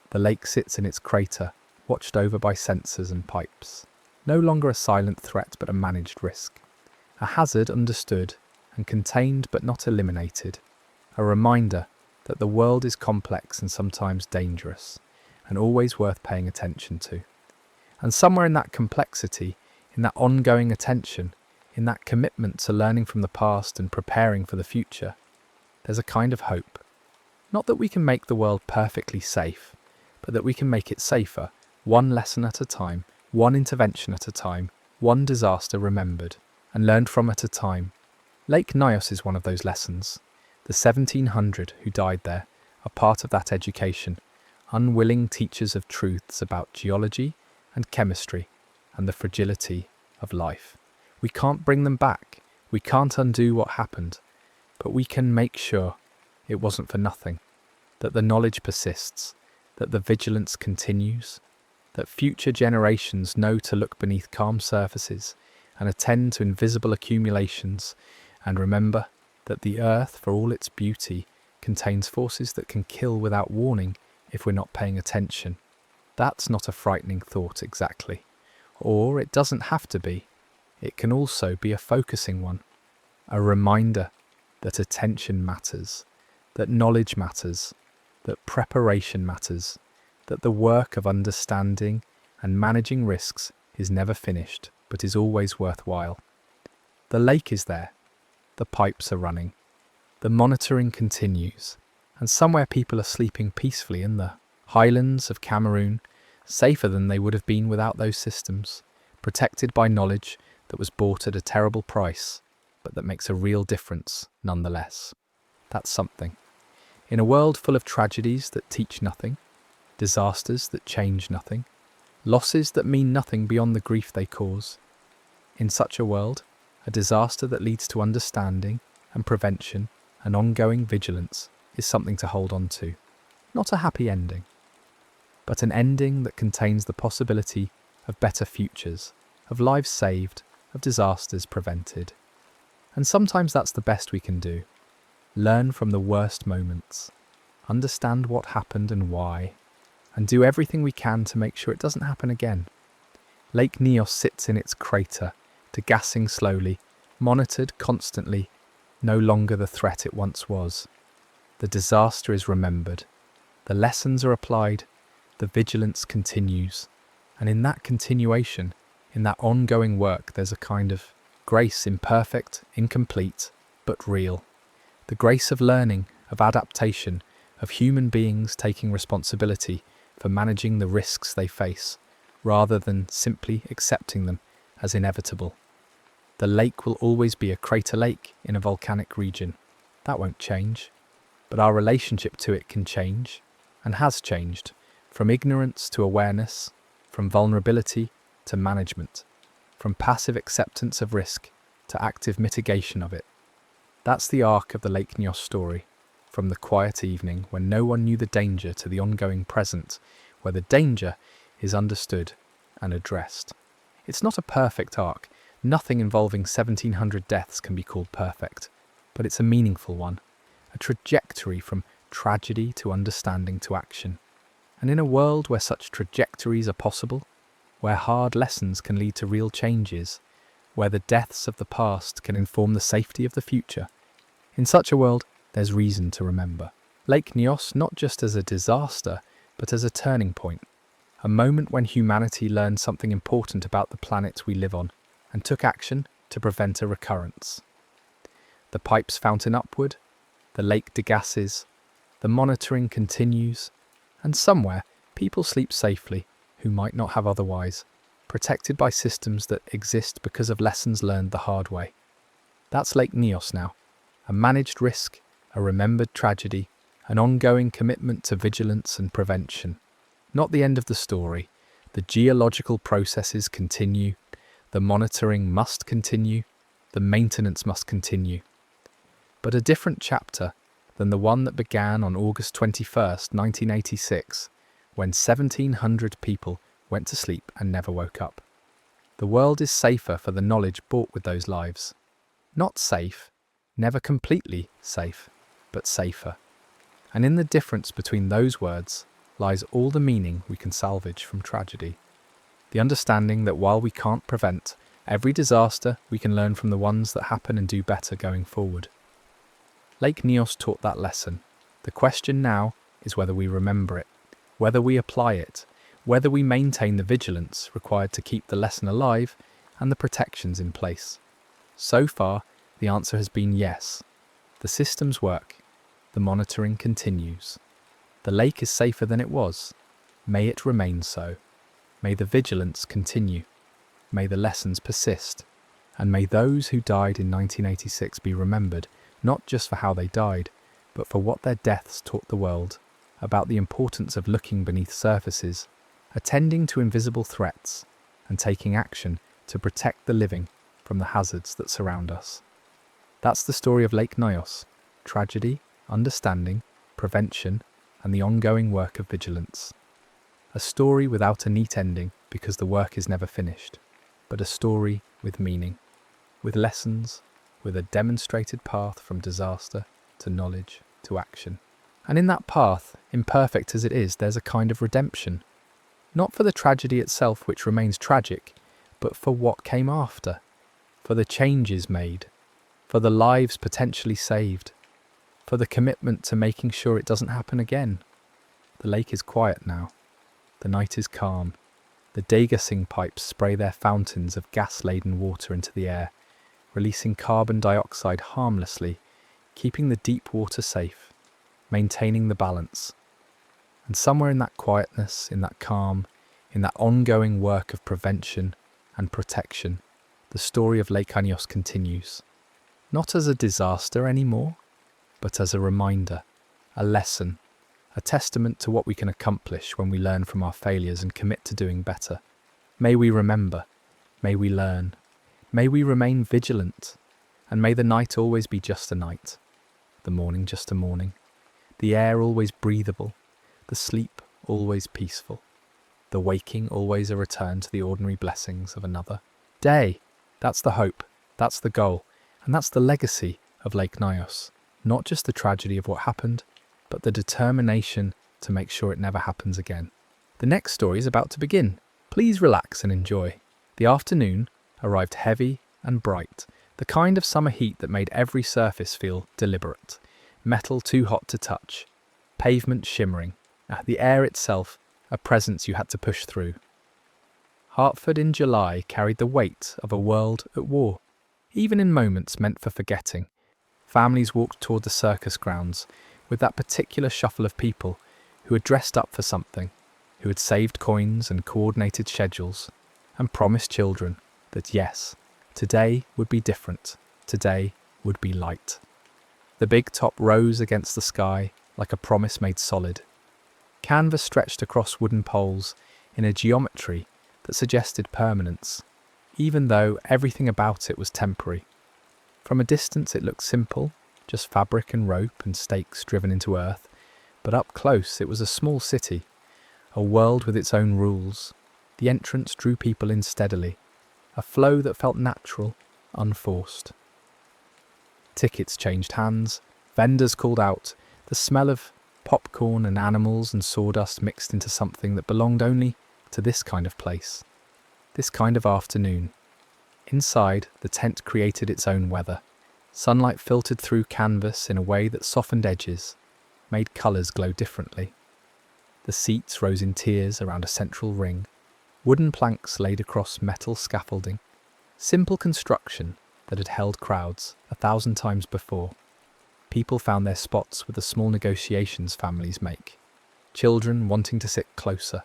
Speaker 1: The lake sits in its crater, watched over by sensors and pipes. No longer a silent threat but a managed risk. A hazard understood and contained but not eliminated. A reminder that the world is complex and sometimes dangerous, and always worth paying attention to. And somewhere in that complexity, in that ongoing attention, in that commitment to learning from the past and preparing for the future, there's a kind of hope. Not that we can make the world perfectly safe, but that we can make it safer, one lesson at a time, one intervention at a time, one disaster remembered and learned from at a time. Lake Nyos is one of those lessons. The 1,700 who died there are part of that education, unwilling teachers of truths about geology and chemistry and the fragility of life. We can't bring them back. We can't undo what happened, but we can make sure it wasn't for nothing, that the knowledge persists, that the vigilance continues, that future generations know to look beneath calm surfaces and attend to invisible accumulations, and remember that the earth, for all its beauty, contains forces that can kill without warning if we're not paying attention. That's not a frightening thought exactly. Or it doesn't have to be. It can also be a focusing one. A reminder that attention matters, that knowledge matters, that preparation matters, that the work of understanding and managing risks is never finished, but is always worthwhile. The lake is there. The pipes are running. The monitoring continues. And somewhere people are sleeping peacefully in the highlands of Cameroon, safer than they would have been without those systems, protected by knowledge that was bought at a terrible price, but that makes a real difference nonetheless. That's something. In a world full of tragedies that teach nothing, disasters that change nothing, losses that mean nothing beyond the grief they cause, in such a world, a disaster that leads to understanding and prevention and ongoing vigilance is something to hold on to. Not a happy ending, but an ending that contains the possibility of better futures, of lives saved, of disasters prevented. And sometimes that's the best we can do. Learn from the worst moments, understand what happened and why, and do everything we can to make sure it doesn't happen again. Lake Nyos sits in its crater, degassing slowly, monitored constantly, no longer the threat it once was. The disaster is remembered, the lessons are applied, the vigilance continues, and in that continuation, in that ongoing work, there's a kind of grace, imperfect, incomplete, but real. The grace of learning, of adaptation, of human beings taking responsibility for managing the risks they face, rather than simply accepting them as inevitable. The lake will always be a crater lake in a volcanic region. That won't change. But our relationship to it can change, and has changed, from ignorance to awareness, from vulnerability to management, from passive acceptance of risk to active mitigation of it. That's the arc of the Lake Nyos story, from the quiet evening when no one knew the danger to the ongoing present, where the danger is understood and addressed. It's not a perfect arc. Nothing involving 1,700 deaths can be called perfect, but it's a meaningful one, a trajectory from tragedy to understanding to action. And in a world where such trajectories are possible, where hard lessons can lead to real changes, where the deaths of the past can inform the safety of the future, in such a world, there's reason to remember Lake Nyos not just as a disaster, but as a turning point, a moment when humanity learned something important about the planet we live on and took action to prevent a recurrence. The pipes fountain upward, the lake degasses, the monitoring continues, and somewhere people sleep safely who might not have otherwise, protected by systems that exist because of lessons learned the hard way. That's Lake Nyos now, a managed risk, a remembered tragedy, an ongoing commitment to vigilance and prevention. Not the end of the story. The geological processes continue, the monitoring must continue, the maintenance must continue. But a different chapter than the one that began on August 21st, 1986, when 1,700 people went to sleep and never woke up. The world is safer for the knowledge bought with those lives. Not safe, never completely safe, but safer. And in the difference between those words lies all the meaning we can salvage from tragedy. The understanding that while we can't prevent every disaster, we can learn from the ones that happen and do better going forward. Lake Nyos taught that lesson. The question now is whether we remember it, whether we apply it, whether we maintain the vigilance required to keep the lesson alive and the protections in place. So far, the answer has been yes. The systems work. The monitoring continues. The lake is safer than it was. May it remain so. May the vigilance continue. May the lessons persist. And may those who died in 1986 be remembered not just for how they died, but for what their deaths taught the world about the importance of looking beneath surfaces, attending to invisible threats, and taking action to protect the living from the hazards that surround us. That's the story of Lake Nyos. Tragedy, understanding, prevention, and the ongoing work of vigilance. A story without a neat ending because the work is never finished, but a story with meaning, with lessons, with a demonstrated path from disaster to knowledge to action. And in that path, imperfect as it is, there's a kind of redemption. Not for the tragedy itself, which remains tragic, but for what came after, for the changes made, for the lives potentially saved, for the commitment to making sure it doesn't happen again. The lake is quiet now. The night is calm. The degaussing pipes spray their fountains of gas-laden water into the air, releasing carbon dioxide harmlessly, keeping the deep water safe, maintaining the balance. And somewhere in that quietness, in that calm, in that ongoing work of prevention and protection, the story of Lake Anyos continues. Not as a disaster anymore, but as a reminder, a lesson, a testament to what we can accomplish when we learn from our failures and commit to doing better. May we remember, may we learn, may we remain vigilant, and may the night always be just a night, the morning just a morning, the air always breathable, the sleep always peaceful, the waking always a return to the ordinary blessings of another day. That's the hope, that's the goal, and that's the legacy of Lake Nyos. Not just the tragedy of what happened, but the determination to make sure it never happens again. The next story is about to begin. Please relax and enjoy. The afternoon arrived heavy and bright, the kind of summer heat that made every surface feel deliberate. Metal too hot to touch, pavement shimmering, the air itself a presence you had to push through. Hartford in July carried the weight of a world at war. Even in moments meant for forgetting, families walked toward the circus grounds with that particular shuffle of people who had dressed up for something, who had saved coins and coordinated schedules, and promised children that yes, today would be different, today would be light. The big top rose against the sky like a promise made solid. Canvas stretched across wooden poles in a geometry that suggested permanence, even though everything about it was temporary. From a distance it looked simple, just fabric and rope and stakes driven into earth, but up close it was a small city, a world with its own rules. The entrance drew people in steadily, a flow that felt natural, unforced. Tickets changed hands, vendors called out, the smell of popcorn and animals and sawdust mixed into something that belonged only to this kind of place, this kind of afternoon. Inside, the tent created its own weather. Sunlight filtered through canvas in a way that softened edges, made colours glow differently. The seats rose in tiers around a central ring, wooden planks laid across metal scaffolding, simple construction that had held crowds 1,000 times before. People found their spots with the small negotiations families make, children wanting to sit closer,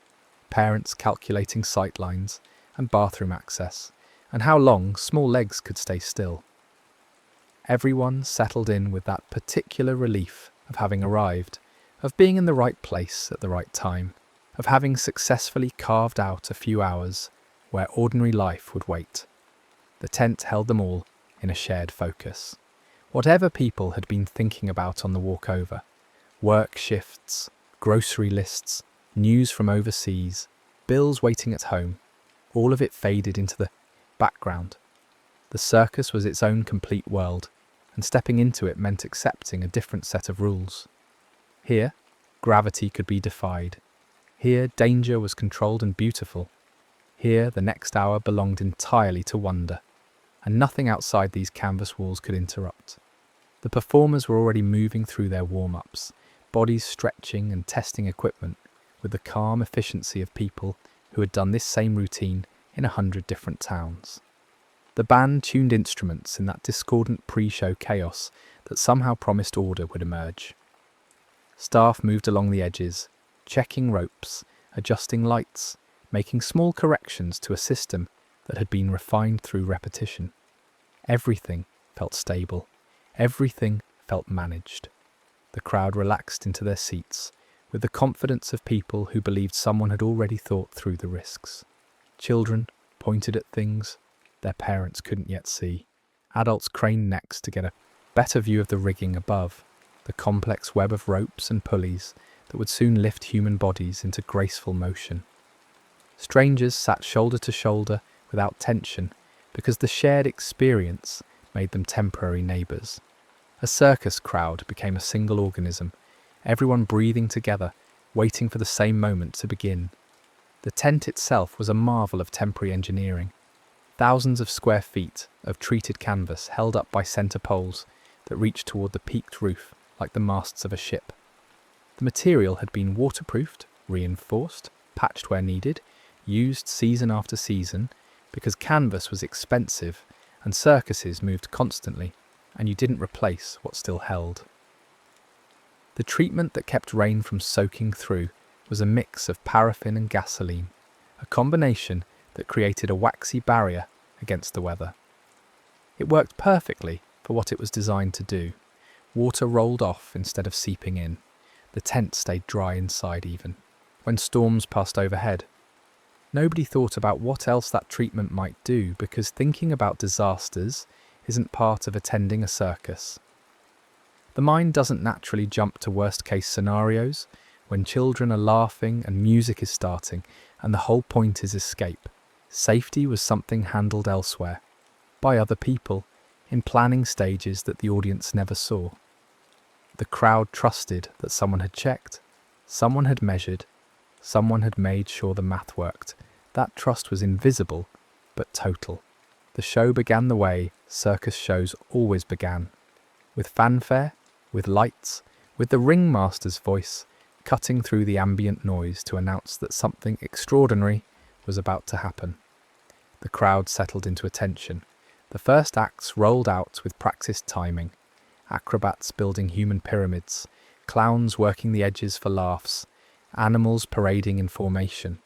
Speaker 1: parents calculating sight lines and bathroom access, and how long small legs could stay still. Everyone settled in with that particular relief of having arrived, of being in the right place at the right time, of having successfully carved out a few hours where ordinary life would wait. The tent held them all in a shared focus. Whatever people had been thinking about on the walk over, work shifts, grocery lists, news from overseas, bills waiting at home, all of it faded into the background. The circus was its own complete world, and stepping into it meant accepting a different set of rules. Here, gravity could be defied. Here, danger was controlled and beautiful. Here, the next hour belonged entirely to wonder, and nothing outside these canvas walls could interrupt. The performers were already moving through their warm-ups, bodies stretching and testing equipment with the calm efficiency of people who had done this same routine in 100 different towns. The band tuned instruments in that discordant pre-show chaos that somehow promised order would emerge. Staff moved along the edges, checking ropes, adjusting lights, making small corrections to a system that had been refined through repetition. Everything felt stable. Everything felt managed. The crowd relaxed into their seats with the confidence of people who believed someone had already thought through the risks. Children pointed at things their parents couldn't yet see. Adults craned necks to get a better view of the rigging above, the complex web of ropes and pulleys that would soon lift human bodies into graceful motion. Strangers sat shoulder to shoulder without tension because the shared experience made them temporary neighbours. A circus crowd became a single organism, everyone breathing together, waiting for the same moment to begin. The tent itself was a marvel of temporary engineering. Thousands of square feet of treated canvas held up by centre poles that reached toward the peaked roof like the masts of a ship. The material had been waterproofed, reinforced, patched where needed, used season after season, because canvas was expensive and circuses moved constantly, and you didn't replace what still held. The treatment that kept rain from soaking through was a mix of paraffin and gasoline, a combination that created a waxy barrier against the weather. It worked perfectly for what it was designed to do. Water rolled off instead of seeping in. The tent stayed dry inside even, when storms passed overhead. Nobody thought about what else that treatment might do because thinking about disasters isn't part of attending a circus. The mind doesn't naturally jump to worst-case scenarios when children are laughing and music is starting and the whole point is escape. Safety was something handled elsewhere, by other people, in planning stages that the audience never saw. The crowd trusted that someone had checked, someone had measured, someone had made sure the math worked. That trust was invisible, but total. The show began the way circus shows always began, with fanfare, with lights, with the ringmaster's voice cutting through the ambient noise to announce that something extraordinary was about to happen. The crowd settled into attention. The first acts rolled out with practiced timing, acrobats building human pyramids, clowns working the edges for laughs, animals parading in formation.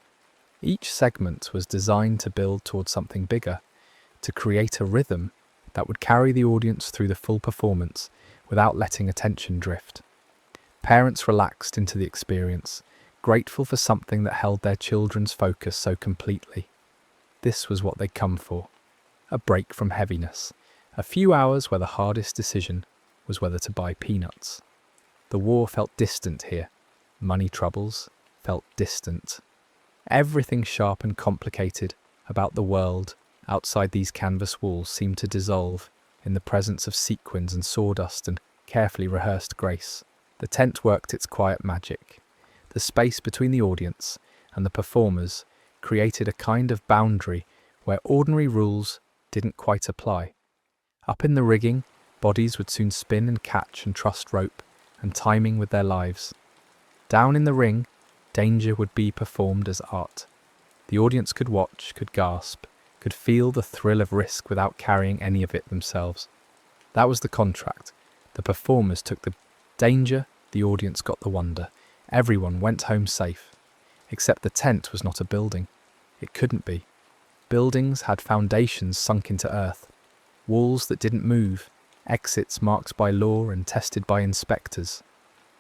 Speaker 1: Each segment was designed to build towards something bigger, to create a rhythm that would carry the audience through the full performance without letting attention drift. Parents relaxed into the experience, grateful for something that held their children's focus so completely. This was what they'd come for, a break from heaviness, a few hours where the hardest decision was whether to buy peanuts. The war felt distant here. Money troubles felt distant. Everything sharp and complicated about the world outside these canvas walls seemed to dissolve in the presence of sequins and sawdust and carefully rehearsed grace. The tent worked its quiet magic. The space between the audience and the performers created a kind of boundary where ordinary rules didn't quite apply. Up in the rigging, bodies would soon spin and catch and trust rope and timing with their lives. Down in the ring, danger would be performed as art. The audience could watch, could gasp, could feel the thrill of risk without carrying any of it themselves. That was the contract. The performers took the danger, the audience got the wonder. Everyone went home safe. Except the tent was not a building. It couldn't be. Buildings had foundations sunk into earth, walls that didn't move, exits marked by law and tested by inspectors.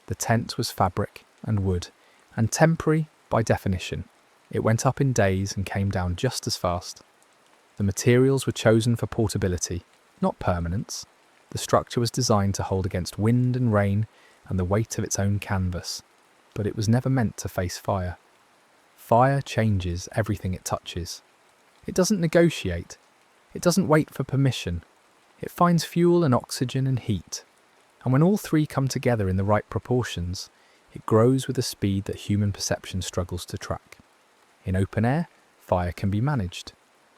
Speaker 1: The tent was fabric and wood, and temporary by definition. It went up in days and came down just as fast. The materials were chosen for portability, not permanence. The structure was designed to hold against wind and rain and the weight of its own canvas, but it was never meant to face fire. Fire changes everything it touches. It doesn't negotiate. It doesn't wait for permission. It finds fuel and oxygen and heat. And when all three come together in the right proportions, it grows with a speed that human perception struggles to track. In open air, fire can be managed.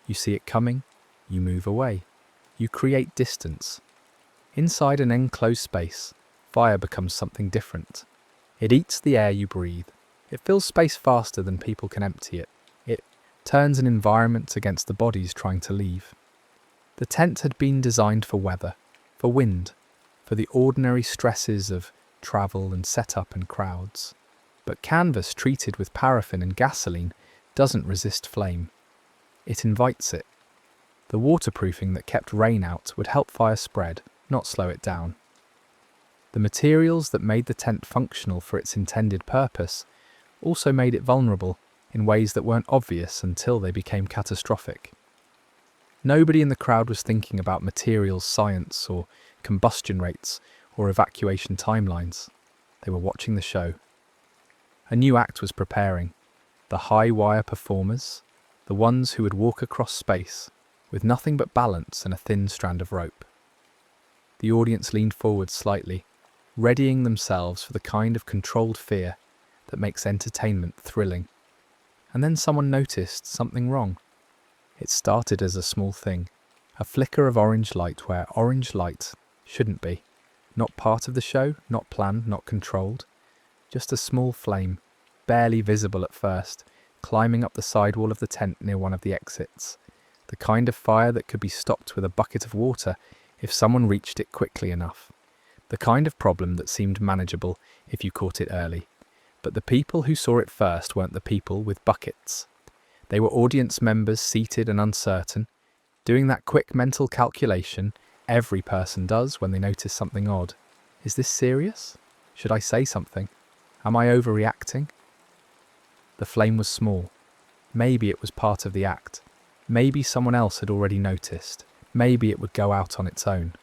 Speaker 1: You see it coming, you move away. You create distance. Inside an enclosed space, fire becomes something different. It eats the air you breathe. It fills space faster than people can empty it. It turns an environment against the bodies trying to leave. The tent had been designed for weather, for wind, for the ordinary stresses of travel and setup and crowds. But canvas treated with paraffin and gasoline doesn't resist flame. It invites it. The waterproofing that kept rain out would help fire spread, not slow it down. The materials that made the tent functional for its intended purpose also made it vulnerable in ways that weren't obvious until they became catastrophic. Nobody in the crowd was thinking about materials science or combustion rates or evacuation timelines. They were watching the show. A new act was preparing. The high-wire performers, the ones who would walk across space with nothing but balance and a thin strand of rope. The audience leaned forward slightly, readying themselves for the kind of controlled fear that makes entertainment thrilling. And then someone noticed something wrong. It started as a small thing, a flicker of orange light where orange light shouldn't be. Not part of the show, not planned, not controlled. Just a small flame, barely visible at first, climbing up the sidewall of the tent near one of the exits. The kind of fire that could be stopped with a bucket of water if someone reached it quickly enough. The kind of problem that seemed manageable if you caught it early. But the people who saw it first weren't the people with buckets. They were audience members seated and uncertain, doing that quick mental calculation every person does when they notice something odd. Is this serious? Should I say something? Am I overreacting? The flame was small. Maybe it was part of the act. Maybe someone else had already noticed. Maybe it would go out on its own.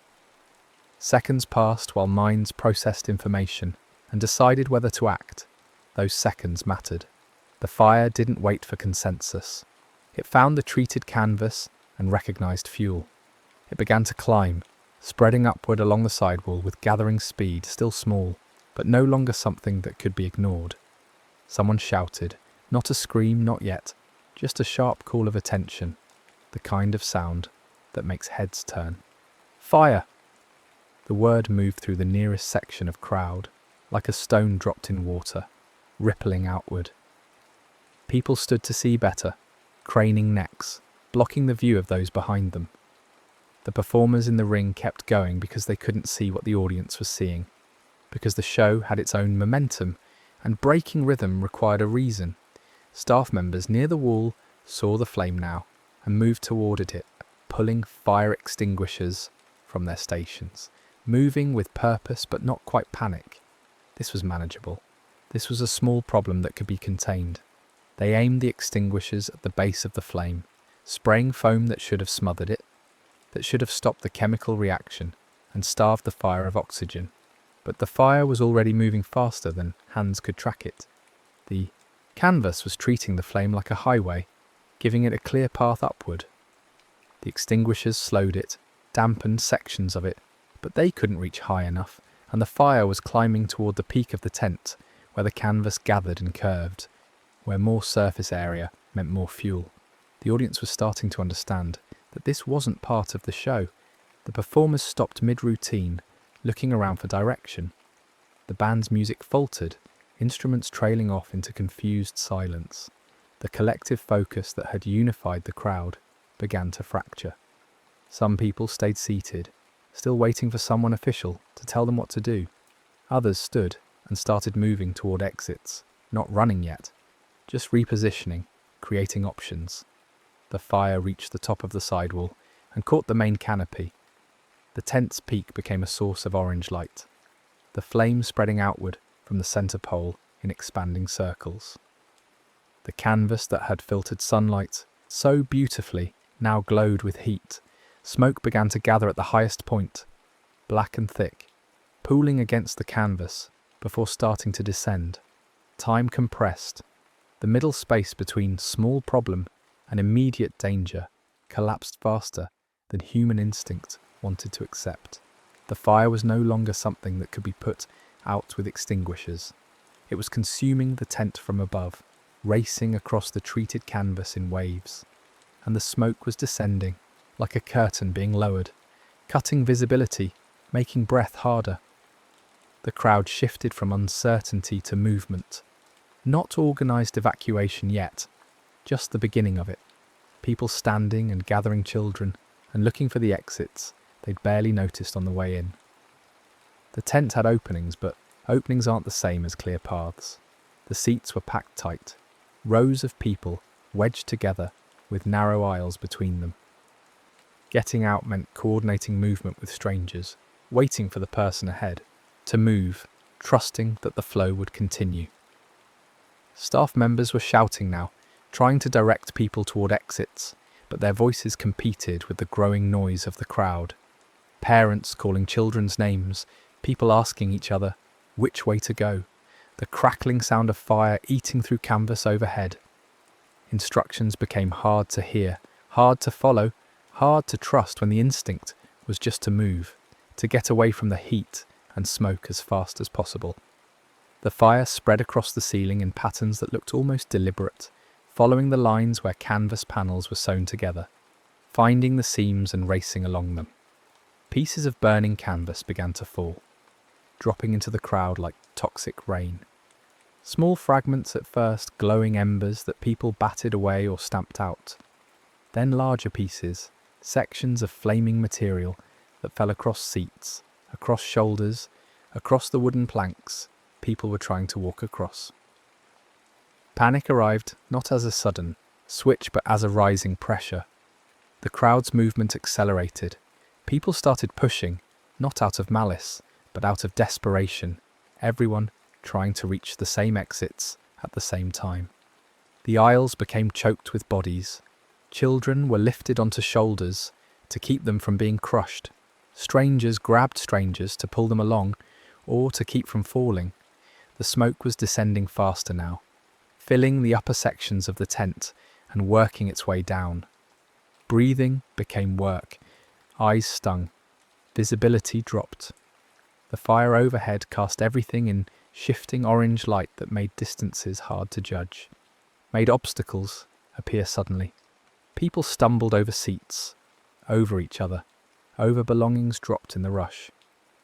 Speaker 1: Seconds passed while minds processed information and decided whether to act. Those seconds mattered. The fire didn't wait for consensus. It found the treated canvas and recognized fuel. It began to climb, spreading upward along the sidewall with gathering speed, still small, but no longer something that could be ignored. Someone shouted, not a scream, not yet, just a sharp call of attention, the kind of sound that makes heads turn. Fire! The word moved through the nearest section of crowd, like a stone dropped in water, rippling outward. People stood to see better, craning necks, blocking the view of those behind them. The performers in the ring kept going because they couldn't see what the audience was seeing, because the show had its own momentum, and breaking rhythm required a reason. Staff members near the wall saw the flame now and moved toward it, pulling fire extinguishers from their stations, moving with purpose but not quite panic. This was manageable. This was a small problem that could be contained. They aimed the extinguishers at the base of the flame, spraying foam that should have smothered it, that should have stopped the chemical reaction and starved the fire of oxygen. But the fire was already moving faster than hands could track it. The canvas was treating the flame like a highway, giving it a clear path upward. The extinguishers slowed it, dampened sections of it, but they couldn't reach high enough, and the fire was climbing toward the peak of the tent, where the canvas gathered and curved, where more surface area meant more fuel. The audience was starting to understand that this wasn't part of the show. The performers stopped mid-routine, looking around for direction. The band's music faltered, instruments trailing off into confused silence. The collective focus that had unified the crowd began to fracture. Some people stayed seated, still waiting for someone official to tell them what to do. Others stood and started moving toward exits, not running yet, just repositioning, creating options. The fire reached the top of the sidewall and caught the main canopy. The tent's peak became a source of orange light, the flame spreading outward from the center pole in expanding circles. The canvas that had filtered sunlight so beautifully now glowed with heat. Smoke began to gather at the highest point, black and thick, pooling against the canvas before starting to descend. Time compressed. The middle space between small problem and immediate danger collapsed faster than human instinct wanted to accept. The fire was no longer something that could be put out with extinguishers. It was consuming the tent from above, racing across the treated canvas in waves. And the smoke was descending, like a curtain being lowered, cutting visibility, making breath harder. The crowd shifted from uncertainty to movement. Not organised evacuation yet, just the beginning of it. People standing and gathering children and looking for the exits they'd barely noticed on the way in. The tent had openings, but openings aren't the same as clear paths. The seats were packed tight, rows of people wedged together with narrow aisles between them. Getting out meant coordinating movement with strangers, waiting for the person ahead to move, trusting that the flow would continue. Staff members were shouting now, trying to direct people toward exits, but their voices competed with the growing noise of the crowd. Parents calling children's names, people asking each other which way to go. the crackling sound of fire eating through canvas overhead. Instructions became hard to hear, hard to follow, hard to trust when the instinct was just to move, to get away from the heat and smoke as fast as possible. The fire spread across the ceiling in patterns that looked almost deliberate, following the lines where canvas panels were sewn together, finding the seams and racing along them. Pieces of burning canvas began to fall, dropping into the crowd like toxic rain. Small fragments at first, glowing embers that people batted away or stamped out. Then larger pieces, sections of flaming material that fell across seats, across shoulders, across the wooden planks people were trying to walk across. Panic arrived not as a sudden switch but as a rising pressure. The crowd's movement accelerated. People started pushing, not out of malice, but out of desperation, everyone trying to reach the same exits at the same time. The aisles became choked with bodies. Children were lifted onto shoulders to keep them from being crushed. Strangers grabbed strangers to pull them along or to keep from falling. The smoke was descending faster now, filling the upper sections of the tent and working its way down. Breathing became work. Eyes stung. Visibility dropped. The fire overhead cast everything in shifting orange light that made distances hard to judge, made obstacles appear suddenly. People stumbled over seats, over each other, over belongings dropped in the rush.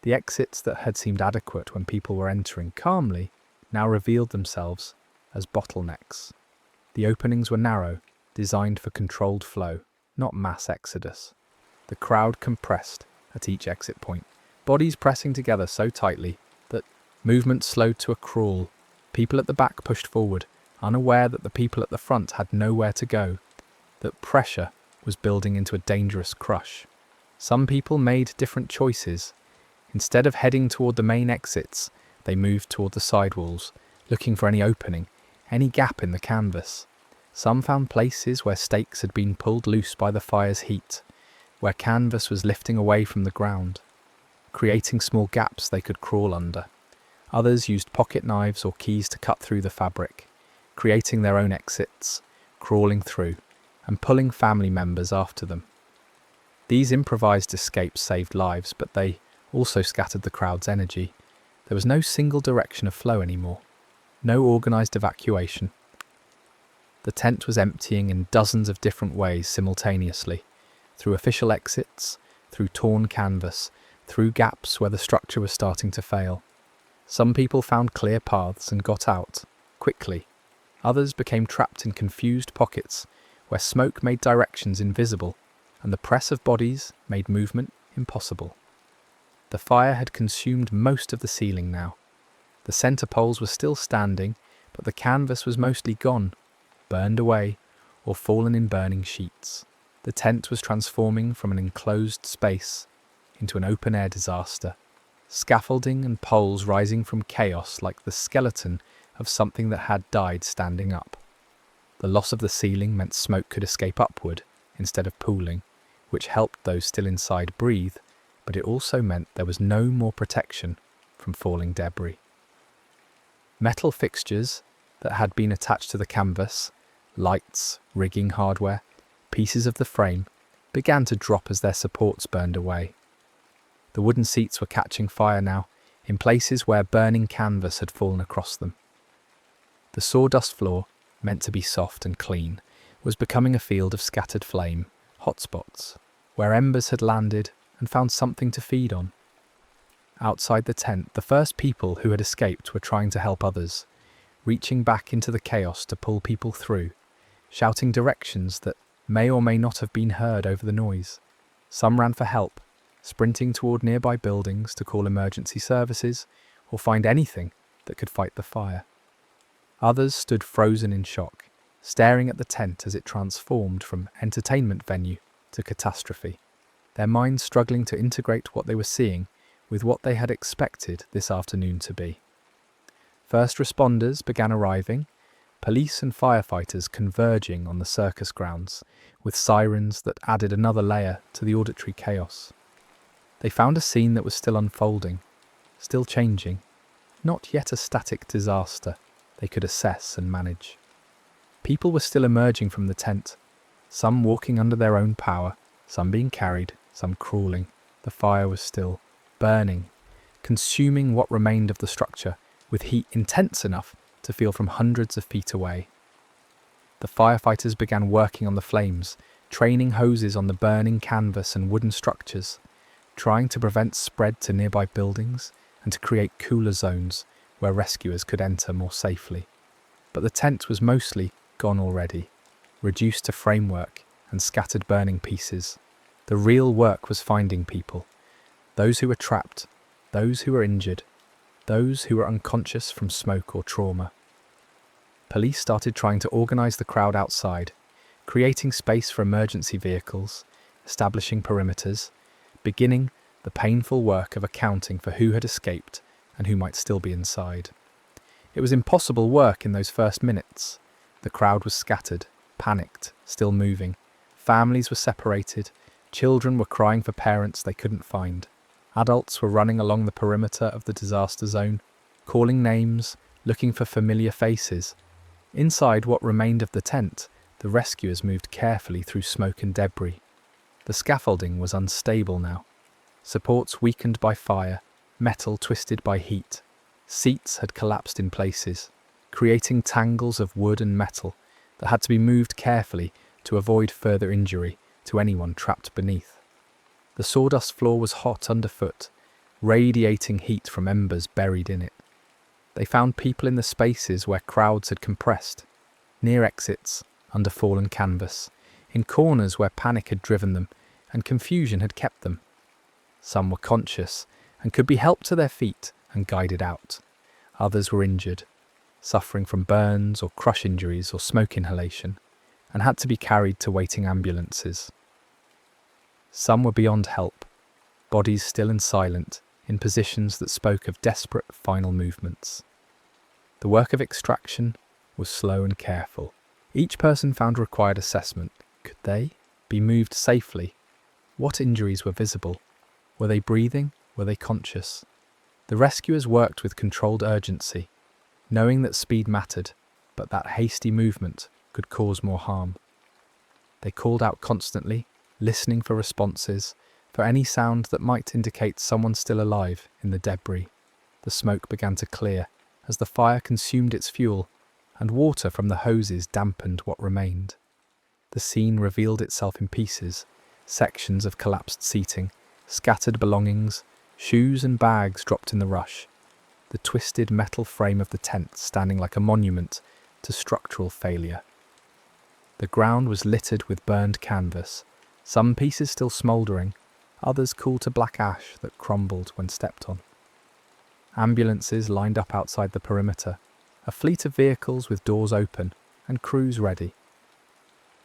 Speaker 1: The exits that had seemed adequate when people were entering calmly now revealed themselves as bottlenecks. The openings were narrow, designed for controlled flow, not mass exodus. The crowd compressed at each exit point, bodies pressing together so tightly that movement slowed to a crawl. People at the back pushed forward, unaware that the people at the front had nowhere to go, that pressure was building into a dangerous crush. Some people made different choices. Instead of heading toward the main exits, they moved toward the sidewalls, looking for any opening, any gap in the canvas. Some found places where stakes had been pulled loose by the fire's heat, where canvas was lifting away from the ground, creating small gaps they could crawl under. Others used pocket knives or keys to cut through the fabric, creating their own exits, crawling through, and pulling family members after them. These improvised escapes saved lives, but they also scattered the crowd's energy. There was no single direction of flow anymore, no organised evacuation. The tent was emptying in dozens of different ways simultaneously, through official exits, through torn canvas, through gaps where the structure was starting to fail. Some people found clear paths and got out, quickly. Others became trapped in confused pockets where smoke made directions invisible and the press of bodies made movement impossible. The fire had consumed most of the ceiling now. The centre poles were still standing, but the canvas was mostly gone, burned away, or fallen in burning sheets. The tent was transforming from an enclosed space into an open-air disaster, scaffolding and poles rising from chaos like the skeleton of something that had died standing up. The loss of the ceiling meant smoke could escape upward instead of pooling, which helped those still inside breathe, but it also meant there was no more protection from falling debris. Metal fixtures that had been attached to the canvas, lights, rigging hardware, pieces of the frame, began to drop as their supports burned away. The wooden seats were catching fire now, in places where burning canvas had fallen across them. The sawdust floor, meant to be soft and clean, was becoming a field of scattered flame, hotspots, where embers had landed and found something to feed on. Outside the tent, the first people who had escaped were trying to help others, reaching back into the chaos to pull people through, shouting directions that may or may not have been heard over the noise. Some ran for help, sprinting toward nearby buildings to call emergency services or find anything that could fight the fire. Others stood frozen in shock, staring at the tent as it transformed from entertainment venue to catastrophe, their minds struggling to integrate what they were seeing with what they had expected this afternoon to be. First responders began arriving, police and firefighters converging on the circus grounds, with sirens that added another layer to the auditory chaos. They found a scene that was still unfolding, still changing, not yet a static disaster they could assess and manage. People were still emerging from the tent, some walking under their own power, some being carried, some crawling. The fire was still burning, consuming what remained of the structure with heat intense enough to feel from hundreds of feet away. The firefighters began working on the flames, training hoses on the burning canvas and wooden structures, trying to prevent spread to nearby buildings and to create cooler zones where rescuers could enter more safely. But the tent was mostly gone already, reduced to framework and scattered burning pieces. The real work was finding people, those who were trapped, those who were injured, those who were unconscious from smoke or trauma. Police started trying to organise the crowd outside, creating space for emergency vehicles, establishing perimeters, beginning the painful work of accounting for who had escaped and who might still be inside. It was impossible work in those first minutes. The crowd was scattered, panicked, still moving. Families were separated, children were crying for parents they couldn't find. Adults were running along the perimeter of the disaster zone, calling names, looking for familiar faces. Inside what remained of the tent, the rescuers moved carefully through smoke and debris. The scaffolding was unstable now. Supports weakened by fire, metal twisted by heat. Seats had collapsed in places, creating tangles of wood and metal that had to be moved carefully to avoid further injury to anyone trapped beneath. The sawdust floor was hot underfoot, radiating heat from embers buried in it. They found people in the spaces where crowds had compressed, near exits, under fallen canvas, in corners where panic had driven them and confusion had kept them. Some were conscious and could be helped to their feet and guided out. Others were injured, suffering from burns or crush injuries or smoke inhalation, and had to be carried to waiting ambulances. Some were beyond help, bodies still and silent, in positions that spoke of desperate final movements. The work of extraction was slow and careful. Each person found required assessment. Could they be moved safely? What injuries were visible? Were they breathing? Were they conscious? The rescuers worked with controlled urgency, knowing that speed mattered, but that hasty movement could cause more harm. They called out constantly, listening for responses, for any sound that might indicate someone still alive in the debris. The smoke began to clear as the fire consumed its fuel, and water from the hoses dampened what remained. The scene revealed itself in pieces, sections of collapsed seating, scattered belongings, shoes and bags dropped in the rush, the twisted metal frame of the tent standing like a monument to structural failure. The ground was littered with burned canvas, some pieces still smouldering, others cool to black ash that crumbled when stepped on. Ambulances lined up outside the perimeter, a fleet of vehicles with doors open and crews ready.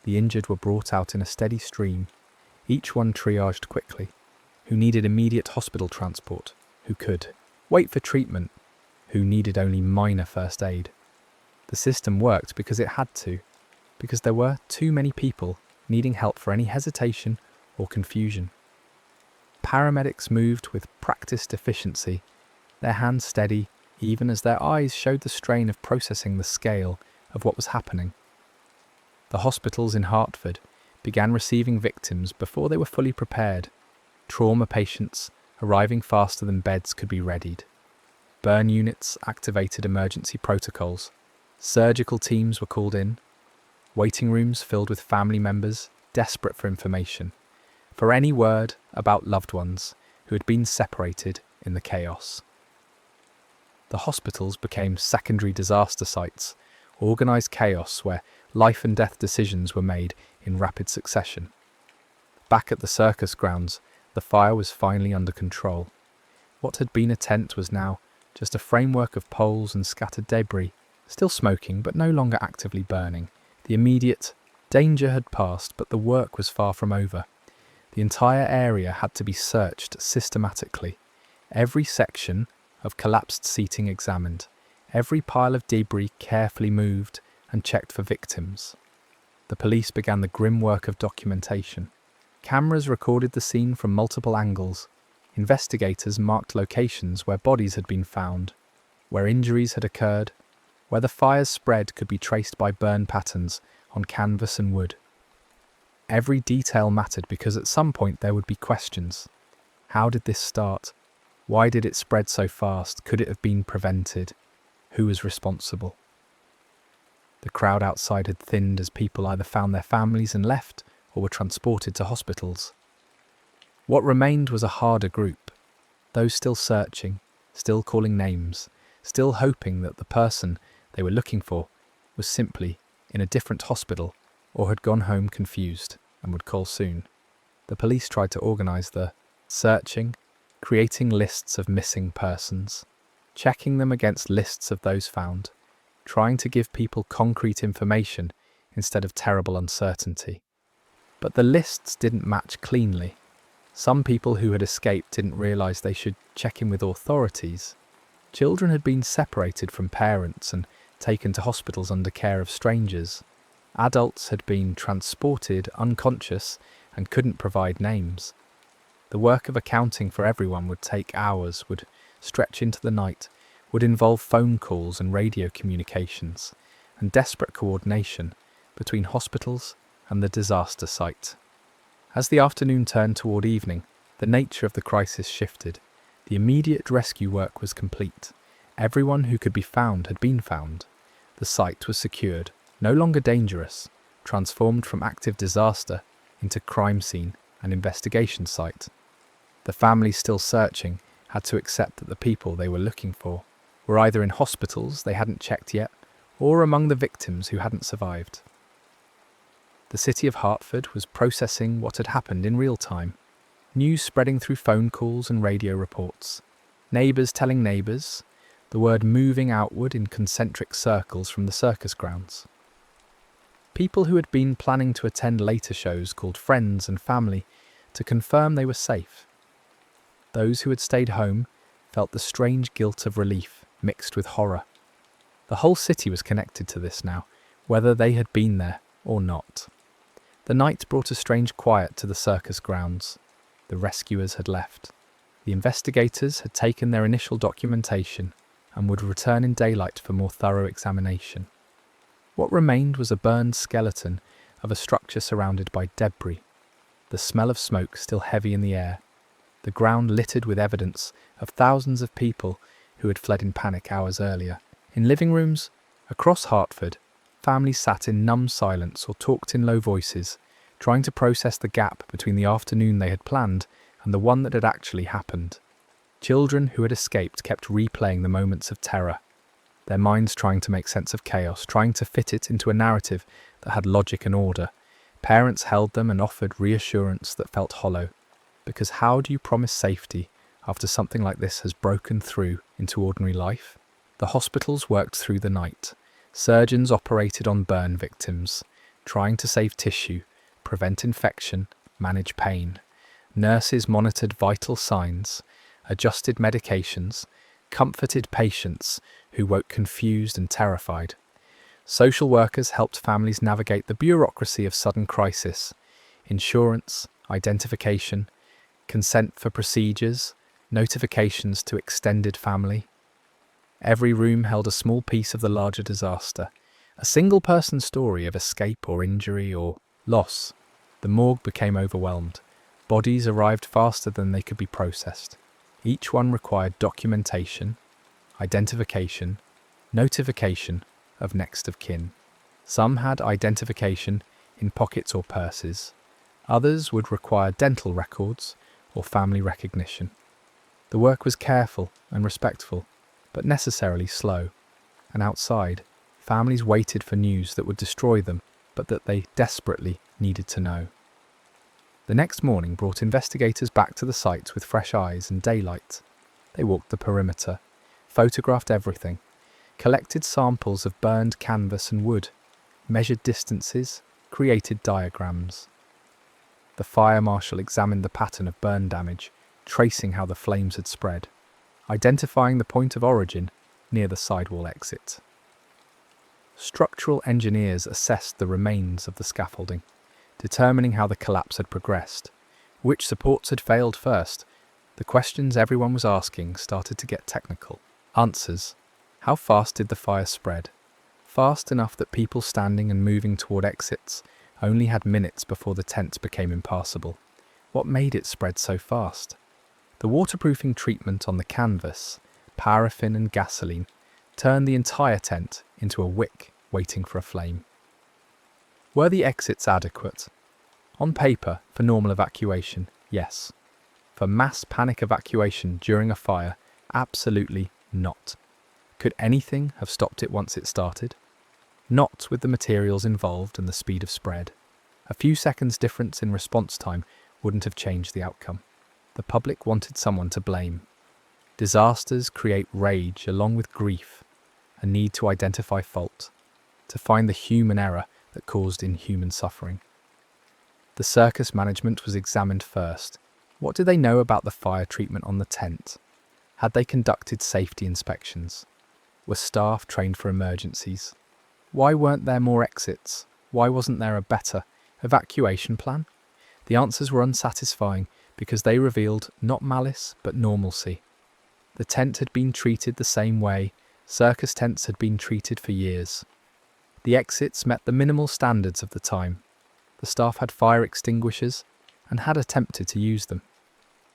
Speaker 1: The injured were brought out in a steady stream, each one triaged quickly. Who needed immediate hospital transport, who could wait for treatment, who needed only minor first aid. The system worked because it had to, because there were too many people needing help for any hesitation or confusion. Paramedics moved with practiced efficiency, their hands steady even as their eyes showed the strain of processing the scale of what was happening. The hospitals in Hartford began receiving victims before they were fully prepared. Trauma patients arriving faster than beds could be readied. Burn units activated emergency protocols. Surgical teams were called in. Waiting rooms filled with family members desperate for information, for any word about loved ones who had been separated in the chaos. The hospitals became secondary disaster sites, organised chaos where life and death decisions were made in rapid succession. Back at the circus grounds, the fire was finally under control. What had been a tent was now just a framework of poles and scattered debris, still smoking but no longer actively burning. The immediate danger had passed, but the work was far from over. The entire area had to be searched systematically. Every section of collapsed seating examined, every pile of debris carefully moved and checked for victims. The police began the grim work of documentation. Cameras recorded the scene from multiple angles. Investigators marked locations where bodies had been found. where injuries had occurred, where the fire's spread could be traced by burn patterns on canvas and wood. Every detail mattered because at some point there would be questions. How did this start? Why did it spread so fast? Could it have been prevented? Who was responsible? The crowd outside had thinned as people either found their families and left or were transported to hospitals. What remained was a harder group, those still searching, still calling names, still hoping that the person they were looking for was simply in a different hospital or had gone home confused and would call soon. The police tried to organise the searching, creating lists of missing persons, checking them against lists of those found, trying to give people concrete information instead of terrible uncertainty. But the lists didn't match cleanly. Some people who had escaped didn't realise they should check in with authorities. Children had been separated from parents and taken to hospitals under care of strangers. Adults had been transported unconscious and couldn't provide names. The work of accounting for everyone would take hours, would stretch into the night, would involve phone calls and radio communications, and desperate coordination between hospitals and the disaster site. As the afternoon turned toward evening, the nature of the crisis shifted. The immediate rescue work was complete. Everyone who could be found had been found. The site was secured, no longer dangerous, transformed from active disaster into crime scene and investigation site. The families still searching had to accept that the people they were looking for were either in hospitals they hadn't checked yet, or among the victims who hadn't survived. The city of Hartford was processing what had happened in real time. News spreading through phone calls and radio reports. Neighbours telling neighbours, the word moving outward in concentric circles from the circus grounds. People who had been planning to attend later shows called friends and family to confirm they were safe. Those who had stayed home felt the strange guilt of relief mixed with horror. The whole city was connected to this now, whether they had been there or not. The night brought a strange quiet to the circus grounds. The rescuers had left. The investigators had taken their initial documentation and would return in daylight for more thorough examination. What remained was a burned skeleton of a structure surrounded by debris, the smell of smoke still heavy in the air, the ground littered with evidence of thousands of people who had fled in panic hours earlier. In living rooms across Hartford, families sat in numb silence or talked in low voices, trying to process the gap between the afternoon they had planned and the one that had actually happened. Children who had escaped kept replaying the moments of terror, their minds trying to make sense of chaos, trying to fit it into a narrative that had logic and order. Parents held them and offered reassurance that felt hollow, because how do you promise safety after something like this has broken through into ordinary life? The hospitals worked through the night. Surgeons operated on burn victims, trying to save tissue, prevent infection, manage pain. Nurses monitored vital signs, adjusted medications, comforted patients who woke confused and terrified. Social workers helped families navigate the bureaucracy of sudden crisis, insurance, identification, consent for procedures, notifications to extended family. Every room held a small piece of the larger disaster, a single-person story of escape or injury or loss. The morgue became overwhelmed. Bodies arrived faster than they could be processed. Each one required documentation, identification, notification of next of kin. Some had identification in pockets or purses. Others would require dental records or family recognition. The work was careful and respectful, but necessarily slow, and outside, families waited for news that would destroy them, but that they desperately needed to know. The next morning brought investigators back to the site with fresh eyes and daylight. They walked the perimeter, photographed everything, collected samples of burned canvas and wood, measured distances, created diagrams. The fire marshal examined the pattern of burn damage, tracing how the flames had spread, identifying the point of origin near the sidewall exit. Structural engineers assessed the remains of the scaffolding, determining how the collapse had progressed, which supports had failed first. The questions everyone was asking started to get technical. Answers How fast did the fire spread? Fast enough that people standing and moving toward exits only had minutes before the tent became impassable. What made it spread so fast? The waterproofing treatment on the canvas, paraffin and gasoline, turned the entire tent into a wick waiting for a flame. Were the exits adequate? On paper, for normal evacuation, yes. For mass panic evacuation during a fire, absolutely not. Could anything have stopped it once it started? Not with the materials involved and the speed of spread. A few seconds difference in response time wouldn't have changed the outcome. The public wanted someone to blame. Disasters create rage along with grief, a need to identify fault, to find the human error that caused inhuman suffering. The circus management was examined first. What did they know about the fire treatment on the tent? Had they conducted safety inspections? Were staff trained for emergencies? Why weren't there more exits? Why wasn't there a better evacuation plan? The answers were unsatisfying because they revealed not malice but normalcy. The tent had been treated the same way circus tents had been treated for years. The exits met the minimal standards of the time. The staff had fire extinguishers and had attempted to use them.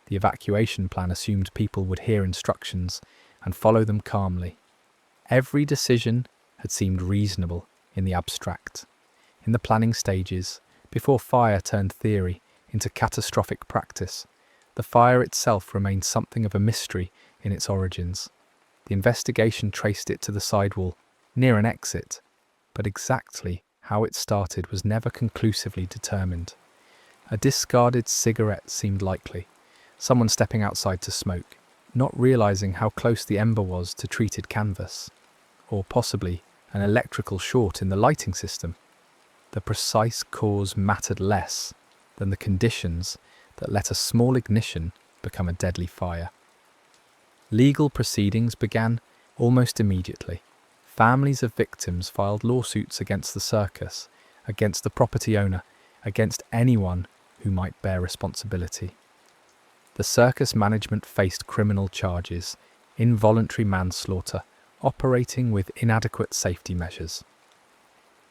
Speaker 1: The evacuation plan assumed people would hear instructions and follow them calmly. Every decision had seemed reasonable in the abstract. In the planning stages, before fire turned theory into catastrophic practice, the fire itself remained something of a mystery in its origins. The investigation traced it to the sidewall, near an exit, but exactly how it started was never conclusively determined. A discarded cigarette seemed likely, someone stepping outside to smoke, not realizing how close the ember was to treated canvas, or possibly an electrical short in the lighting system. The precise cause mattered less than the conditions that let a small ignition become a deadly fire. Legal proceedings began almost immediately. Families of victims filed lawsuits against the circus, against the property owner, against anyone who might bear responsibility. The circus management faced criminal charges, involuntary manslaughter, operating with inadequate safety measures.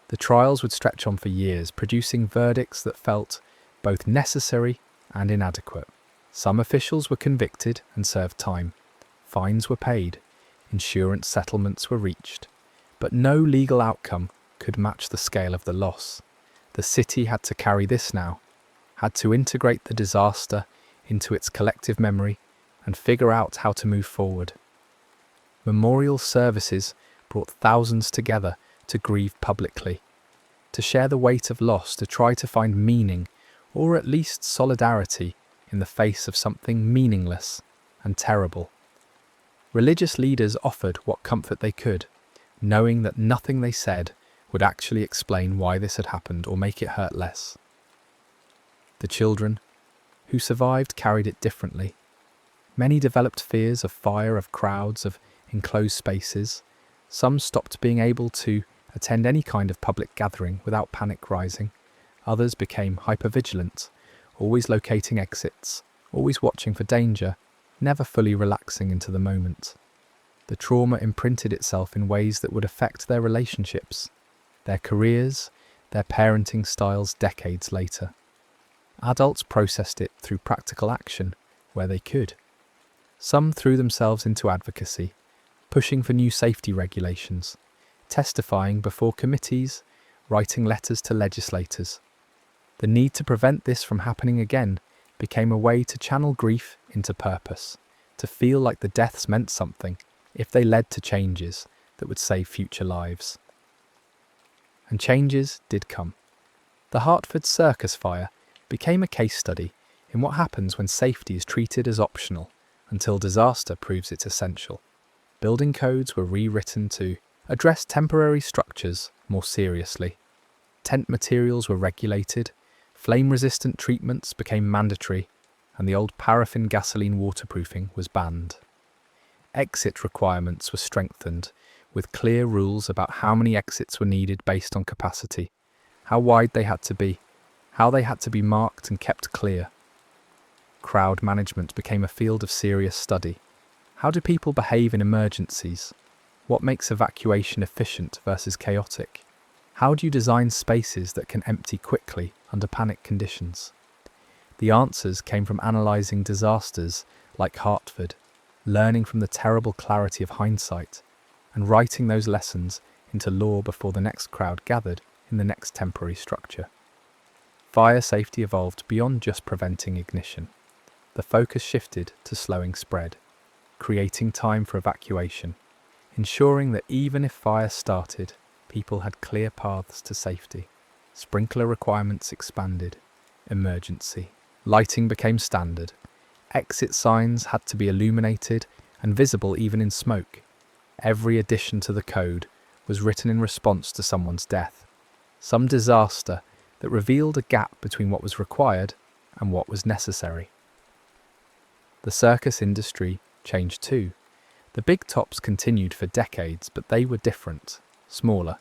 Speaker 1: The trials would stretch on for years, producing verdicts that felt both necessary and inadequate. Some officials were convicted and served time. Fines were paid. Insurance settlements were reached. But no legal outcome could match the scale of the loss. The city had to carry this now, had to integrate the disaster into its collective memory and figure out how to move forward. Memorial services brought thousands together to grieve publicly, to share the weight of loss, to try to find meaning, or at least solidarity, in the face of something meaningless and terrible. Religious leaders offered what comfort they could, knowing that nothing they said would actually explain why this had happened or make it hurt less. The children who survived carried it differently. Many developed fears of fire, of crowds, of enclosed spaces. Some stopped being able to attend any kind of public gathering without panic rising. Others became hypervigilant, always locating exits, always watching for danger, never fully relaxing into the moment. The trauma imprinted itself in ways that would affect their relationships, their careers, their parenting styles decades later. Adults processed it through practical action where they could. Some threw themselves into advocacy, pushing for new safety regulations, testifying before committees, writing letters to legislators. The need to prevent this from happening again became a way to channel grief into purpose, to feel like the deaths meant something if they led to changes that would save future lives. And changes did come. The Hartford circus fire became a case study in what happens when safety is treated as optional until disaster proves it's essential. Building codes were rewritten to address temporary structures more seriously. Tent materials were regulated, flame-resistant treatments became mandatory, and the old paraffin gasoline waterproofing was banned. Exit requirements were strengthened, with clear rules about how many exits were needed based on capacity, how wide they had to be, how they had to be marked and kept clear. Crowd management became a field of serious study. How do people behave in emergencies? What makes evacuation efficient versus chaotic? How do you design spaces that can empty quickly under panic conditions? The answers came from analysing disasters like Hartford, learning from the terrible clarity of hindsight, and writing those lessons into law before the next crowd gathered in the next temporary structure. Fire safety evolved beyond just preventing ignition. The focus shifted to slowing spread, creating time for evacuation, ensuring that even if fire started, people had clear paths to safety. Sprinkler requirements expanded. Emergency lighting became standard. Exit signs had to be illuminated and visible even in smoke. Every addition to the code was written in response to someone's death. Some disaster that revealed a gap between what was required and what was necessary. The circus industry changed too. The big tops continued for decades, but they were different, smaller,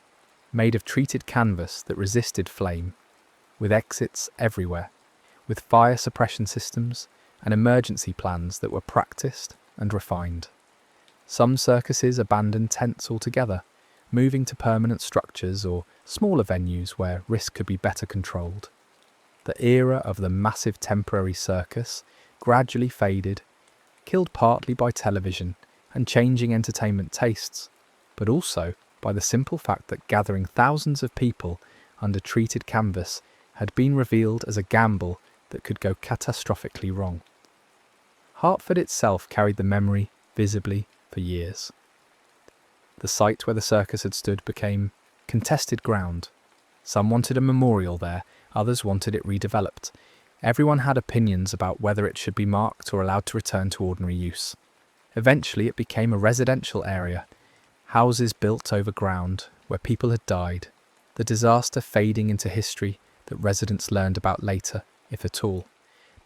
Speaker 1: made of treated canvas that resisted flame, with exits everywhere, with fire suppression systems and emergency plans that were practiced and refined. Some circuses abandoned tents altogether, moving to permanent structures or smaller venues where risk could be better controlled. The era of the massive temporary circus gradually faded, killed partly by television and changing entertainment tastes, but also by the simple fact that gathering thousands of people under treated canvas had been revealed as a gamble that could go catastrophically wrong. Hartford itself carried the memory visibly for years. The site where the circus had stood became contested ground. Some wanted a memorial there, others wanted it redeveloped. Everyone had opinions about whether it should be marked or allowed to return to ordinary use. Eventually it became a residential area, houses built over ground where people had died, the disaster fading into history that residents learned about later, if at all.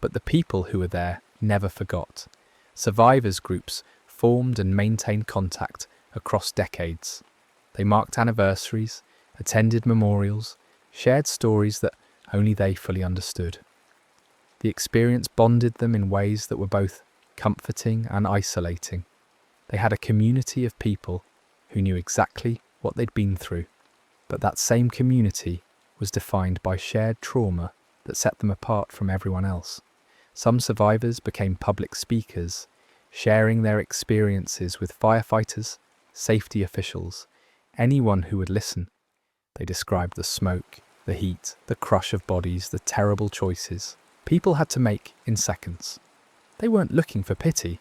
Speaker 1: But the people who were there never forgot. Survivors groups formed and maintained contact across decades. They marked anniversaries, attended memorials, shared stories that only they fully understood. The experience bonded them in ways that were both comforting and isolating. They had a community of people who knew exactly what they'd been through, but that same community was defined by shared trauma that set them apart from everyone else. Some survivors became public speakers, sharing their experiences with firefighters, safety officials, anyone who would listen. They described the smoke, the heat, the crush of bodies, the terrible choices people had to make in seconds. They weren't looking for pity.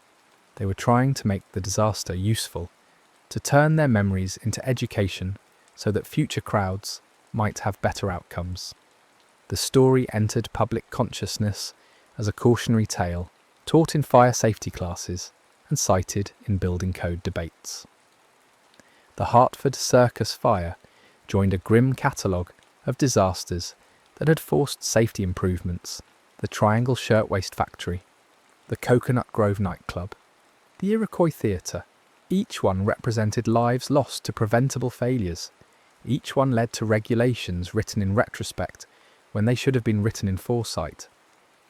Speaker 1: They were trying to make the disaster useful, to turn their memories into education so that future crowds might have better outcomes. The story entered public consciousness as a cautionary tale, taught in fire safety classes and cited in building code debates. The Hartford Circus fire joined a grim catalogue of disasters that had forced safety improvements: the Triangle Shirtwaist Factory, the Coconut Grove nightclub, the Iroquois Theatre. Each one represented lives lost to preventable failures. Each one led to regulations written in retrospect when they should have been written in foresight.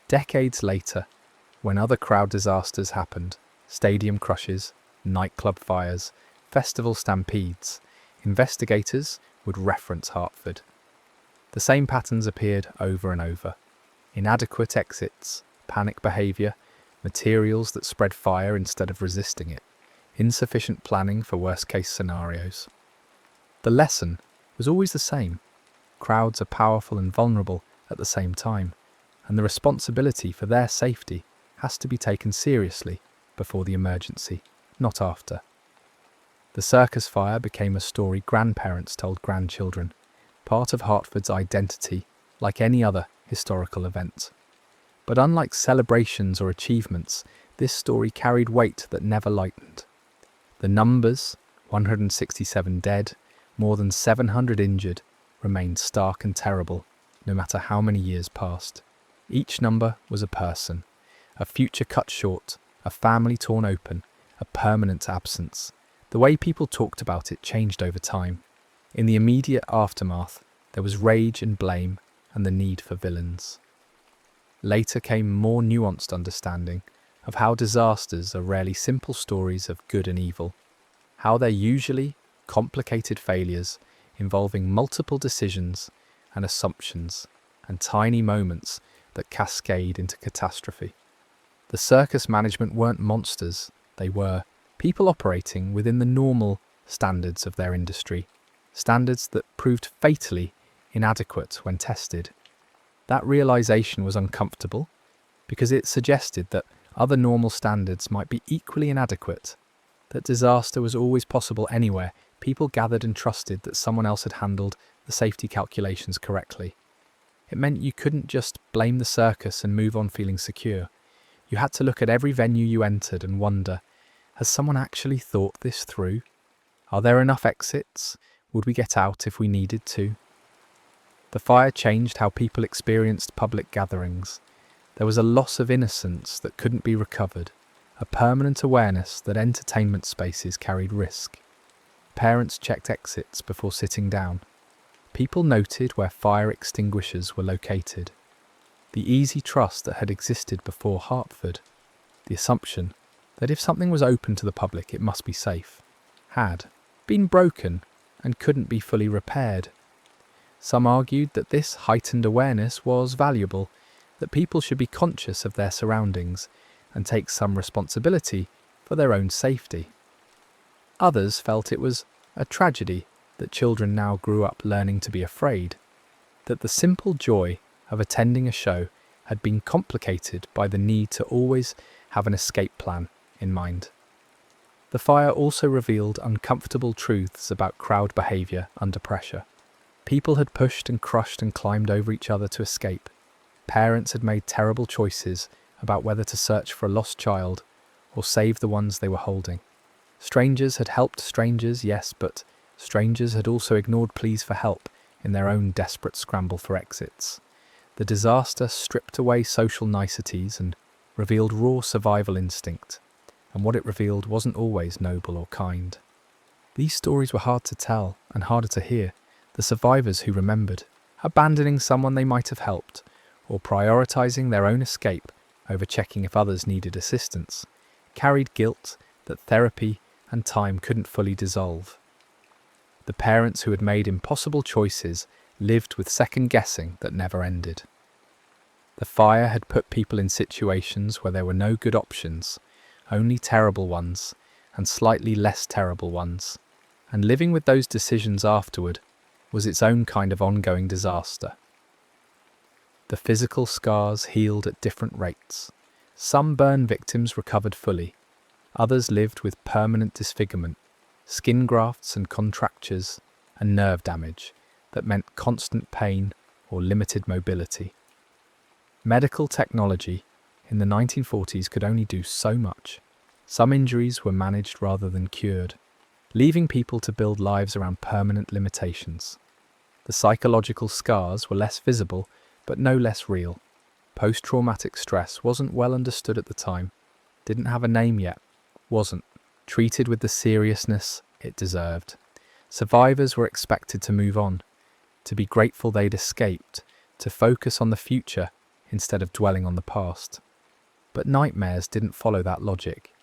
Speaker 1: Decades later, when other crowd disasters happened, stadium crushes, nightclub fires, festival stampedes, investigators would reference Hartford. The same patterns appeared over and over: inadequate exits, panic behaviour, materials that spread fire instead of resisting it, insufficient planning for worst-case scenarios. The lesson was always the same: crowds are powerful and vulnerable at the same time, and the responsibility for their safety has to be taken seriously before the emergency, not after. The circus fire became a story grandparents told grandchildren, part of Hartford's identity like any other historical event. But unlike celebrations or achievements, this story carried weight that never lightened. The numbers, 167 dead, more than 700 injured, remained stark and terrible, no matter how many years passed. Each number was a person, a future cut short, a family torn open, a permanent absence. The way people talked about it changed over time. In the immediate aftermath, there was rage and blame and the need for villains. Later came more nuanced understanding of how disasters are rarely simple stories of good and evil. how they're usually complicated failures involving multiple decisions and assumptions and tiny moments that cascade into catastrophe. The circus management weren't monsters, they were people operating within the normal standards of their industry, standards that proved fatally inadequate when tested. That realization was uncomfortable because it suggested that other normal standards might be equally inadequate, that disaster was always possible anywhere people gathered and trusted that someone else had handled the safety calculations correctly. It meant you couldn't just blame the circus and move on feeling secure. You had to look at every venue you entered and wonder, has someone actually thought this through? Are there enough exits? Would we get out if we needed to? The fire changed how people experienced public gatherings. There was a loss of innocence that couldn't be recovered, a permanent awareness that entertainment spaces carried risk. Parents checked exits before sitting down. People noted where fire extinguishers were located. The easy trust that had existed before Hartford, the assumption that if something was open to the public it must be safe, had been broken and couldn't be fully repaired. Some argued that this heightened awareness was valuable, that people should be conscious of their surroundings and take some responsibility for their own safety. Others felt it was a tragedy that children now grew up learning to be afraid, that the simple joy of attending a show had been complicated by the need to always have an escape plan in mind. The fire also revealed uncomfortable truths about crowd behaviour under pressure. People had pushed and crushed and climbed over each other to escape. Parents had made terrible choices about whether to search for a lost child or save the ones they were holding. Strangers had helped strangers, yes, but strangers had also ignored pleas for help in their own desperate scramble for exits. The disaster stripped away social niceties and revealed raw survival instinct, and what it revealed wasn't always noble or kind. These stories were hard to tell and harder to hear. The survivors who remembered, abandoning someone they might have helped, or prioritising their own escape over checking if others needed assistance, carried guilt that therapy and time couldn't fully dissolve. The parents who had made impossible choices lived with second-guessing that never ended. The fire had put people in situations where there were no good options, only terrible ones and slightly less terrible ones, and living with those decisions afterward was its own kind of ongoing disaster. The physical scars healed at different rates. Some burn victims recovered fully. Others lived with permanent disfigurement, skin grafts and contractures, and nerve damage that meant constant pain or limited mobility. Medical technology in the 1940s could only do so much. Some injuries were managed rather than cured, leaving people to build lives around permanent limitations. The psychological scars were less visible, but no less real. Post-traumatic stress wasn't well understood at the time, didn't have a name yet, wasn't treated with the seriousness it deserved. Survivors were expected to move on, to be grateful they'd escaped, to focus on the future instead of dwelling on the past. But nightmares didn't follow that logic.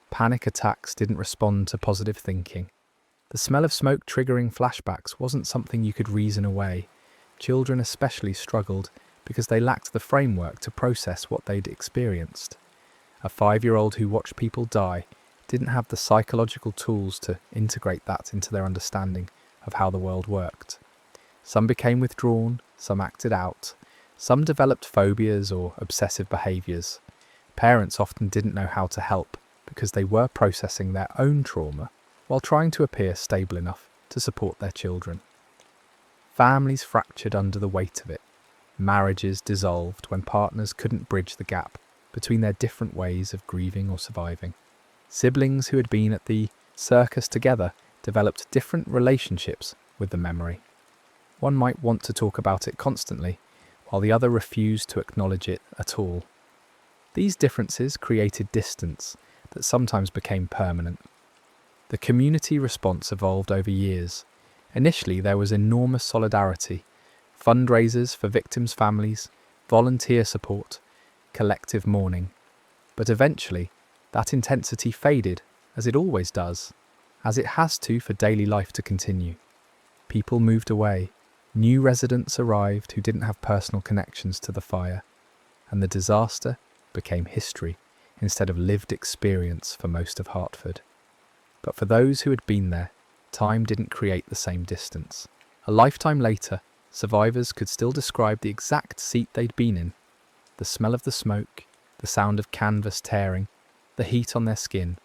Speaker 1: Panic attacks didn't respond to positive thinking. The smell of smoke triggering flashbacks wasn't something you could reason away. Children especially struggled because they lacked the framework to process what they'd experienced. A 5-year-old who watched people die didn't have the psychological tools to integrate that into their understanding of how the world worked. Some became withdrawn, some acted out, some developed phobias or obsessive behaviours. Parents often didn't know how to help because they were processing their own trauma while trying to appear stable enough to support their children. Families fractured under the weight of it. Marriages dissolved when partners couldn't bridge the gap between their different ways of grieving or surviving. Siblings who had been at the circus together developed different relationships with the memory. One might want to talk about it constantly, while the other refused to acknowledge it at all. These differences created distance that sometimes became permanent. The community response evolved over years. Initially, there was enormous solidarity, fundraisers for victims' families, volunteer support, collective mourning. But eventually, that intensity faded, as it always does. as it has to for daily life to continue. People moved away, new residents arrived who didn't have personal connections to the fire, and the disaster became history instead of lived experience for most of Hartford. But for those who had been there, time didn't create the same distance. A lifetime later, survivors could still describe the exact seat they'd been in, the smell of the smoke, the sound of canvas tearing, the heat on their skin.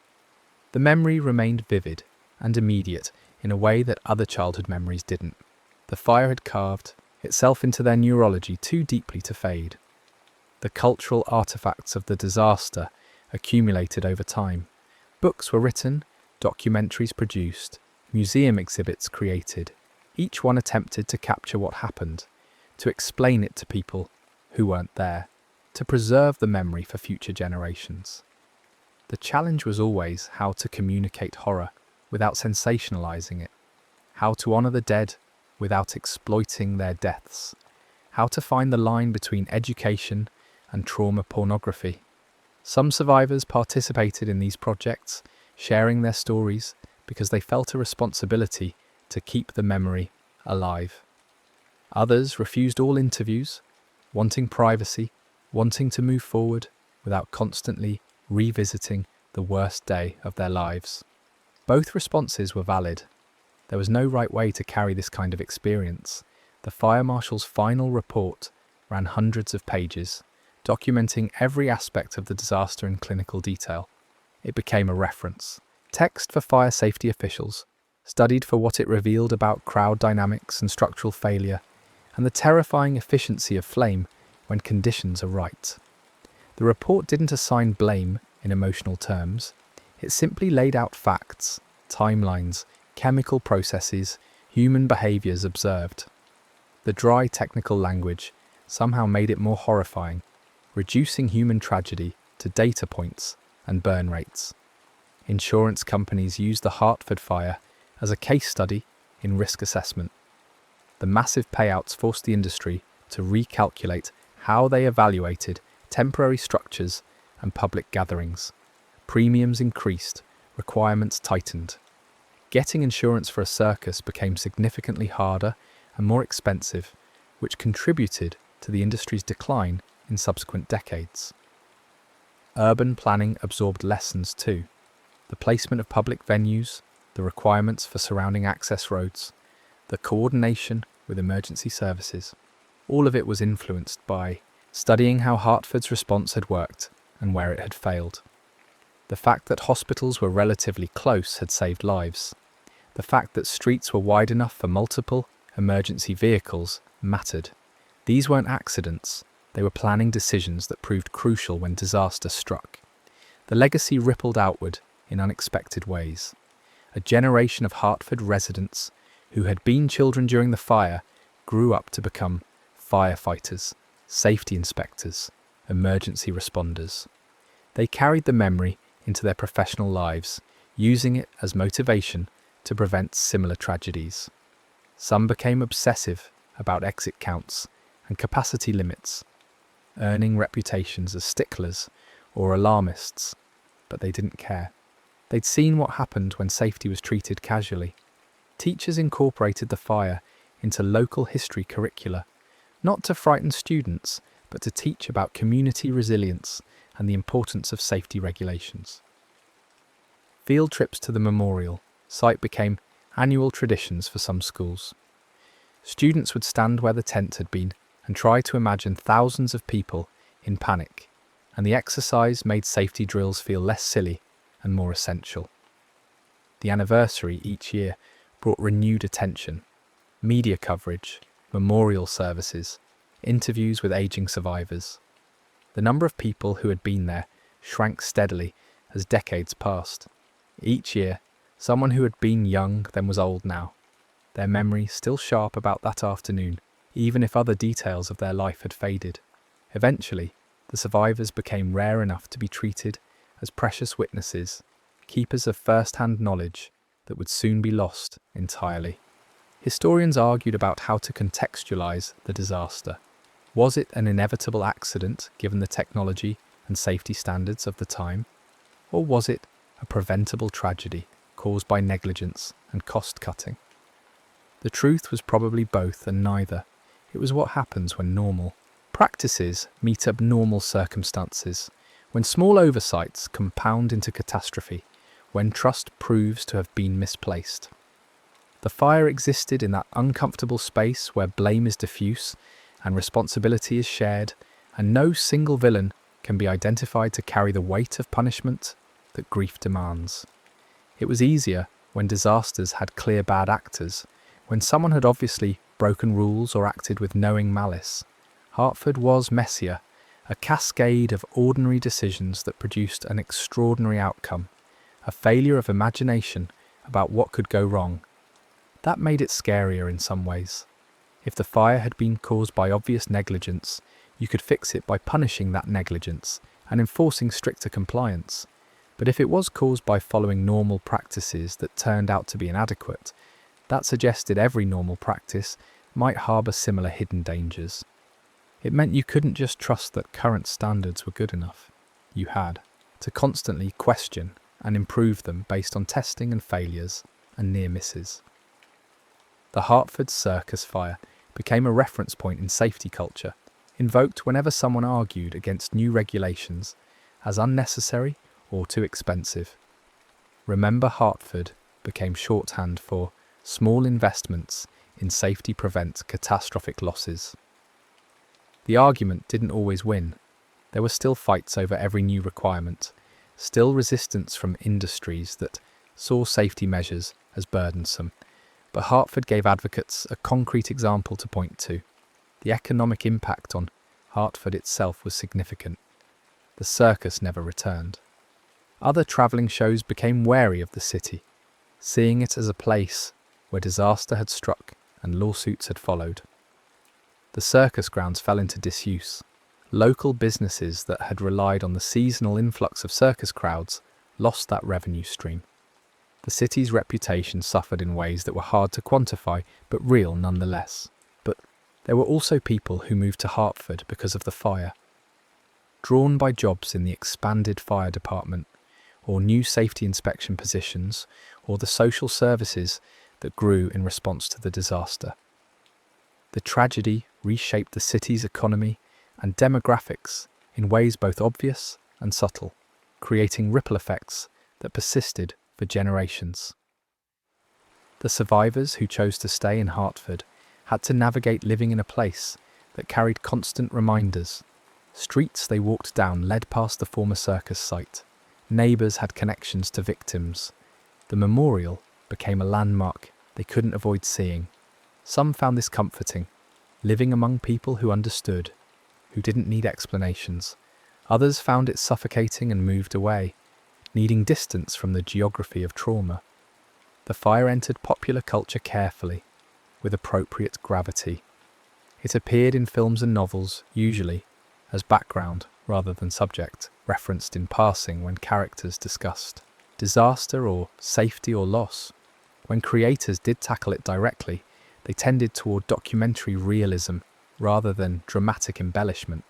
Speaker 1: The memory remained vivid and immediate in a way that other childhood memories didn't. The fire had carved itself into their neurology too deeply to fade. The cultural artifacts of the disaster accumulated over time. Books were written, documentaries produced, museum exhibits created. Each one attempted to capture what happened, to explain it to people who weren't there, to preserve the memory for future generations. The challenge was always how to communicate horror without sensationalizing it, how to honor the dead without exploiting their deaths, how to find the line between education and trauma pornography. Some survivors participated in these projects, sharing their stories because they felt a responsibility to keep the memory alive. Others refused all interviews, wanting privacy, wanting to move forward without constantly revisiting the worst day of their lives. Both responses were valid. There was no right way to carry this kind of experience. The fire marshal's final report ran hundreds of pages, documenting every aspect of the disaster in clinical detail. It became a reference text for fire safety officials, studied for what it revealed about crowd dynamics and structural failure, and the terrifying efficiency of flame when conditions are right. The report didn't assign blame in emotional terms. It simply laid out facts, timelines, chemical processes, human behaviours observed. The dry technical language somehow made it more horrifying, reducing human tragedy to data points and burn rates. Insurance companies used the Hartford fire as a case study in risk assessment. The massive payouts forced the industry to recalculate how they evaluated temporary structures and public gatherings. Premiums increased, requirements tightened. Getting insurance for a circus became significantly harder and more expensive, which contributed to the industry's decline in subsequent decades. Urban planning absorbed lessons too. The placement of public venues, the requirements for surrounding access roads, the coordination with emergency services. All of it was influenced by studying how Hartford's response had worked and where it had failed. The fact that hospitals were relatively close had saved lives. The fact that streets were wide enough for multiple emergency vehicles mattered. These weren't accidents, they were planning decisions that proved crucial when disaster struck. The legacy rippled outward in unexpected ways. A generation of Hartford residents who had been children during the fire grew up to become firefighters, safety inspectors, emergency responders. They carried the memory into their professional lives, using it as motivation to prevent similar tragedies. Some became obsessive about exit counts and capacity limits, earning reputations as sticklers or alarmists, but they didn't care. They'd seen what happened when safety was treated casually. Teachers incorporated the fire into local history curricula, not to frighten students, but to teach about community resilience and the importance of safety regulations. Field trips to the memorial site became annual traditions for some schools. Students would stand where the tent had been and try to imagine thousands of people in panic, and the exercise made safety drills feel less silly and more essential. The anniversary each year brought renewed attention, media coverage, memorial services, interviews with aging survivors. The number of people who had been there shrank steadily as decades passed. Each year, someone who had been young then was old now, their memory still sharp about that afternoon, even if other details of their life had faded. Eventually, the survivors became rare enough to be treated as precious witnesses, keepers of first-hand knowledge that would soon be lost entirely. Historians argued about how to contextualize the disaster. Was it an inevitable accident given the technology and safety standards of the time? Or was it a preventable tragedy caused by negligence and cost-cutting? The truth was probably both and neither. It was what happens when normal practices meet abnormal circumstances, when small oversights compound into catastrophe, when trust proves to have been misplaced. The fire existed in that uncomfortable space where blame is diffuse and responsibility is shared, and no single villain can be identified to carry the weight of punishment that grief demands. It was easier when disasters had clear bad actors, when someone had obviously broken rules or acted with knowing malice. Hartford was messier, a cascade of ordinary decisions that produced an extraordinary outcome, a failure of imagination about what could go wrong. That made it scarier in some ways. If the fire had been caused by obvious negligence, you could fix it by punishing that negligence and enforcing stricter compliance. But if it was caused by following normal practices that turned out to be inadequate, that suggested every normal practice might harbour similar hidden dangers. It meant you couldn't just trust that current standards were good enough. You had to constantly question and improve them based on testing and failures and near misses. The Hartford Circus fire became a reference point in safety culture, invoked whenever someone argued against new regulations as unnecessary or too expensive. Remember Hartford became shorthand for small investments in safety prevent catastrophic losses. The argument didn't always win. There were still fights over every new requirement, still resistance from industries that saw safety measures as burdensome. But Hartford gave advocates a concrete example to point to. The economic impact on Hartford itself was significant. The circus never returned. Other travelling shows became wary of the city, seeing it as a place where disaster had struck and lawsuits had followed. The circus grounds fell into disuse. Local businesses that had relied on the seasonal influx of circus crowds lost that revenue stream. The city's reputation suffered in ways that were hard to quantify, but real nonetheless. But there were also people who moved to Hartford because of the fire. Drawn by jobs in the expanded fire department, or new safety inspection positions, or the social services that grew in response to the disaster. The tragedy reshaped the city's economy and demographics in ways both obvious and subtle, creating ripple effects that persisted for generations. The survivors who chose to stay in Hartford had to navigate living in a place that carried constant reminders. Streets they walked down led past the former circus site. Neighbours had connections to victims. The memorial became a landmark they couldn't avoid seeing. Some found this comforting, living among people who understood, who didn't need explanations. Others found it suffocating and moved away, needing distance from the geography of trauma. The fire entered popular culture carefully, with appropriate gravity. It appeared in films and novels, usually, as background rather than subject, referenced in passing when characters discussed disaster or safety or loss. When creators did tackle it directly, they tended toward documentary realism rather than dramatic embellishment,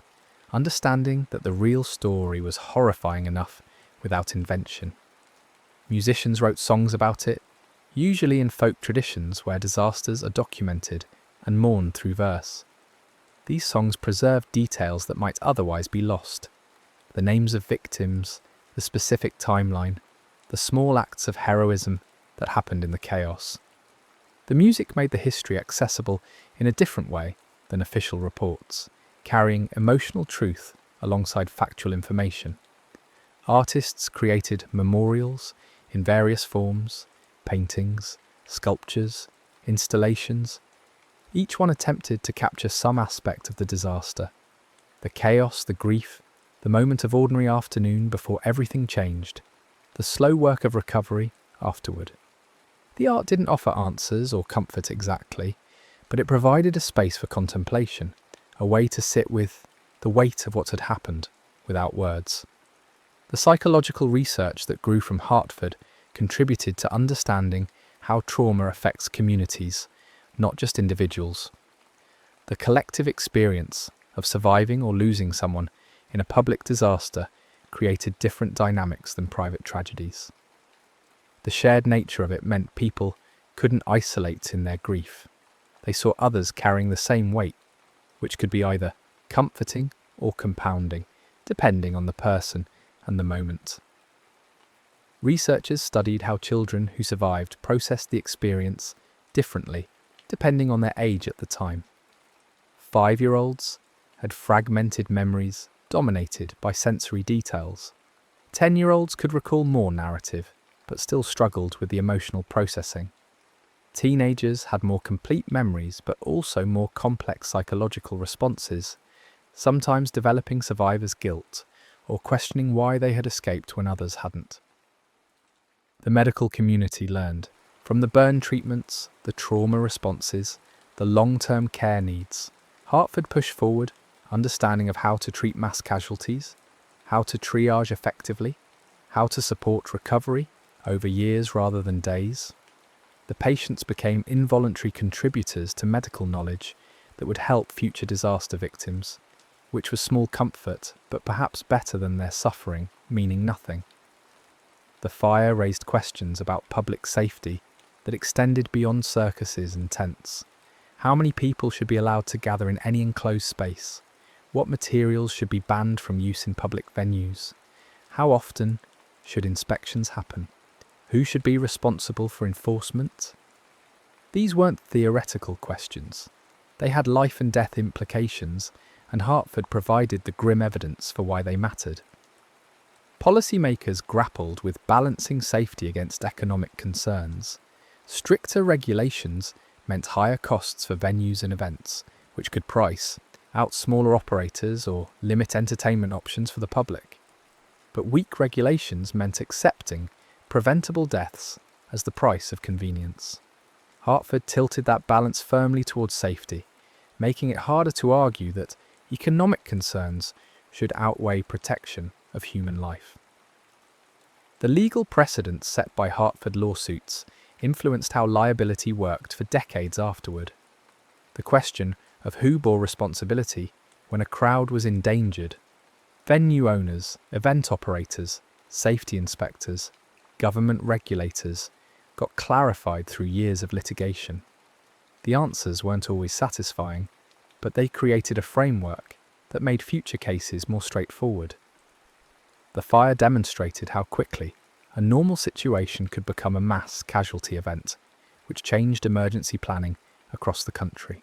Speaker 1: understanding that the real story was horrifying enough without invention. Musicians wrote songs about it, usually in folk traditions where disasters are documented and mourned through verse. These songs preserve details that might otherwise be lost. The names of victims, the specific timeline, the small acts of heroism that happened in the chaos. The music made the history accessible in a different way than official reports, carrying emotional truth alongside factual information. Artists created memorials in various forms, paintings, sculptures, installations. Each one attempted to capture some aspect of the disaster. The chaos, the grief, the moment of ordinary afternoon before everything changed, the slow work of recovery afterward. The art didn't offer answers or comfort exactly, but it provided a space for contemplation, a way to sit with the weight of what had happened without words. The psychological research that grew from Hartford contributed to understanding how trauma affects communities, not just individuals. The collective experience of surviving or losing someone in a public disaster created different dynamics than private tragedies. The shared nature of it meant people couldn't isolate in their grief. They saw others carrying the same weight, which could be either comforting or compounding, depending on the person and the moment. Researchers studied how children who survived processed the experience differently, depending on their age at the time. 5-year-olds had fragmented memories dominated by sensory details. 10-year-olds could recall more narrative, but still struggled with the emotional processing. Teenagers had more complete memories, but also more complex psychological responses, sometimes developing survivor's guilt or questioning why they had escaped when others hadn't. The medical community learned from the burn treatments, the trauma responses, the long-term care needs. Hartford pushed forward understanding of how to treat mass casualties, how to triage effectively, how to support recovery over years rather than days. The patients became involuntary contributors to medical knowledge that would help future disaster victims, which was small comfort, but perhaps better than their suffering, meaning nothing. The fire raised questions about public safety that extended beyond circuses and tents. How many people should be allowed to gather in any enclosed space? What materials should be banned from use in public venues? How often should inspections happen? Who should be responsible for enforcement? These weren't theoretical questions. They had life and death implications, and Hartford provided the grim evidence for why they mattered. Policymakers grappled with balancing safety against economic concerns. Stricter regulations meant higher costs for venues and events, which could price out smaller operators or limit entertainment options for the public. But weak regulations meant accepting preventable deaths as the price of convenience. Hartford tilted that balance firmly towards safety, making it harder to argue that economic concerns should outweigh protection of human life. The legal precedents set by Hartford lawsuits influenced how liability worked for decades afterward. The question of who bore responsibility when a crowd was endangered. Venue owners, event operators, safety inspectors, government regulators got clarified through years of litigation. The answers weren't always satisfying, but they created a framework that made future cases more straightforward. The fire demonstrated how quickly a normal situation could become a mass casualty event, which changed emergency planning across the country.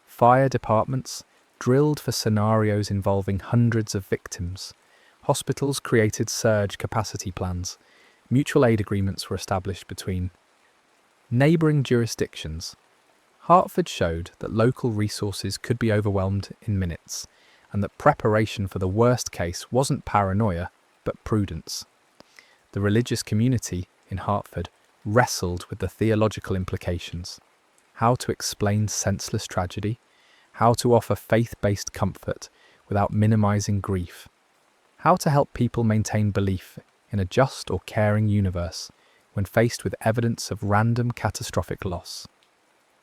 Speaker 1: Fire departments drilled for scenarios involving hundreds of victims. Hospitals created surge capacity plans. Mutual aid agreements were established between neighbouring jurisdictions. Hartford showed that local resources could be overwhelmed in minutes, and that preparation for the worst case wasn't paranoia, but prudence. The religious community in Hartford wrestled with the theological implications. How to explain senseless tragedy, how to offer faith-based comfort without minimizing grief, how to help people maintain belief in a just or caring universe when faced with evidence of random catastrophic loss.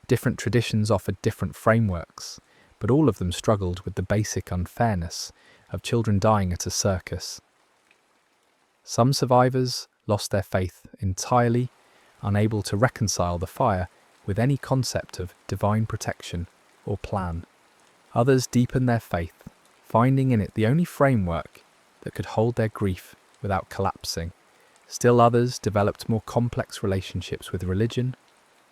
Speaker 1: Different traditions offered different frameworks, but all of them struggled with the basic unfairness of children dying at a circus. Some survivors lost their faith entirely, unable to reconcile the fire with any concept of divine protection or plan. Others deepened their faith, finding in it the only framework that could hold their grief without collapsing. Still others developed more complex relationships with religion,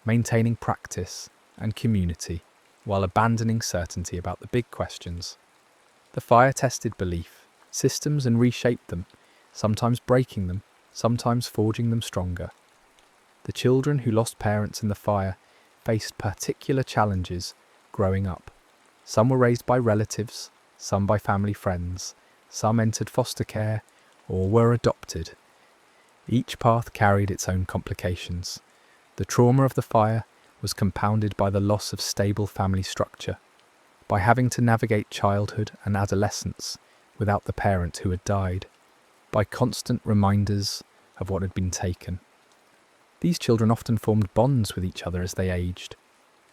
Speaker 1: maintaining practice and community while abandoning certainty about the big questions. The fire tested belief systems and reshaped them, sometimes breaking them, sometimes forging them stronger. The children who lost parents in the fire faced particular challenges growing up. Some were raised by relatives, some by family friends, some entered foster care or were adopted. Each path carried its own complications. The trauma of the fire was compounded by the loss of stable family structure, by having to navigate childhood and adolescence without the parent who had died, by constant reminders of what had been taken. These children often formed bonds with each other as they aged,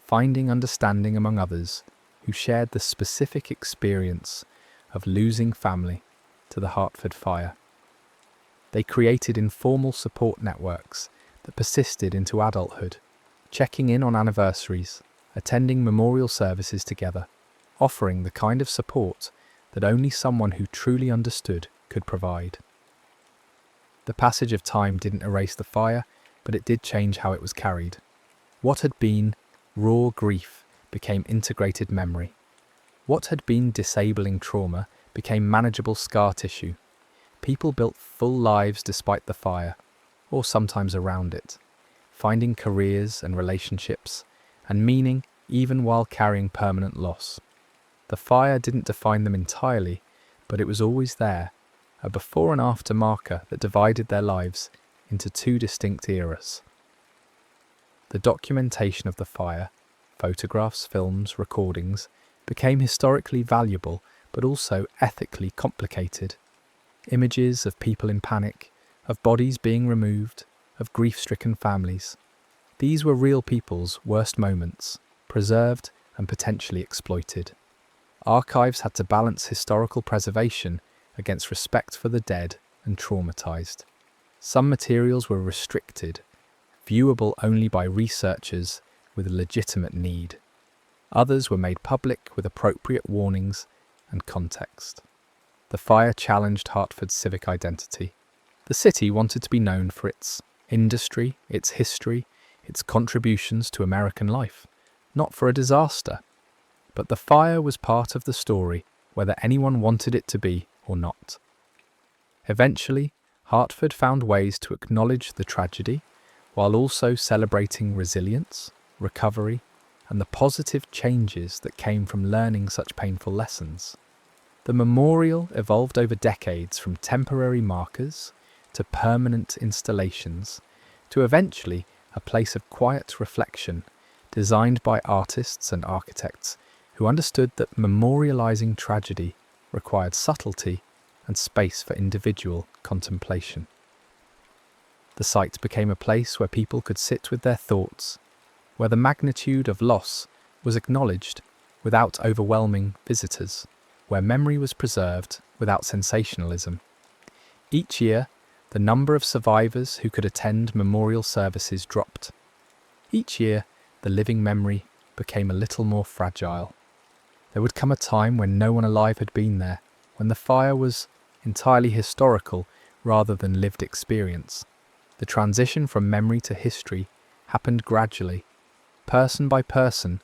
Speaker 1: finding understanding among others who shared the specific experience of losing family to the Hartford fire. They created informal support networks that persisted into adulthood, checking in on anniversaries, attending memorial services together, offering the kind of support that only someone who truly understood could provide. The passage of time didn't erase the fire, but it did change how it was carried. What had been raw grief became integrated memory. What had been disabling trauma became manageable scar tissue. People built full lives despite the fire, or sometimes around it, finding careers and relationships, and meaning even while carrying permanent loss. The fire didn't define them entirely, but it was always there, a before and after marker that divided their lives into two distinct eras. The documentation of the fire, photographs, films, recordings, became historically valuable but also ethically complicated. Images of people in panic, of bodies being removed, of grief-stricken families. These were real people's worst moments, preserved and potentially exploited. Archives had to balance historical preservation against respect for the dead and traumatized. Some materials were restricted, viewable only by researchers with a legitimate need. Others were made public with appropriate warnings and context. The fire challenged Hartford's civic identity. The city wanted to be known for its industry, its history, its contributions to American life, not for a disaster. But the fire was part of the story, whether anyone wanted it to be or not. Eventually, Hartford found ways to acknowledge the tragedy, while also celebrating resilience, recovery, and the positive changes that came from learning such painful lessons. The memorial evolved over decades from temporary markers to permanent installations, to eventually a place of quiet reflection, designed by artists and architects who understood that memorializing tragedy required subtlety and space for individual contemplation. The site became a place where people could sit with their thoughts, where the magnitude of loss was acknowledged without overwhelming visitors, where memory was preserved without sensationalism. Each year, the number of survivors who could attend memorial services dropped. Each year, the living memory became a little more fragile. There would come a time when no one alive had been there, when the fire was entirely historical rather than lived experience. The transition from memory to history happened gradually, person by person,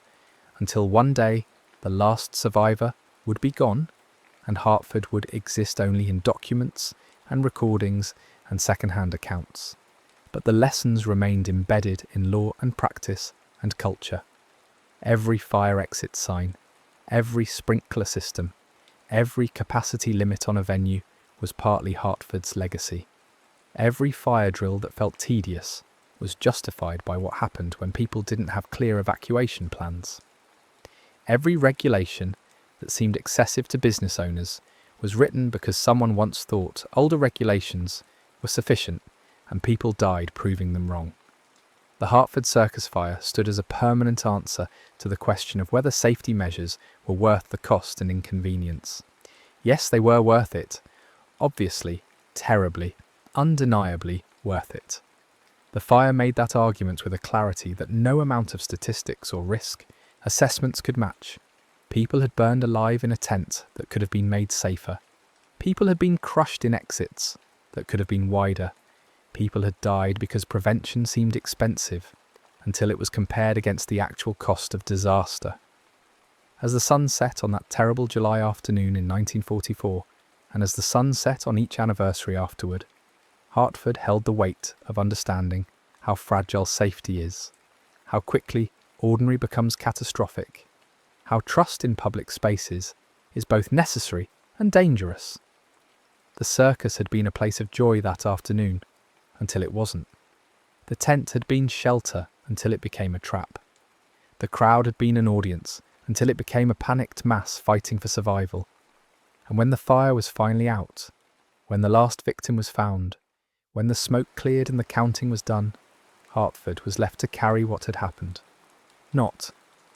Speaker 1: until one day the last survivor would be gone and Hartford would exist only in documents and recordings and second-hand accounts. But the lessons remained embedded in law and practice and culture. Every fire exit sign, every sprinkler system, every capacity limit on a venue was partly Hartford's legacy. Every fire drill that felt tedious was justified by what happened when people didn't have clear evacuation plans. Every regulation that seemed excessive to business owners was written because someone once thought older regulations were sufficient and people died proving them wrong. The Hartford Circus fire stood as a permanent answer to the question of whether safety measures were worth the cost and inconvenience. Yes, they were worth it. Obviously, terribly, undeniably worth it. The fire made that argument with a clarity that no amount of statistics or risk assessments could match. People had burned alive in a tent that could have been made safer. People had been crushed in exits that could have been wider. People had died because prevention seemed expensive until it was compared against the actual cost of disaster. As the sun set on that terrible July afternoon in 1944, and as the sun set on each anniversary afterward, Hartford held the weight of understanding how fragile safety is, how quickly ordinary becomes catastrophic, how trust in public spaces is both necessary and dangerous. The circus had been a place of joy that afternoon, until it wasn't. The tent had been shelter until it became a trap. The crowd had been an audience until it became a panicked mass fighting for survival. And when the fire was finally out, when the last victim was found, when the smoke cleared and the counting was done, Hartford was left to carry what had happened. Not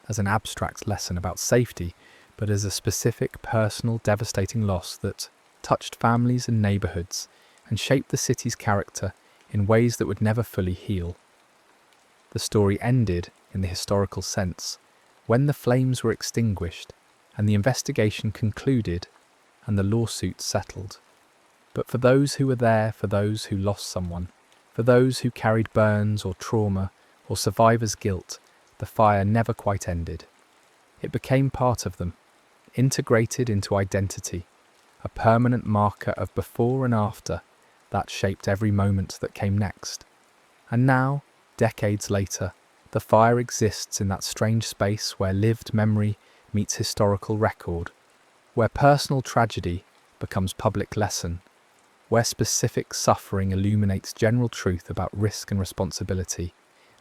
Speaker 1: as an abstract lesson about safety, but as a specific, personal, devastating loss that touched families and neighbourhoods and shaped the city's character in ways that would never fully heal. The story ended, in the historical sense, when the flames were extinguished and the investigation concluded and the lawsuit settled. But for those who were there, for those who lost someone, for those who carried burns or trauma or survivor's guilt, the fire never quite ended. It became part of them, integrated into identity, a permanent marker of before and after that shaped every moment that came next. And now, decades later, the fire exists in that strange space where lived memory meets historical record, where personal tragedy becomes public lesson, where specific suffering illuminates general truth about risk and responsibility,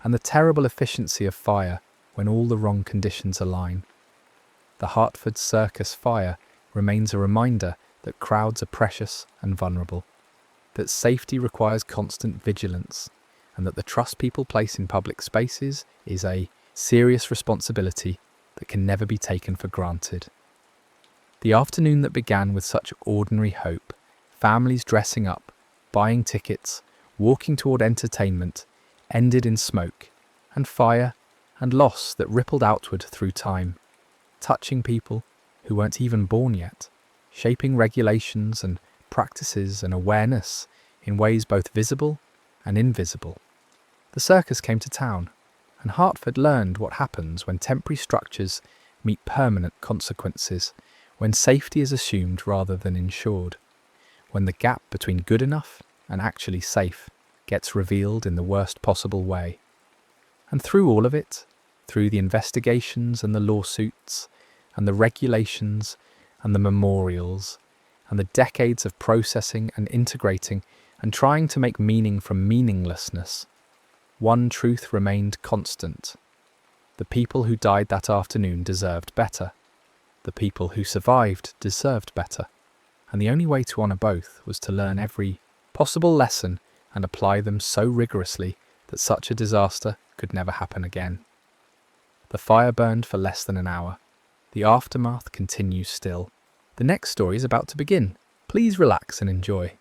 Speaker 1: and the terrible efficiency of fire when all the wrong conditions align. The Hartford Circus fire remains a reminder that crowds are precious and vulnerable, that safety requires constant vigilance, and that the trust people place in public spaces is a serious responsibility that can never be taken for granted. The afternoon that began with such ordinary hope, families dressing up, buying tickets, walking toward entertainment, ended in smoke and fire and loss that rippled outward through time, touching people who weren't even born yet, shaping regulations and practices and awareness in ways both visible and invisible. The circus came to town, and Hartford learned what happens when temporary structures meet permanent consequences, when safety is assumed rather than ensured, when the gap between good enough and actually safe gets revealed in the worst possible way. And through all of it, through the investigations and the lawsuits and the regulations and the memorials and the decades of processing and integrating and trying to make meaning from meaninglessness, one truth remained constant. The people who died that afternoon deserved better. The people who survived deserved better. And the only way to honour both was to learn every possible lesson and apply them so rigorously that such a disaster could never happen again. The fire burned for less than an hour. The aftermath continues still. The next story is about to begin. Please relax and enjoy.